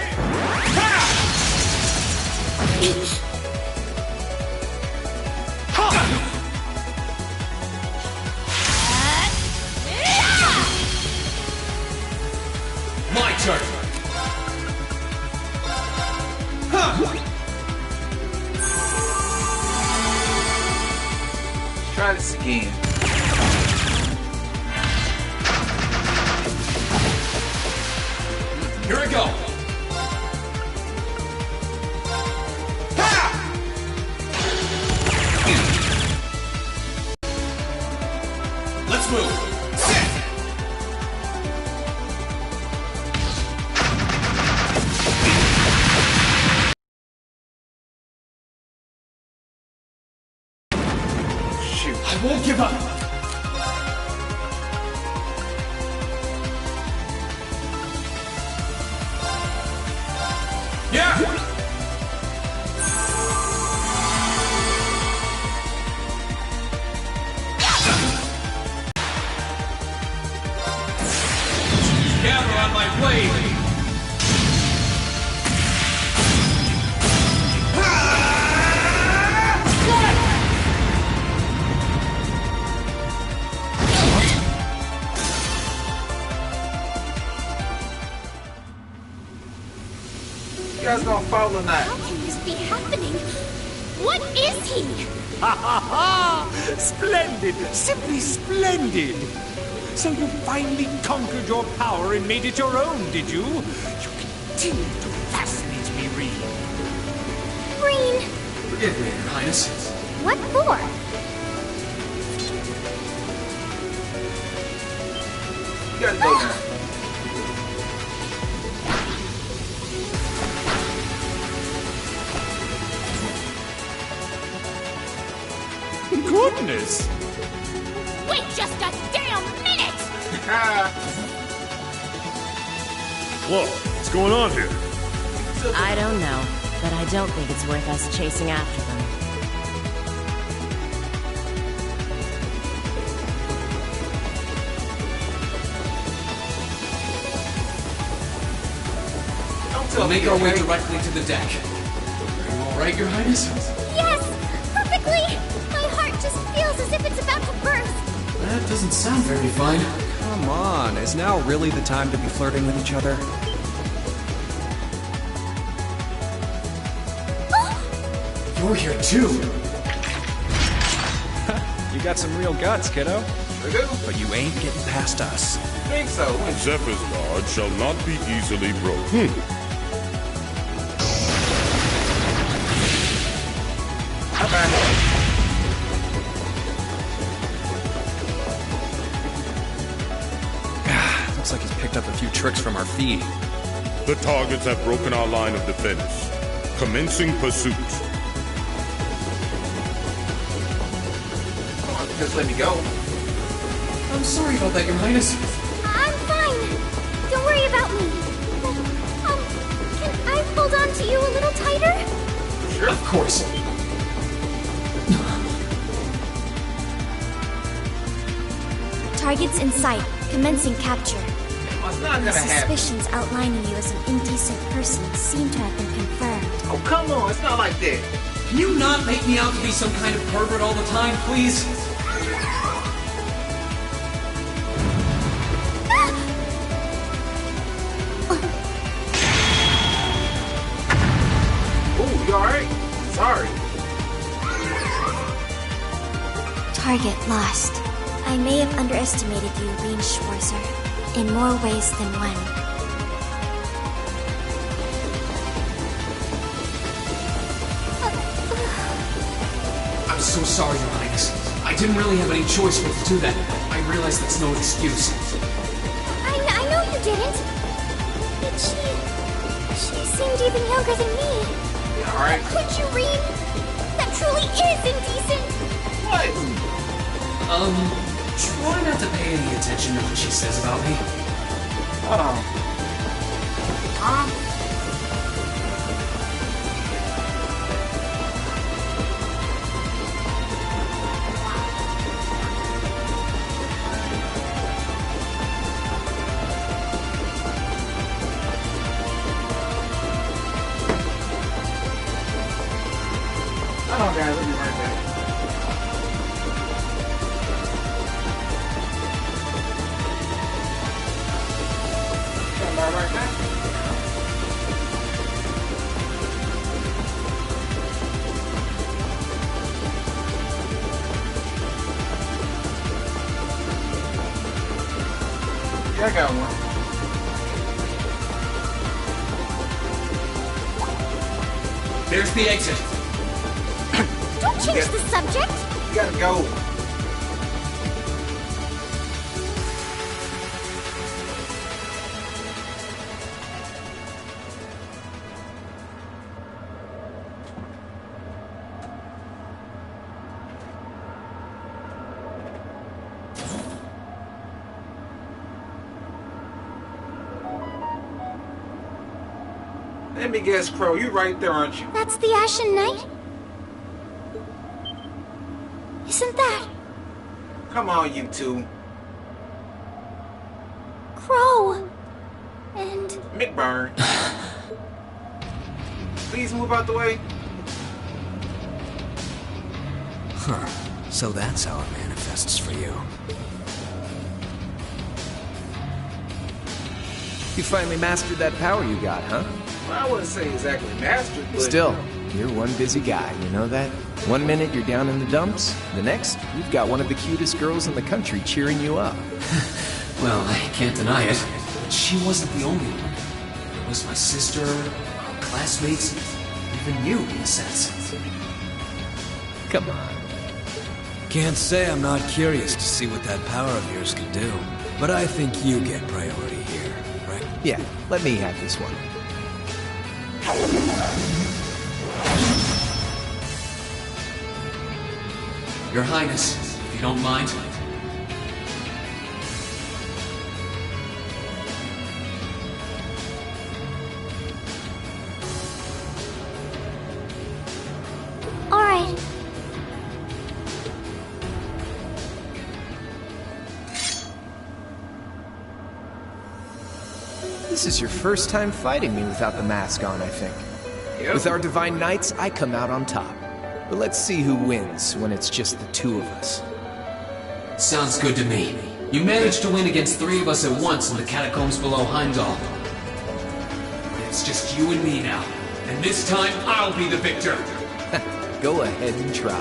Speaker 1: again.
Speaker 3: Here we go. Let's move.
Speaker 1: Shoot.
Speaker 3: I won't give up. Yeah. Gather on my blade!
Speaker 1: You guys gonna fall or not?
Speaker 11: How can this be happening? What is he?
Speaker 7: Ha ha ha! Splendid! Simply splendid! So you finally conquered your power and made it your own, did you? You continue to fascinate me, Reed.
Speaker 8: Green!
Speaker 3: Forgive me, Your Highness.
Speaker 8: What for?
Speaker 1: You gotta go now.
Speaker 7: Goodness!
Speaker 11: Wait just a damn minute!
Speaker 15: Whoa, what's going on here?
Speaker 17: I don't know, but I don't think it's worth us chasing after them.
Speaker 3: We'll make our way directly to the deck. Are you all right, Your Highness?
Speaker 8: Yes! Perfectly! My heart just feels as if it's about to burst.
Speaker 3: That doesn't sound very fine.
Speaker 6: Come on, is now really the time to be flirting with each other?
Speaker 3: You're here too.
Speaker 6: You got some real guts, kiddo.
Speaker 1: I do.
Speaker 6: But you ain't getting past us.
Speaker 1: I think so.
Speaker 14: Zephyr's guard shall not be easily broken.
Speaker 6: Looks like he's picked up a few tricks from our feed.
Speaker 14: The targets have broken our line of defense. Commencing pursuit.
Speaker 1: Come on, just let me go.
Speaker 3: I'm sorry about that, Your Highness.
Speaker 8: I'm fine. Don't worry about me. Can I hold on to you a little tighter?
Speaker 3: Sure. Of course.
Speaker 8: Targets in sight. Commencing capture.
Speaker 1: It's not gonna happen.
Speaker 8: Suspicions outlining you as an indecent person seem to have been confirmed.
Speaker 1: Oh, come on. It's not like that.
Speaker 3: Can you not make me out to be some kind of pervert all the time, please?
Speaker 1: Ooh, you alright? Sorry.
Speaker 8: Target lost. I may have underestimated you, Rean Schwarzer, in more ways than one.
Speaker 3: I'm so sorry, Your Highness. I didn't really have any choice but to do that. I realize that's no excuse.
Speaker 8: I know you didn't. But she seemed even younger than me.
Speaker 1: Alright.
Speaker 8: Could you, Rean? That truly is indecent.
Speaker 1: What?
Speaker 3: Try not to pay any attention to what she says about me.
Speaker 1: Hold on, guys. Let me right back. Right back. Yeah, I got one.
Speaker 3: There's the exit.
Speaker 8: Don't change the subject.
Speaker 1: You gotta go. Let me guess, Crow, you right there, aren't you?
Speaker 8: That's the Ashen Knight? Isn't that
Speaker 1: Come on, you two.
Speaker 8: Crow? And
Speaker 1: McBurn. Please move out the way.
Speaker 21: Huh. So that's how it manifests for you.
Speaker 13: You finally mastered that power you got, huh?
Speaker 1: Well, I wouldn't say exactly mastered, but...
Speaker 13: Still, you're one busy guy, you know that? One minute you're down in the dumps, the next, you've got one of the cutest girls in the country cheering you up.
Speaker 3: Well, I can't deny it. She wasn't the only one. It was my sister, our classmates, even you, in a sense.
Speaker 13: Come on.
Speaker 21: Can't say I'm not curious to see what that power of yours can do. But I think you get priority here, right?
Speaker 13: Yeah, let me have this one.
Speaker 3: Your Highness, if you don't mind.
Speaker 8: all right.
Speaker 13: This is your first time fighting me without the mask on, I think.
Speaker 1: Yep.
Speaker 13: With our divine knights, I come out on top. But let's see who wins when it's just the two of us.
Speaker 3: Sounds good to me. You managed to win against 3 of us at once in the catacombs below Heimdall. But it's just you and me now. And this time, I'll be the victor.
Speaker 13: Go ahead and try.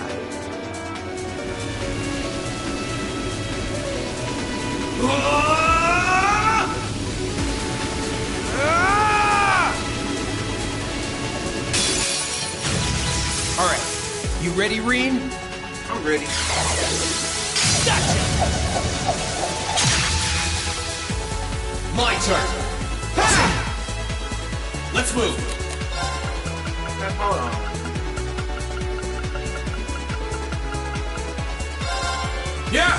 Speaker 13: All right. You ready, Reen?
Speaker 1: I'm ready.
Speaker 3: My turn. Let's move.
Speaker 1: Hold on.
Speaker 3: Yeah.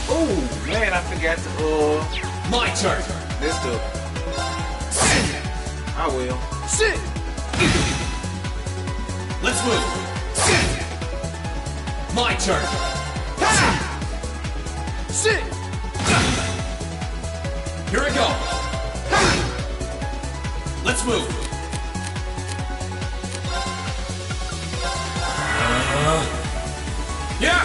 Speaker 1: Oh man, I forgot to
Speaker 3: My turn.
Speaker 1: Let's do it. I will.
Speaker 13: Sit.
Speaker 3: Let's move. My turn.
Speaker 13: Sit.
Speaker 3: Here we go. Let's move. Yeah.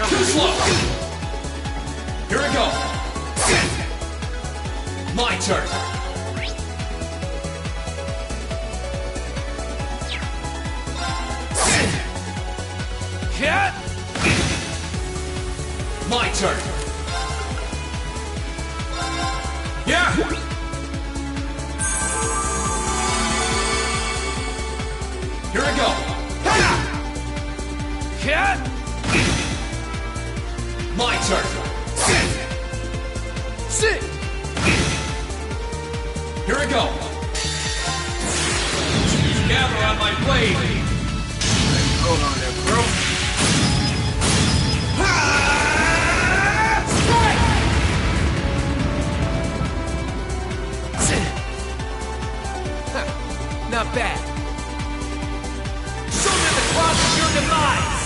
Speaker 3: Too slow. Here we go. My turn.
Speaker 13: Hit.
Speaker 3: My turn. Yeah. Here we go.
Speaker 13: Hit.
Speaker 3: My turn.
Speaker 13: Sit.
Speaker 3: Here we go. Gather on my blade.
Speaker 1: Hold on there, bro.
Speaker 13: Not bad. Show them the cross of your demise.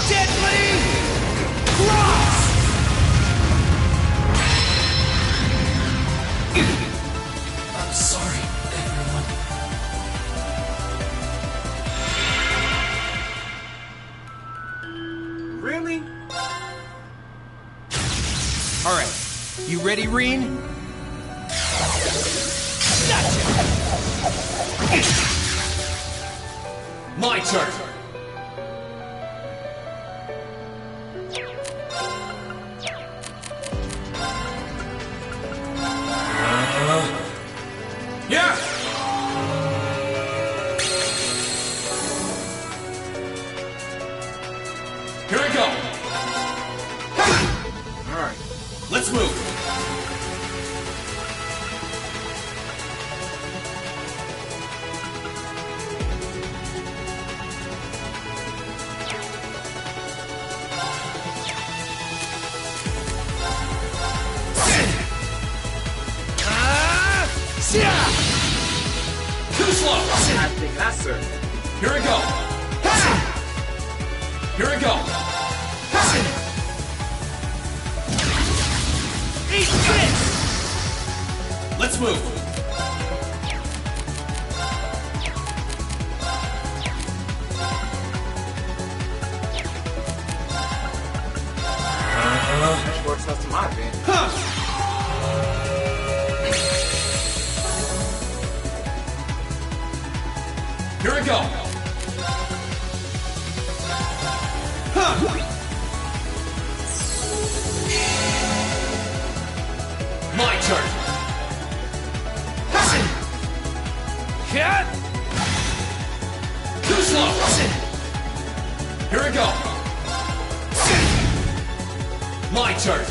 Speaker 13: Deadly cross.
Speaker 3: I'm sorry, everyone.
Speaker 1: Really?
Speaker 13: All right, You ready, Reen?
Speaker 3: My turn! Yeah! Here I go! Alright, let's move! Too slow!
Speaker 1: I think that's it.
Speaker 3: Here I go! Here I go! Eat this! Let's move!
Speaker 1: That works out to my advantage.
Speaker 3: Here I go! My turn! Too slow! Here I go! My turn!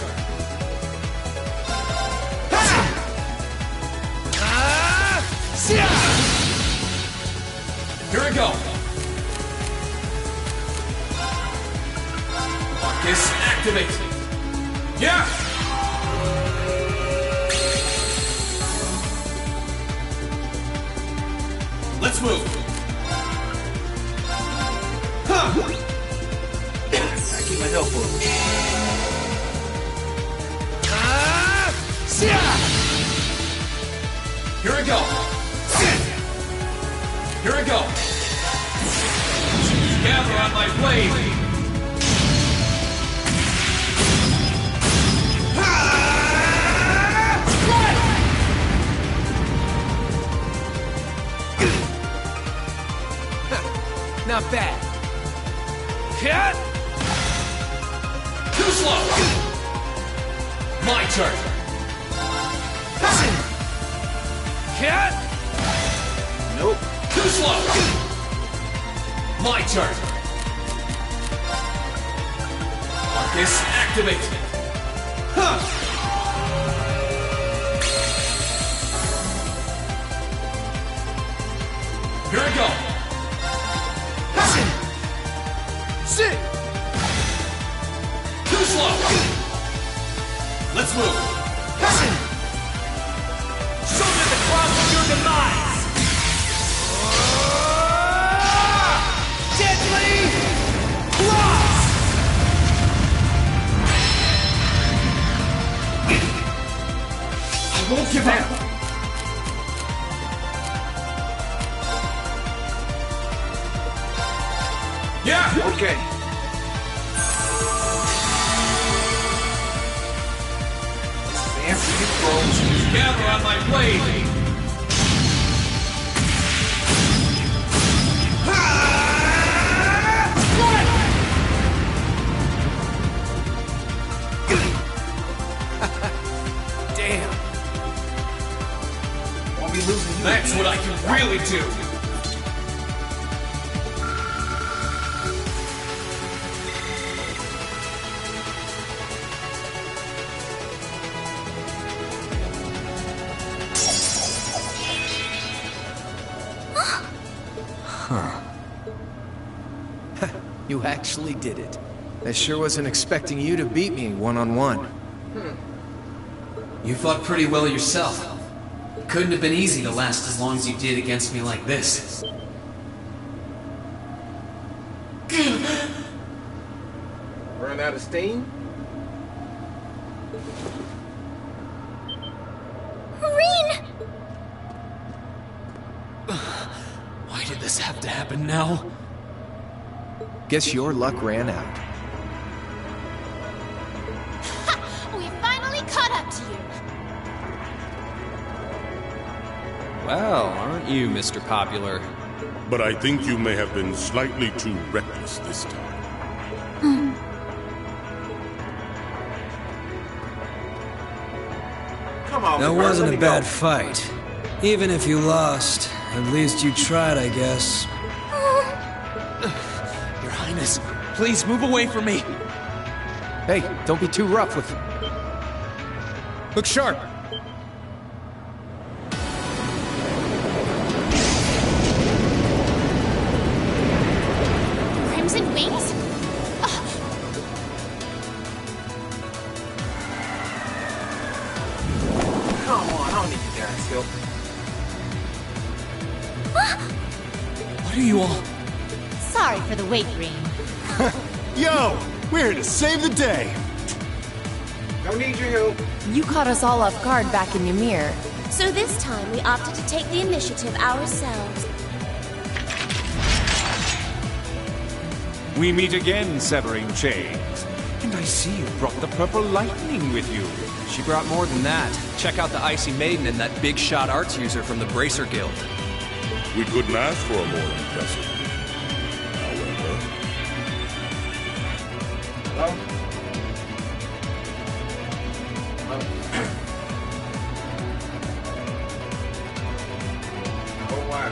Speaker 3: Here I go! Marcus, activate! Yeah! Let's move!
Speaker 1: I keep my health full.
Speaker 3: Here I go! Here I go! Gather on my blade!
Speaker 13: Not bad.
Speaker 3: Too slow! My turn!
Speaker 1: Nope.
Speaker 3: Too slow! My turn! Marcus, activate! Here I go!
Speaker 13: Sit!
Speaker 3: Too slow! Let's move!
Speaker 5: Show me the cross of your demise! Deadly cross!
Speaker 3: I won't give up! Yeah!
Speaker 1: Okay. Fancy throws.
Speaker 3: Gather on my blade!
Speaker 13: Damn.
Speaker 1: Won't be losing you.
Speaker 3: That's what I can really do!
Speaker 13: You actually did it. I sure wasn't expecting you to beat me one-on-one.
Speaker 3: You fought pretty well yourself. It couldn't have been easy to last as long as you did against me like this.
Speaker 1: Run out of steam?
Speaker 8: Reen!
Speaker 3: Why did this have to happen now?
Speaker 13: Guess your luck ran out.
Speaker 11: We finally caught up
Speaker 6: Well, aren't you, Mr. Popular?
Speaker 15: But I think you may have been slightly too reckless this time.
Speaker 1: Come on,
Speaker 21: That
Speaker 1: Big Bird,
Speaker 21: wasn't
Speaker 1: let
Speaker 21: a
Speaker 1: me
Speaker 21: bad
Speaker 1: go.
Speaker 21: fight. Even if you lost, at least you tried, I guess.
Speaker 13: Your Highness, please move away from me. Hey, don't be too rough with... Look sharp.
Speaker 11: Crimson wings?
Speaker 1: Come on, I don't need you there still.
Speaker 21: What are you all?
Speaker 10: Sorry for the wait, Green.
Speaker 4: Yo, we're here to save the day.
Speaker 1: Don't need your help.
Speaker 9: You caught us all off guard back in Ymir.
Speaker 10: So this time we opted to take the initiative ourselves.
Speaker 7: We meet again, severing chains. And I see you brought the purple lightning with you.
Speaker 3: She brought more than that. Check out the Icy Maiden and that big shot arts user from the Bracer Guild.
Speaker 15: We couldn't ask for a more impressive gift. However...
Speaker 1: Oh, wow.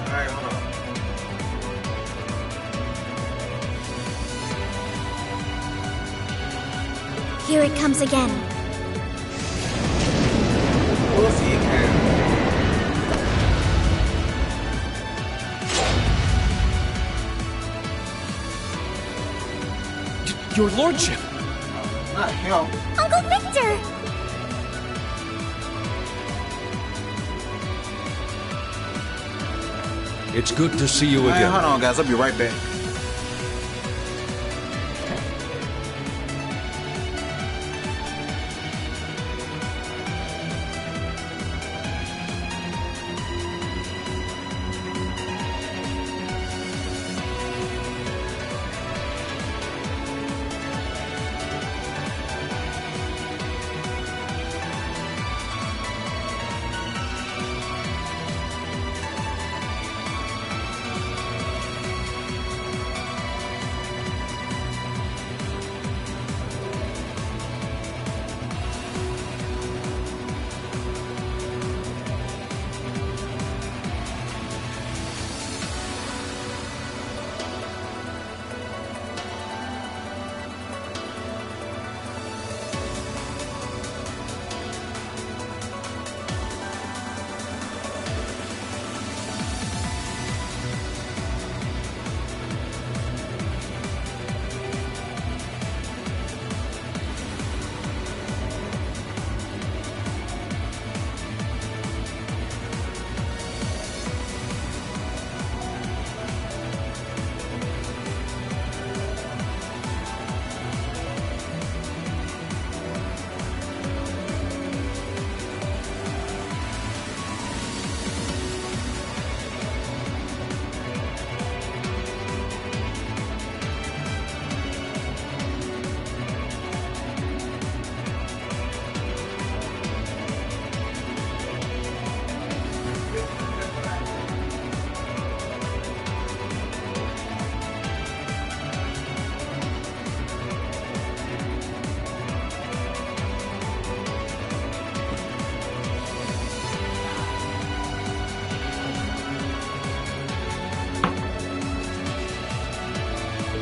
Speaker 1: Alright, hold on.
Speaker 8: Here it comes again.
Speaker 1: We'll see again.
Speaker 13: Your lordship!
Speaker 1: Not him.
Speaker 8: Uncle Victor!
Speaker 7: It's good to see you
Speaker 1: Hey,
Speaker 7: again.
Speaker 1: hold on, guys. I'll be right back.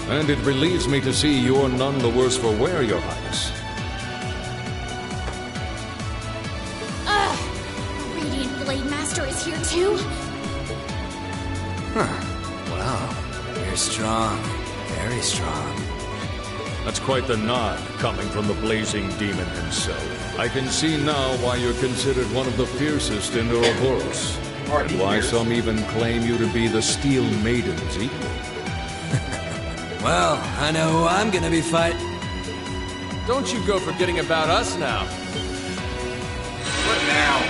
Speaker 7: And it relieves me to see you're none the worse for wear, Your Highness.
Speaker 11: Radiant Blade Master is here too?
Speaker 21: Wow. You're strong. Very strong.
Speaker 7: That's quite the nod, coming from the blazing demon himself. I can see now why you're considered one of the fiercest in Ouroboros. And why some even claim you to be the Steel Maiden's equal.
Speaker 21: Well, I know who I'm gonna be fighting.
Speaker 13: Don't you go forgetting about us now.
Speaker 1: What now?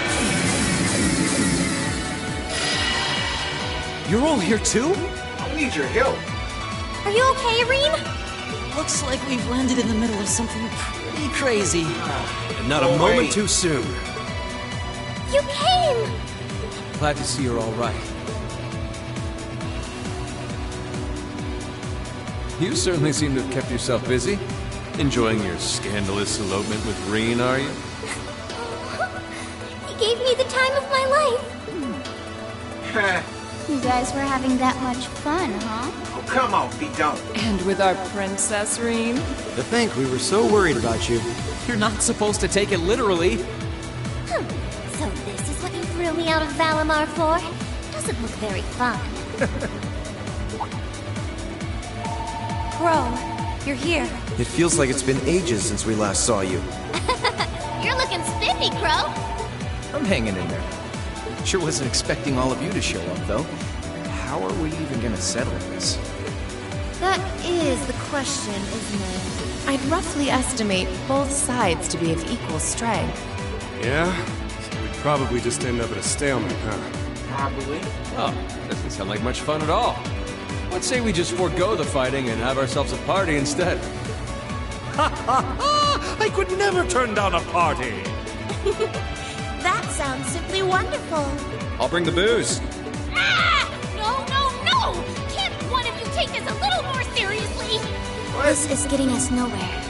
Speaker 13: You're all here too?
Speaker 1: I need your help.
Speaker 8: Are you okay, Irene?
Speaker 19: Looks like we've landed in the middle of something pretty crazy.
Speaker 2: And not a moment too soon.
Speaker 10: You came!
Speaker 21: Glad to see you're all right.
Speaker 18: You certainly seem to have kept yourself busy. Enjoying your scandalous elopement with Reen, are you?
Speaker 8: He gave me the time of my life. You guys were having that much fun, huh?
Speaker 1: Oh, come on, Pete, don't.
Speaker 9: And with our princess, Reen?
Speaker 19: To think we were so worried about you.
Speaker 3: You're not supposed to take it literally.
Speaker 10: So this is what you threw me out of Valimar for? Doesn't look very fun.
Speaker 9: Crow, you're here.
Speaker 16: It feels like it's been ages since we last saw you.
Speaker 10: You're looking spiffy, Crow.
Speaker 16: I'm hanging in there. Sure wasn't expecting all of you to show up, though. How are we even gonna settle this?
Speaker 9: That is the question, isn't it? I'd roughly estimate both sides to be of equal strength.
Speaker 20: Yeah? So we'd probably just end up at a stalemate, huh?
Speaker 1: Probably.
Speaker 18: Oh, doesn't sound like much fun at all. Let's say we just forego the fighting and have ourselves a party instead.
Speaker 7: Ha ha ha! I could never turn down a party!
Speaker 10: That sounds simply wonderful.
Speaker 6: I'll bring the booze.
Speaker 11: Ah! No, no, no! Can't one of you take this a little more seriously?
Speaker 8: This is getting us nowhere.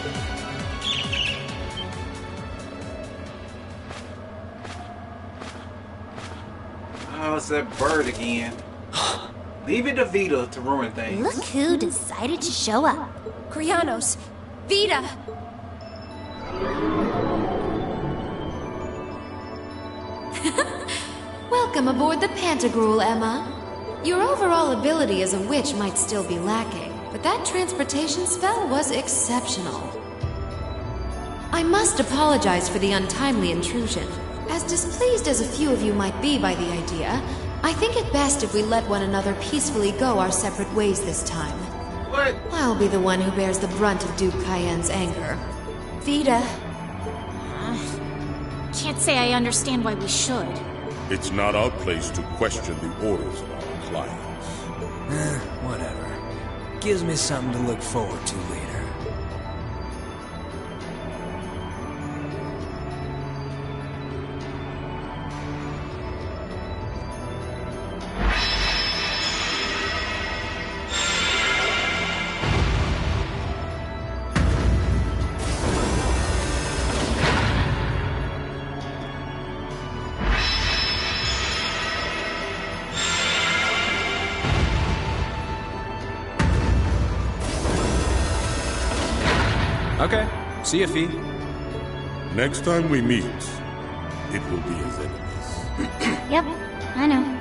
Speaker 1: Oh, it's that bird again. Leave it to Vita to ruin things.
Speaker 10: Look who decided to show up.
Speaker 9: Krianos, Vita! Welcome aboard the Pantagruel, Emma. Your overall ability as a witch might still be lacking, but that transportation spell was exceptional. I must apologize for the untimely intrusion. As displeased as a few of you might be by the idea, I think it best if we let one another peacefully go our separate ways this time.
Speaker 1: What?
Speaker 9: I'll be the one who bears the brunt of Duke Cayenne's anger. Vita.
Speaker 11: Can't say I understand why we should.
Speaker 14: It's not our place to question the orders of our clients.
Speaker 21: Whatever. Gives me something to look forward to later.
Speaker 6: Okay. See ya, Fee.
Speaker 14: Next time we meet, it will be as enemies.
Speaker 8: Yep, I know.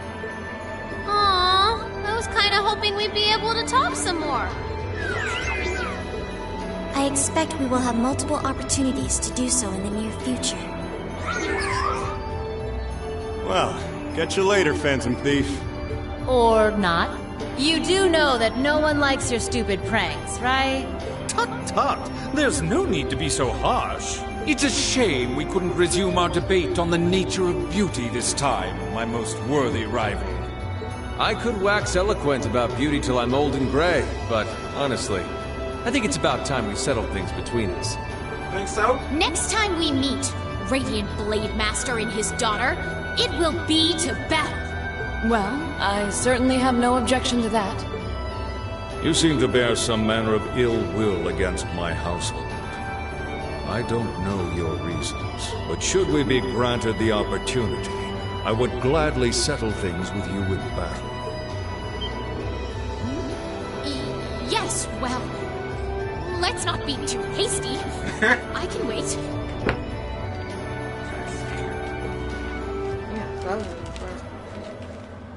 Speaker 11: Aww, I was kinda hoping we'd be able to talk some more.
Speaker 8: I expect we will have multiple opportunities to do so in the near future.
Speaker 4: Well, catch you later, Phantom Thief.
Speaker 23: Or not. You do know that no one likes your stupid pranks, right?
Speaker 7: Tut tut! There's no need to be so harsh. It's a shame we couldn't resume our debate on the nature of beauty this time, my most worthy rival.
Speaker 18: I could wax eloquent about beauty till I'm old and gray, but honestly, I think it's about time we settled things between us.
Speaker 1: Think so?
Speaker 11: Next time we meet, Radiant Blade Master and his daughter, it will be to battle.
Speaker 9: Well, I certainly have no objection to that.
Speaker 14: You seem to bear some manner of ill will against my household. I don't know your reasons, but should we be granted the opportunity, I would gladly settle things with you in battle.
Speaker 11: Yes, well, let's not be too hasty. I can wait.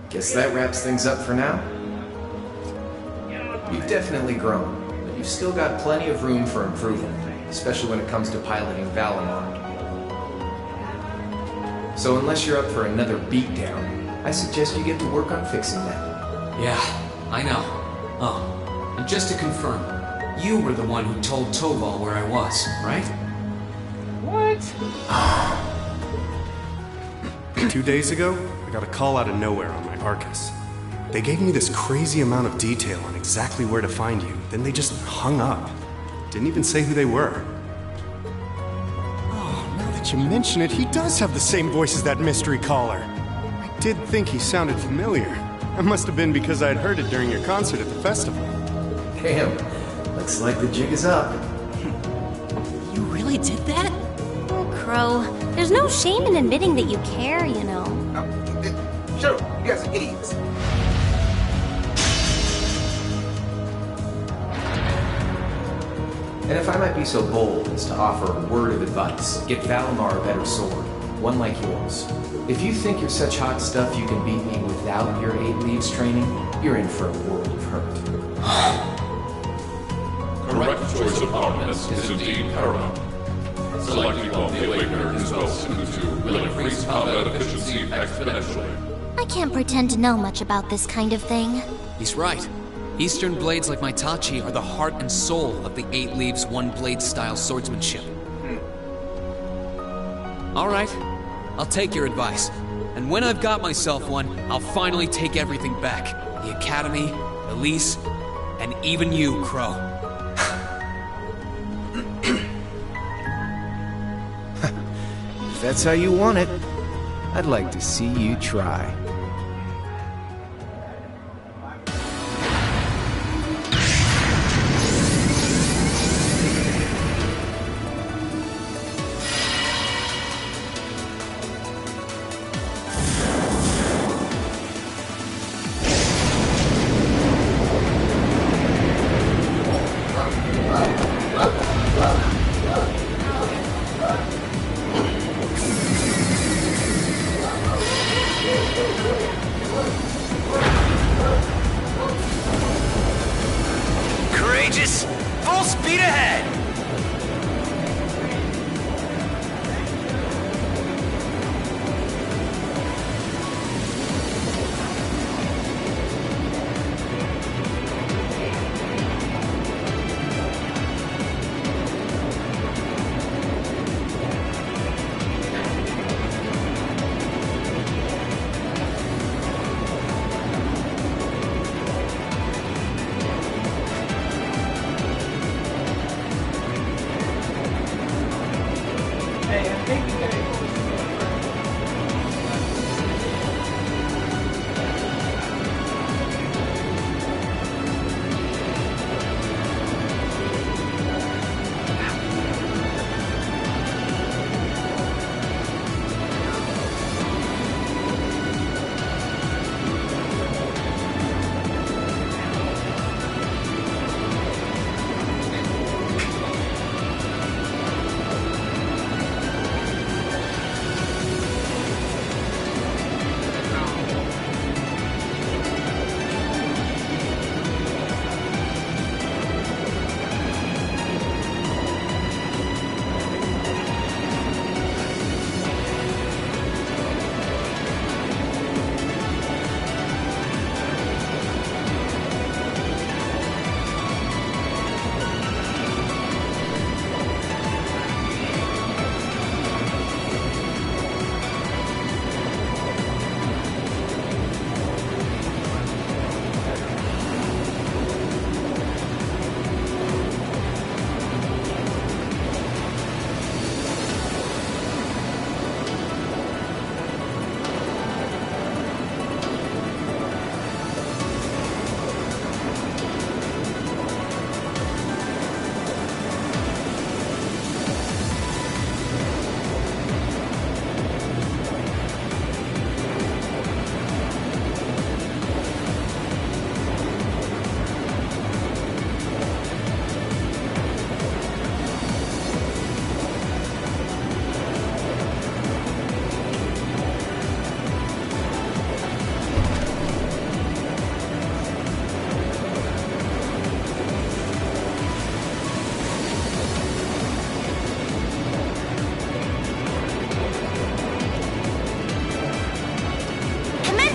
Speaker 12: Guess that wraps things up for now. You've definitely grown, but you've still got plenty of room for improvement, especially when it comes to piloting Valimar. So unless you're up for another beatdown, I suggest you get to work on fixing that.
Speaker 3: Yeah, I know. Oh, and just to confirm, you were the one who told Toval where I was, right?
Speaker 1: What?
Speaker 4: 2 days ago, I got a call out of nowhere on my Arcus. They gave me this crazy amount of detail on exactly where to find you, then they just hung up.
Speaker 20: Didn't even say who they were. Oh, now that you mention it, he does have the same voice as that mystery caller. I did think he sounded familiar. That must have been because I'd heard it during your concert at the festival.
Speaker 16: Damn, looks like the jig is up.
Speaker 10: You really did that? Oh, Crow, there's no shame in admitting that you care, you know.
Speaker 1: Shut up, you guys are idiots.
Speaker 13: And if I might be so bold as to offer a word of advice, get Valimar a better sword, one like yours. If you think you're such hot stuff you can beat me without your 8 leaves training, you're in for a world of hurt.
Speaker 14: Correct choice of armaments is indeed paramount. Selecting on the Awakener is well suited to will increase combat efficiency exponentially.
Speaker 10: I can't pretend to know much about this kind of thing.
Speaker 3: He's right. Eastern blades like my Tachi are the heart and soul of the 8 leaves, 1 blade style swordsmanship. Alright, I'll take your advice. And when I've got myself one, I'll finally take everything back. The Academy, Elise, and even you, Crow.
Speaker 16: If that's how you want it, I'd like to see you try.
Speaker 5: Courageous! Full speed ahead!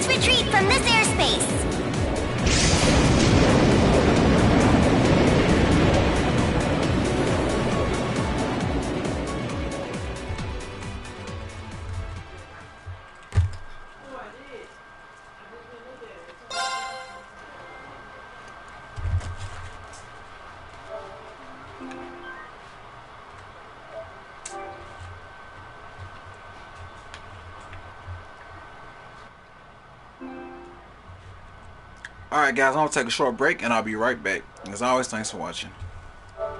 Speaker 10: Retreat from this airspace!
Speaker 1: Alright guys, I'm gonna take a short break and I'll be right back. As always, thanks for watching.